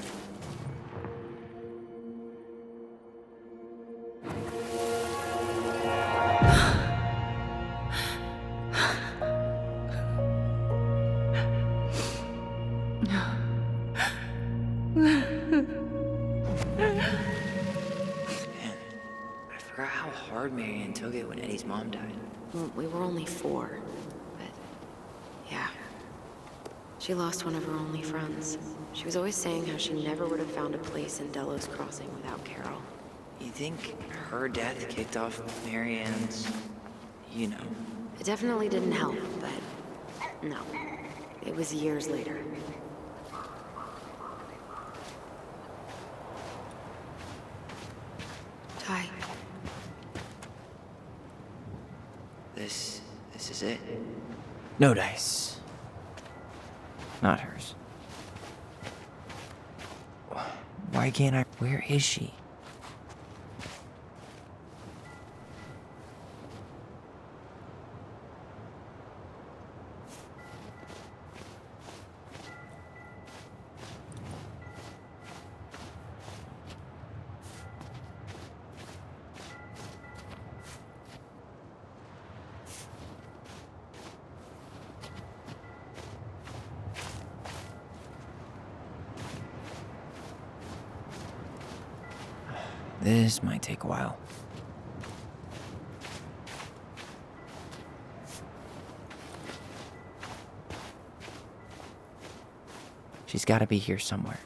I forgot how hard Marianne took it when Eddie's mom died. Well, we were only 4, but yeah. She lost one of her only friends. She was always saying how she never would have found a place in Delos Crossing without Carol. You think her death kicked off Marianne's, you know? It definitely didn't help, but no. It was years later. Ty. This is it. No dice. Not hers. Why can't I? Where is she? This might take a while. She's got to be here somewhere.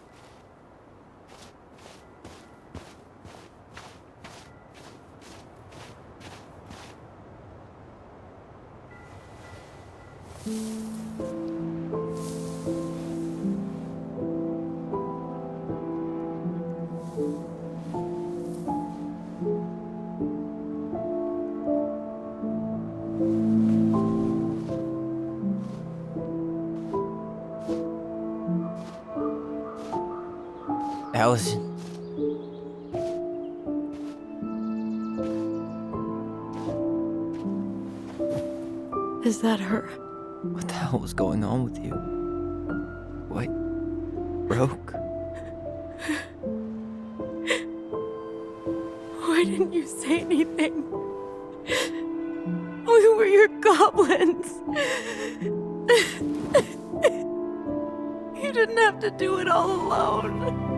Allison. Is that her? What the hell was going on with you? What? Broke? Why didn't you say anything? We were your goblins. You didn't have to do it all alone.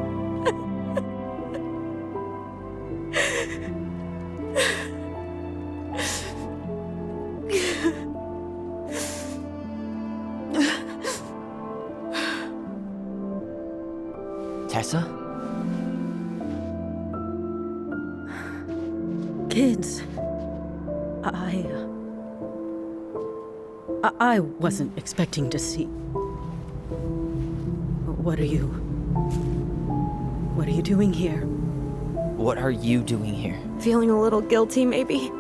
Tessa? Kids, I wasn't expecting to see. What are you doing here? What are you doing here? Feeling a little guilty, maybe?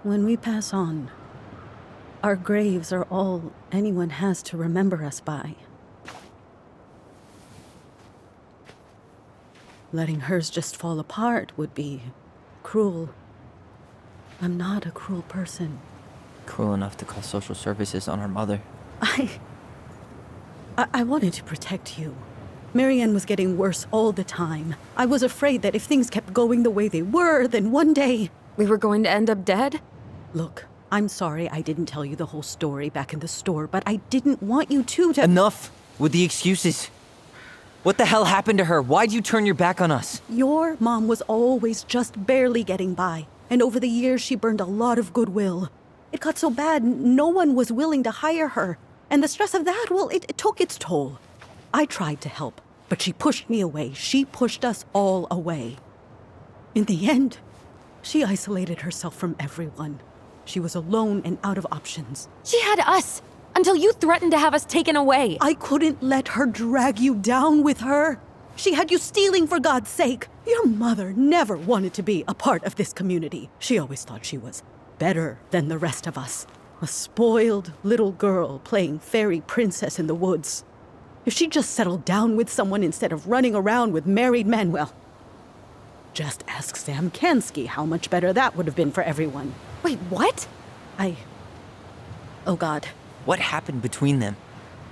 When we pass on, our graves are all anyone has to remember us by. Letting hers just fall apart would be cruel. I'm not a cruel person. Cruel enough to call social services on our mother. I wanted to protect you. Marianne was getting worse all the time. I was afraid that if things kept going the way they were, then one day... We were going to end up dead? Look, I'm sorry I didn't tell you the whole story back in the store, but I didn't want you to. Enough with the excuses. What the hell happened to her? Why'd you turn your back on us? Your mom was always just barely getting by, and over the years she burned a lot of goodwill. It got so bad, no one was willing to hire her. And the stress of that, well, it took its toll. I tried to help, but she pushed me away. She pushed us all away. In the end, she isolated herself from everyone. She was alone and out of options. She had us until you threatened to have us taken away. I couldn't let her drag you down with her. She had you stealing for God's sake. Your mother never wanted to be a part of this community. She always thought she was better than the rest of us. A spoiled little girl playing fairy princess in the woods. If she just settled down with someone instead of running around with married men, well, just ask Sam Kansky how much better that would have been for everyone. Wait, what? Oh God. What happened between them?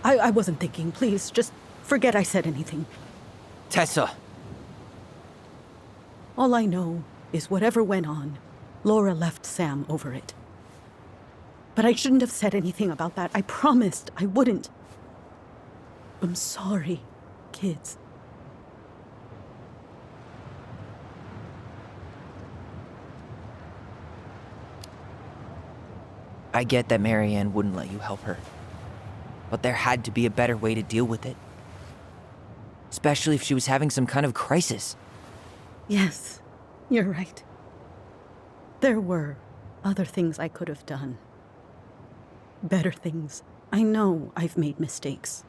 I wasn't thinking. Please, just forget I said anything. Tessa! All I know is whatever went on, Laura left Sam over it. But I shouldn't have said anything about that. I promised I wouldn't. I'm sorry, kids. I get that Marianne wouldn't let you help her. But there had to be a better way to deal with it. Especially if she was having some kind of crisis. Yes, you're right. There were other things I could have done. Better things. I know I've made mistakes.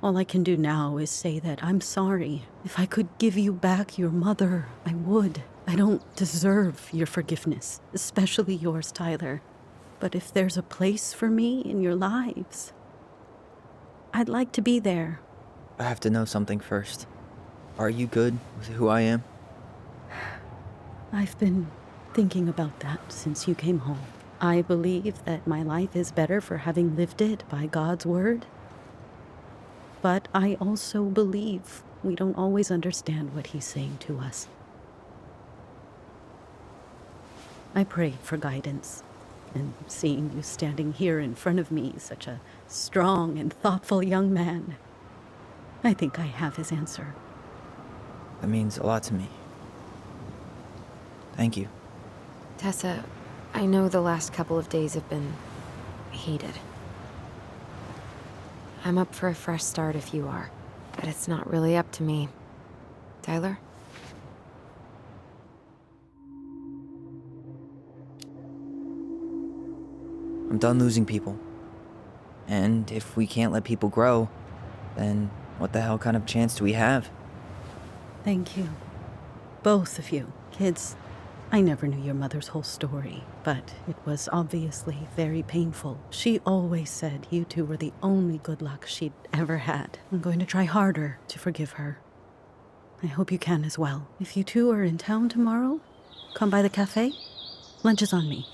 All I can do now is say that I'm sorry. If I could give you back your mother, I would. I don't deserve your forgiveness, especially yours, Tyler. But if there's a place for me in your lives, I'd like to be there. I have to know something first. Are you good with who I am? I've been thinking about that since you came home. I believe that my life is better for having lived it by God's word. But I also believe we don't always understand what he's saying to us. I pray for guidance. And seeing you standing here in front of me, such a strong and thoughtful young man, I think I have his answer. That means a lot to me. Thank you. Tessa, I know the last couple of days have been heated. I'm up for a fresh start if you are, but it's not really up to me. Tyler? I'm done losing people. And if we can't let people grow, then what the hell kind of chance do we have? Thank you. Both of you. Kids, I never knew your mother's whole story, but it was obviously very painful. She always said you two were the only good luck she'd ever had. I'm going to try harder to forgive her. I hope you can as well. If you two are in town tomorrow, come by the cafe. Lunch is on me.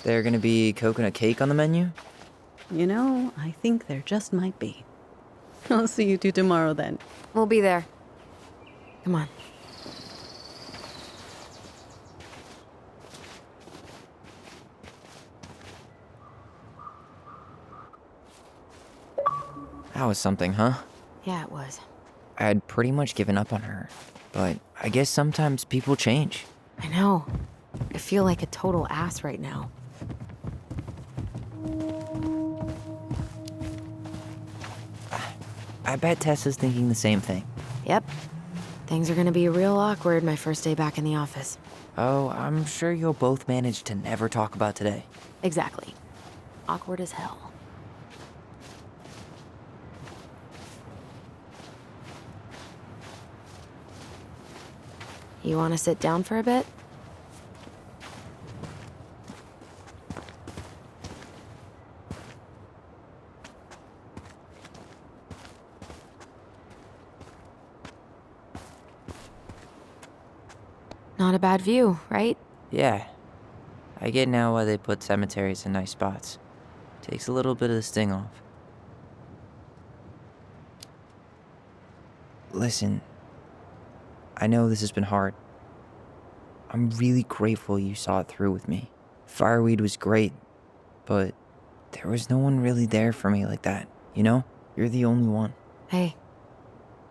There gonna be coconut cake on the menu? You know, I think there just might be. I'll see you two tomorrow then. We'll be there. Come on. That was something, huh? Yeah, it was. I had pretty much given up on her, but I guess sometimes people change. I know. I feel like a total ass right now. I bet Tessa's thinking the same thing. Yep. Things are gonna be real awkward my first day back in the office. Oh, I'm sure you'll both manage to never talk about today. Exactly. Awkward as hell. You wanna sit down for a bit? Not a bad view, right? Yeah. I get now why they put cemeteries in nice spots. Takes a little bit of the sting off. Listen, I know this has been hard. I'm really grateful you saw it through with me. Fireweed was great, but there was no one really there for me like that, you know? You're the only one. Hey,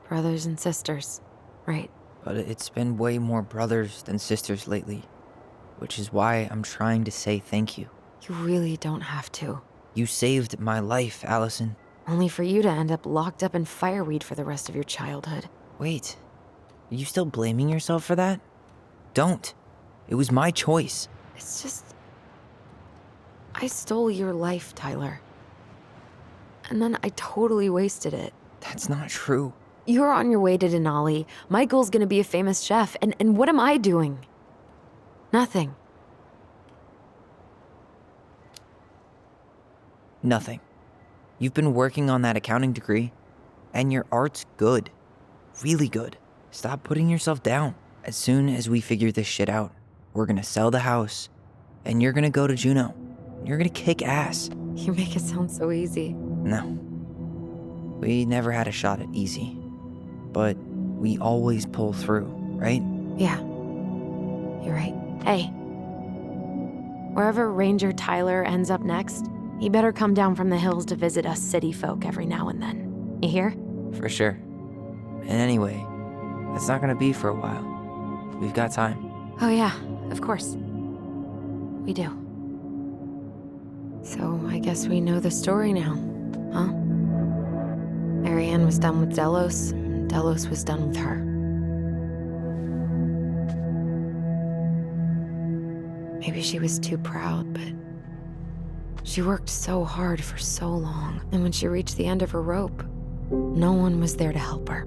brothers and sisters, right? But it's been way more brothers than sisters lately, which is why I'm trying to say thank you. You really don't have to. You saved my life, Allison. Only for you to end up locked up in fireweed for the rest of your childhood. Wait, are you still blaming yourself for that? Don't. It was my choice. It's just... I stole your life, Tyler. And then I totally wasted it. That's not true. You're on your way to Denali. Michael's gonna be a famous chef, and what am I doing? Nothing. Nothing. You've been working on that accounting degree, and your art's good. Really good. Stop putting yourself down. As soon as we figure this shit out, we're gonna sell the house, and you're gonna go to Juneau. You're gonna kick ass. You make it sound so easy. No. We never had a shot at easy. But we always pull through, right? Yeah. You're right. Hey. Wherever Ranger Tyler ends up next, he better come down from the hills to visit us city folk every now and then. You hear? For sure. And anyway, that's not gonna be for a while. We've got time. Oh yeah, of course. We do. So I guess we know the story now, huh? Marianne was done with Delos, and Delos was done with her. Maybe she was too proud, but she worked so hard for so long, and when she reached the end of her rope, no one was there to help her.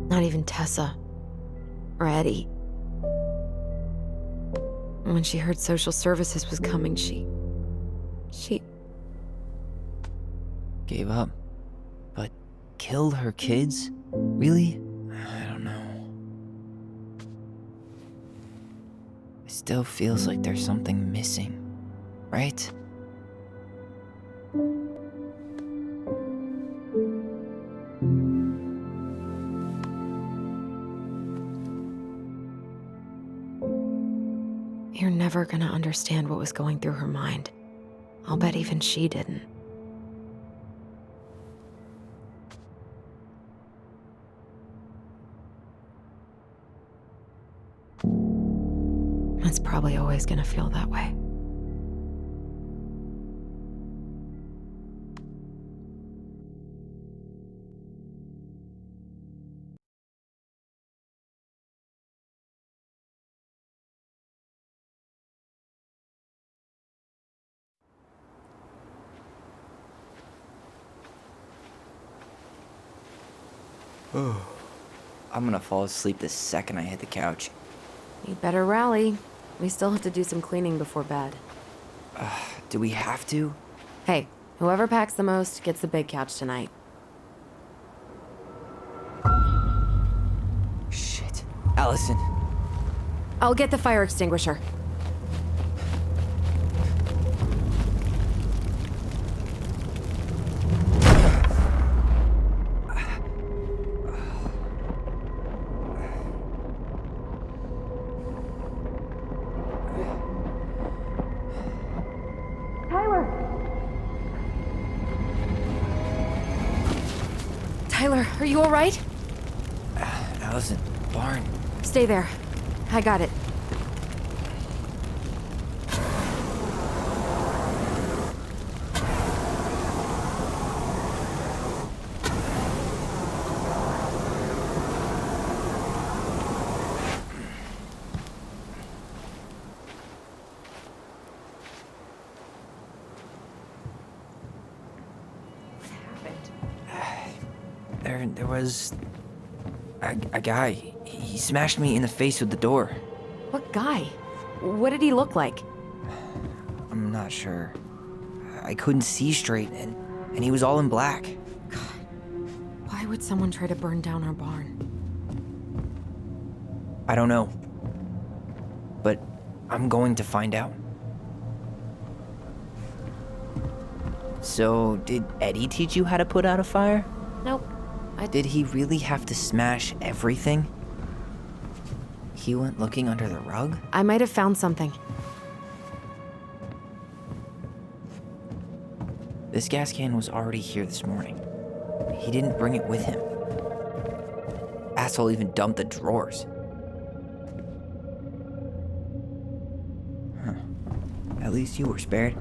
Not even Tessa or Eddie. When she heard social services was coming, she Gave up. But killed her kids? Really? I don't know. It still feels like there's something missing, right? You're never gonna understand what was going through her mind. I'll bet even she didn't. It's probably always gonna feel that way. I'm gonna fall asleep the second I hit the couch. You better rally. We still have to do some cleaning before bed. Do we have to? Hey, whoever packs the most gets the big couch tonight. Shit. Allison. I'll get the fire extinguisher. Tyler, are you all right? Allison, barn. Stay there. I got it. There was a guy. He smashed me in the face with the door. What guy? What did he look like? I'm not sure. I couldn't see straight, and he was all in black. Why would someone try to burn down our barn? I don't know. But I'm going to find out. So, did Eddie teach you how to put out a fire? Nope. Did he really have to smash everything? He went looking under the rug? I might have found something. This gas can was already here this morning. He didn't bring it with him. Asshole even dumped the drawers. Huh. At least you were spared.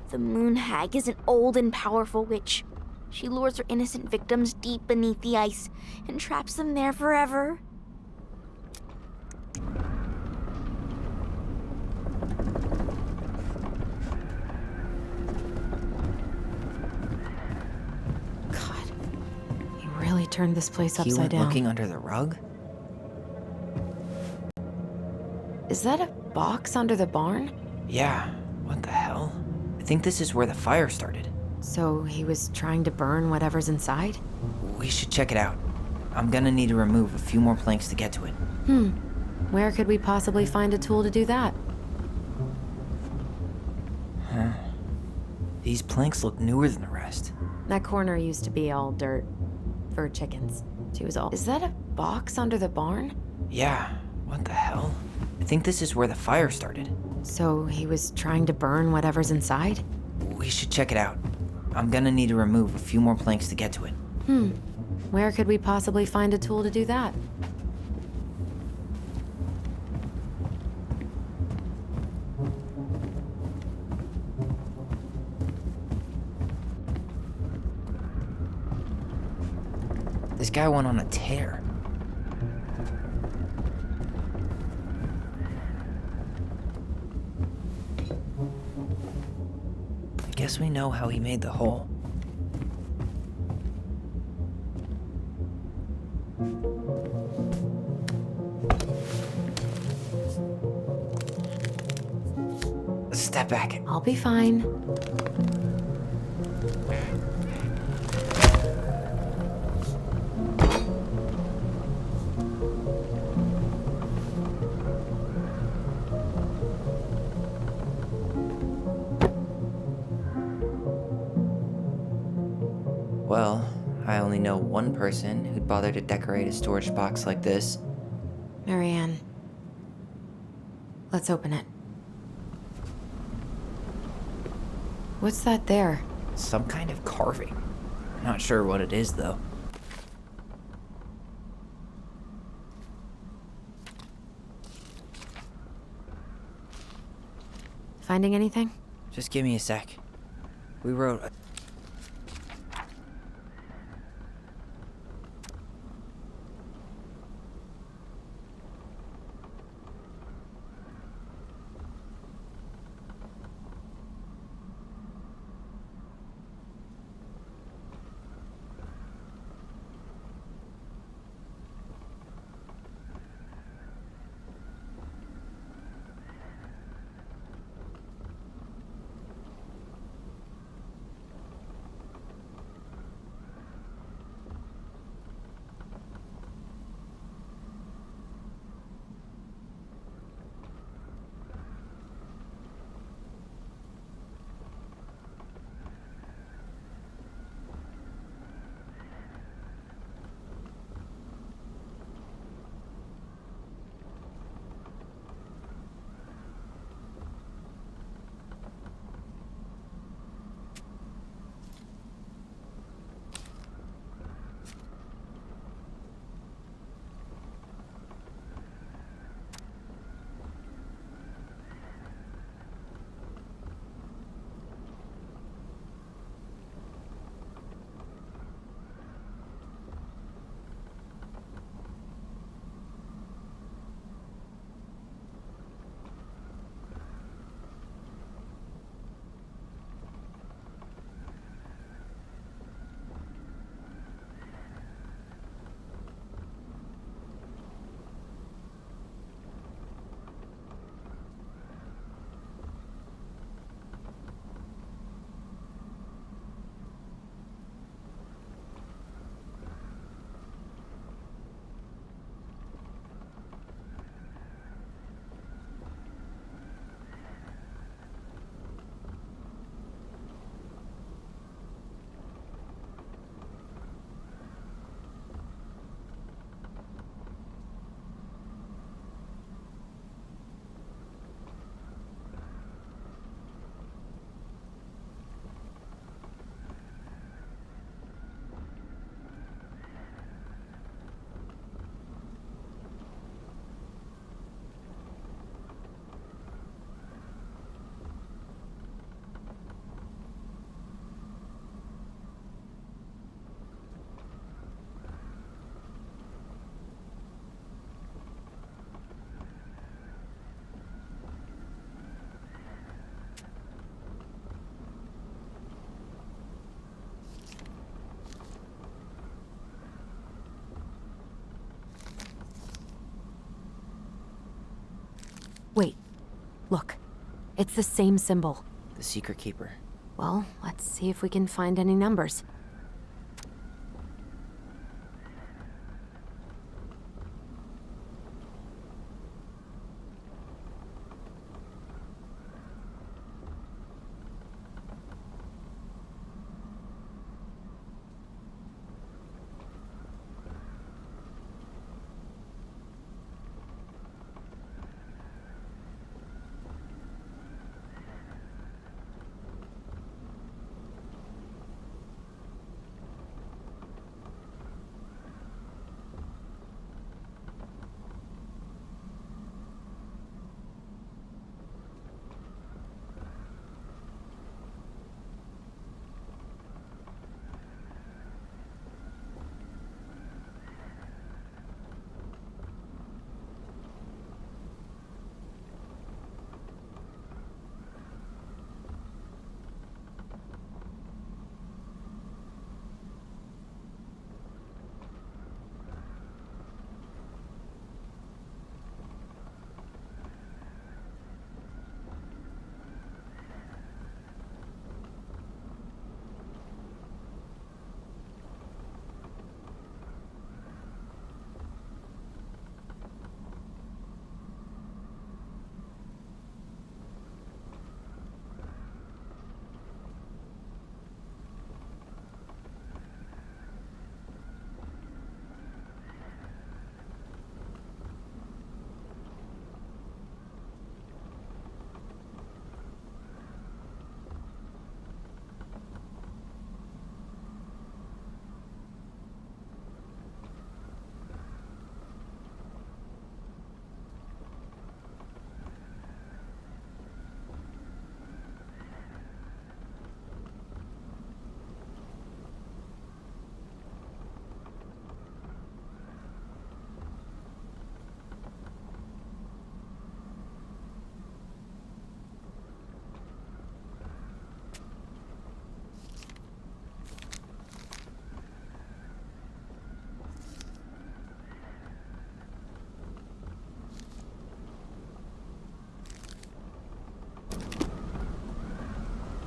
The Moon Hag is an old and powerful witch. She lures her innocent victims deep beneath the ice and traps them there forever. God, he really turned this place He upside went down. looking under the rug? Is that a box under the barn? Yeah, what the hell? I think this is where the fire started. So he was trying to burn whatever's inside? We should check it out. I'm gonna need to remove a few more planks to get to it. Where could we possibly find a tool to do that? Huh. These planks look newer than the rest. That corner used to be all dirt for chickens. She was all. Is that a box under the barn? Yeah, what the hell? I think this is where the fire started. So he was trying to burn whatever's inside? We should check it out. I'm gonna need to remove a few more planks to get to it. Where could we possibly find a tool to do that? This guy went on a tear. I guess we know how he made the hole. Step back. I'll be fine. Well, I only know one person who'd bother to decorate a storage box like this. Marianne. Let's open it. What's that there? Some kind of carving. Not sure what it is, though. Finding anything? Just give me a sec. We wrote... It's the same symbol. The Secret Keeper. Well, let's see if we can find any numbers.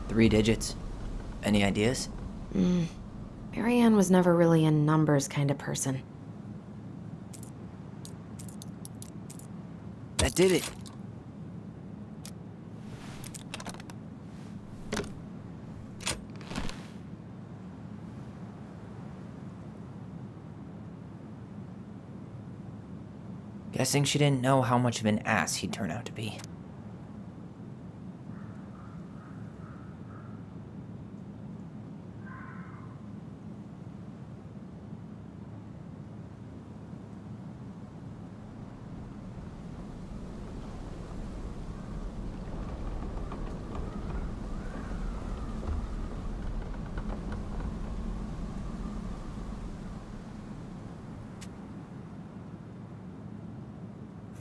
Three digits. Any ideas? Marianne was never really a numbers kind of person. That did it. Guessing she didn't know how much of an ass he'd turn out to be.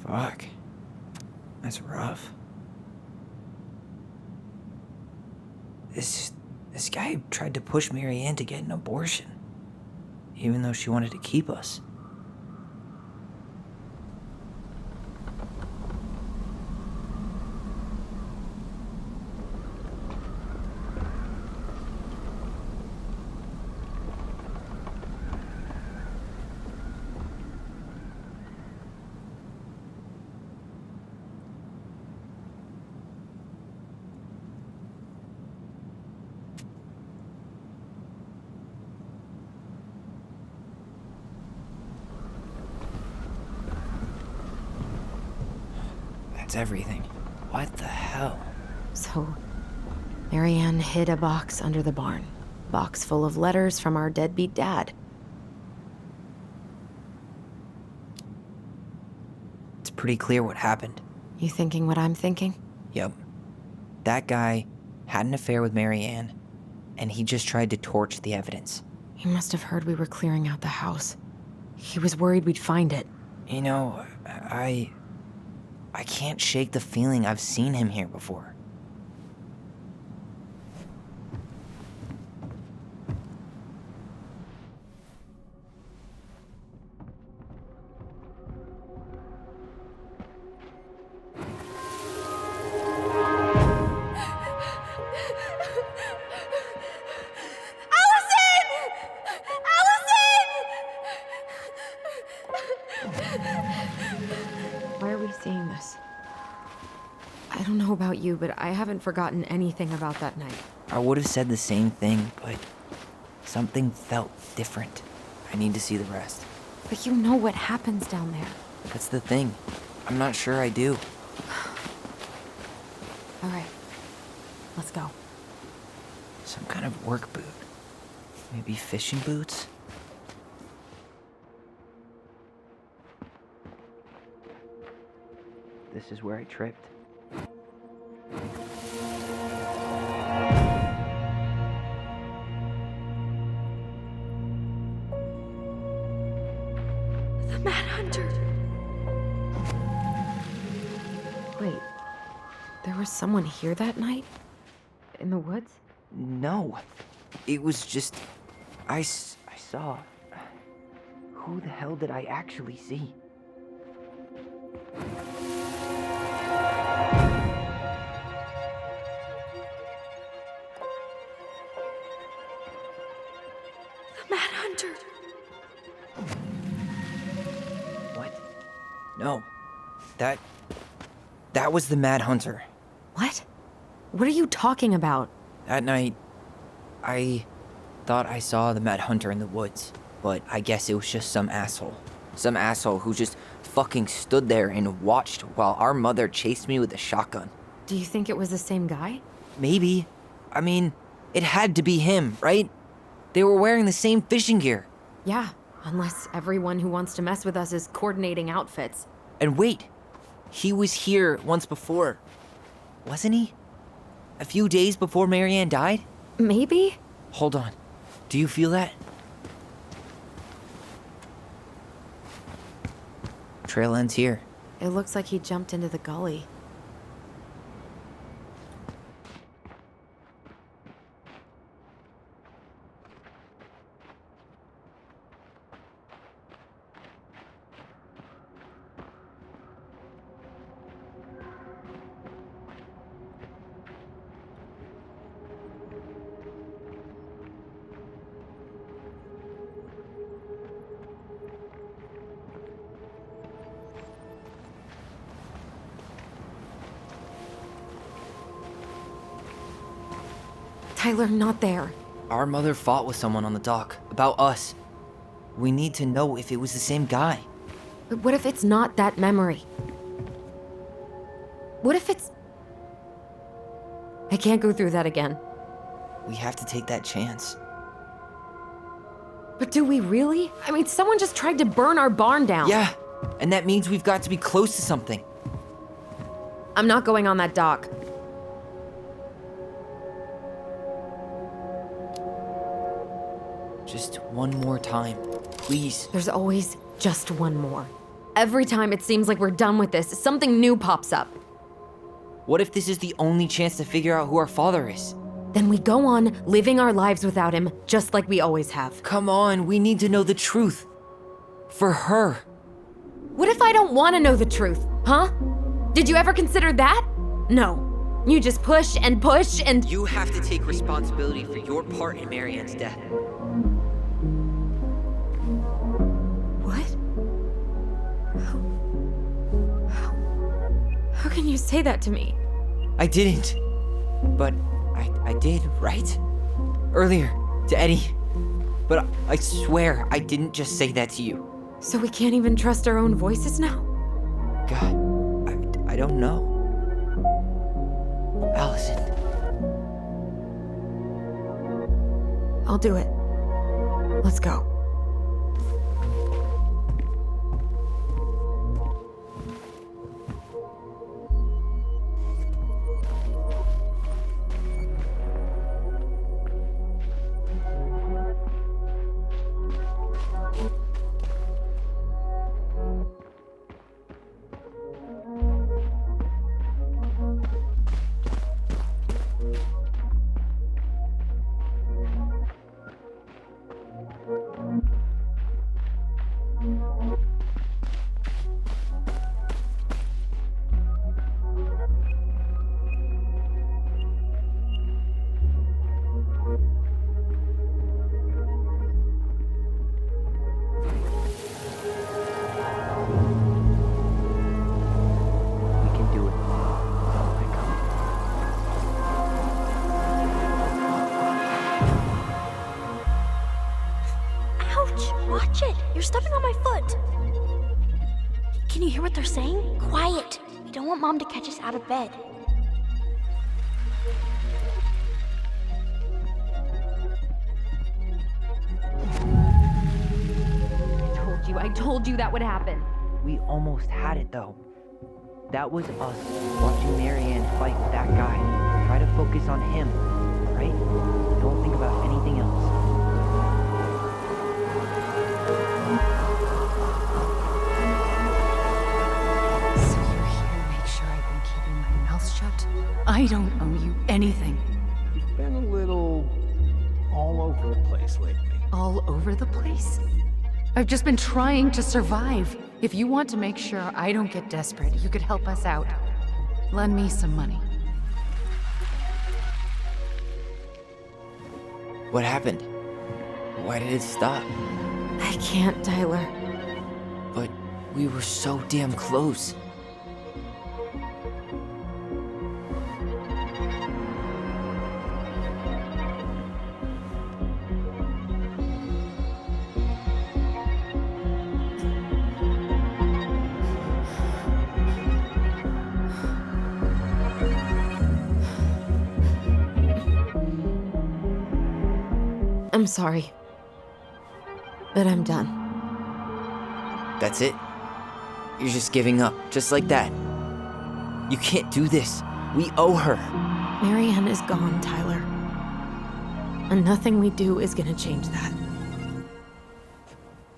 Fuck. That's rough. This guy tried to push Marianne to get an abortion, even though she wanted to keep us. That's everything. What the hell? So, Marianne hid a box under the barn. Box full of letters from our deadbeat dad. It's pretty clear what happened. You thinking what I'm thinking? Yep. That guy had an affair with Marianne, and he just tried to torch the evidence. He must have heard we were clearing out the house. He was worried we'd find it. You know, I can't shake the feeling I've seen him here before. but I haven't forgotten anything about that night. I would have said the same thing, but something felt different. I need to see the rest. But you know what happens down there. That's the thing. I'm not sure I do. All right, let's go. Some kind of work boot. Maybe fishing boots? This is where I tripped. The Mad Hunter! Wait, there was someone here that night? In the woods? No. It was just... I saw... Who the hell did I actually see? The Mad Hunter! What? No. That was the Mad Hunter. What? What are you talking about? That night, I thought I saw the Mad Hunter in the woods, but I guess it was just some asshole. Some asshole who just fucking stood there and watched while our mother chased me with a shotgun. Do you think it was the same guy? Maybe. I mean, it had to be him, right? They were wearing the same fishing gear. Yeah, unless everyone who wants to mess with us is coordinating outfits. And wait, he was here once before, wasn't he? A few days before Marianne died? Maybe? Hold on. Do you feel that? Trail ends here. It looks like he jumped into the gully. Tyler, not there. Our mother fought with someone on the dock about us. We need to know if it was the same guy. But what if it's not that memory? What if it's... I can't go through that again. We have to take that chance. But do we really? I mean, someone just tried to burn our barn down. Yeah, and that means we've got to be close to something. I'm not going on that dock. Just one more time, please. There's always just one more. Every time it seems like we're done with this, something new pops up. What if this is the only chance to figure out who our father is? Then we go on living our lives without him, just like we always have. Come on, we need to know the truth. For her. What if I don't want to know the truth, huh? Did you ever consider that? No. You just push and push and... You have to take responsibility for your part in Marianne's death. What? How can you say that to me? I didn't. But I did, right? Earlier, to Eddie. But I swear I didn't just say that to you. So we can't even trust our own voices now? God, I don't know. Allison. I'll do it. Let's go. Can you hear what they're saying? Quiet! We don't want Mom to catch us out of bed. I told you that would happen. We almost had it though. That was us watching Marianne fight with that guy. Try to focus on him, right? Don't think about anything else. So you're here to make sure I've been keeping my mouth shut? I don't owe you anything. You've been a little all over the place lately. All over the place? I've just been trying to survive. If you want to make sure I don't get desperate, you could help us out. Lend me some money. What happened? Why did it stop? I can't, Tyler. But we were so damn close. I'm sorry. But I'm done. That's it? You're just giving up, just like that. You can't do this. We owe her. Marianne is gone, Tyler. And nothing we do is gonna change that.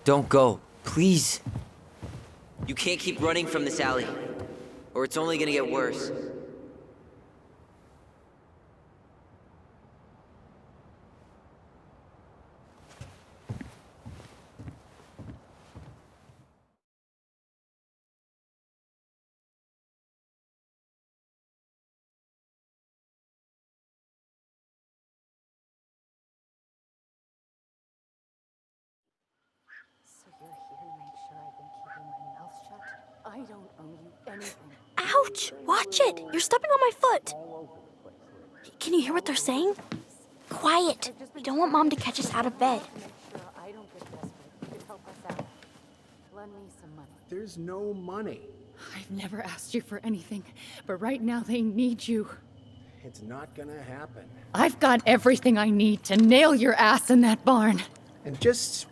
Don't go, please. You can't keep running from this alley, or it's only gonna get worse. So you're here to make sure I've been keeping my mouth shut? I don't owe you anything. Ouch! Watch it! You're stepping on my foot! Can you hear what they're saying? Quiet! We don't want Mom to catch us out of bed. I don't get desperate. You could help us out. Lend me some money. There's no money. I've never asked you for anything, but right now they need you. It's not gonna happen. I've got everything I need to nail your ass in that barn. And just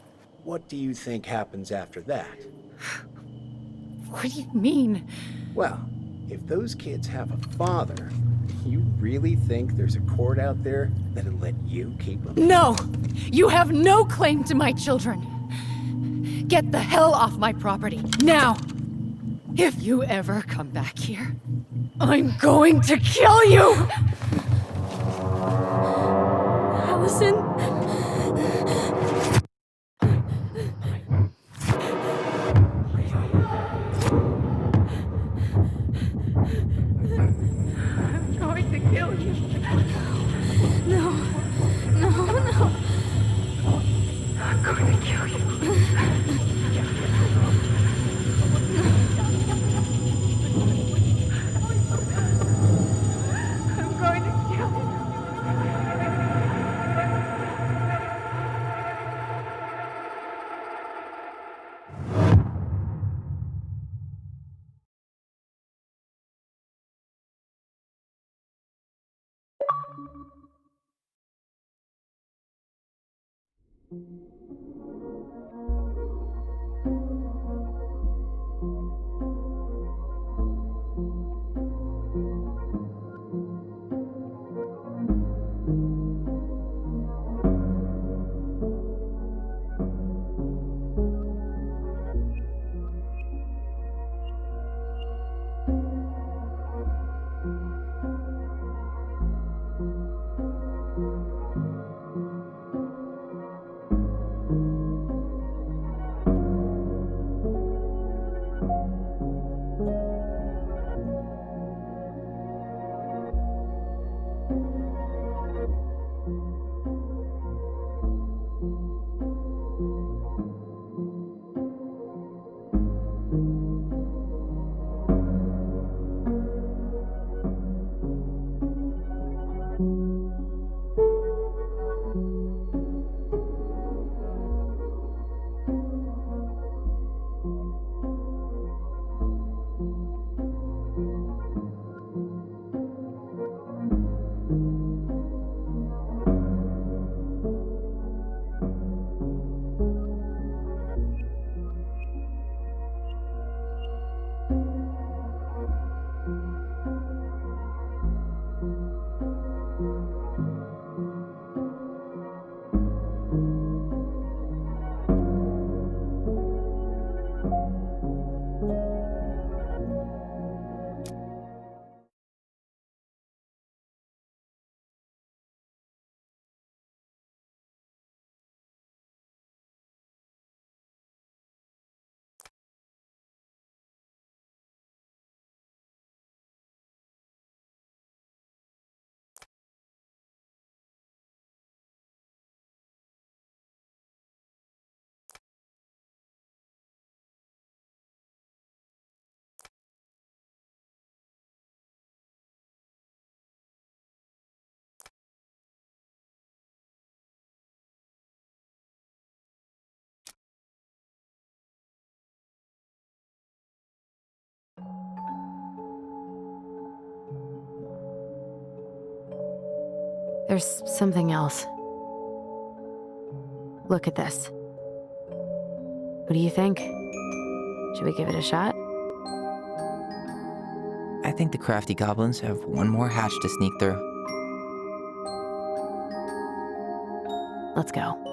what do you think happens after that? What do you mean? Well, if those kids have a father, you really think there's a court out there that'll let you keep them? No! You have no claim to my children. Get the hell off my property, now! If you ever come back here, I'm going to kill you! Allison? I'm going to kill you. No. No, no. I'm going to kill you. I'm going to kill you. There's something else. Look at this. What do you think? Should we give it a shot? I think the crafty goblins have one more hatch to sneak through. Let's go.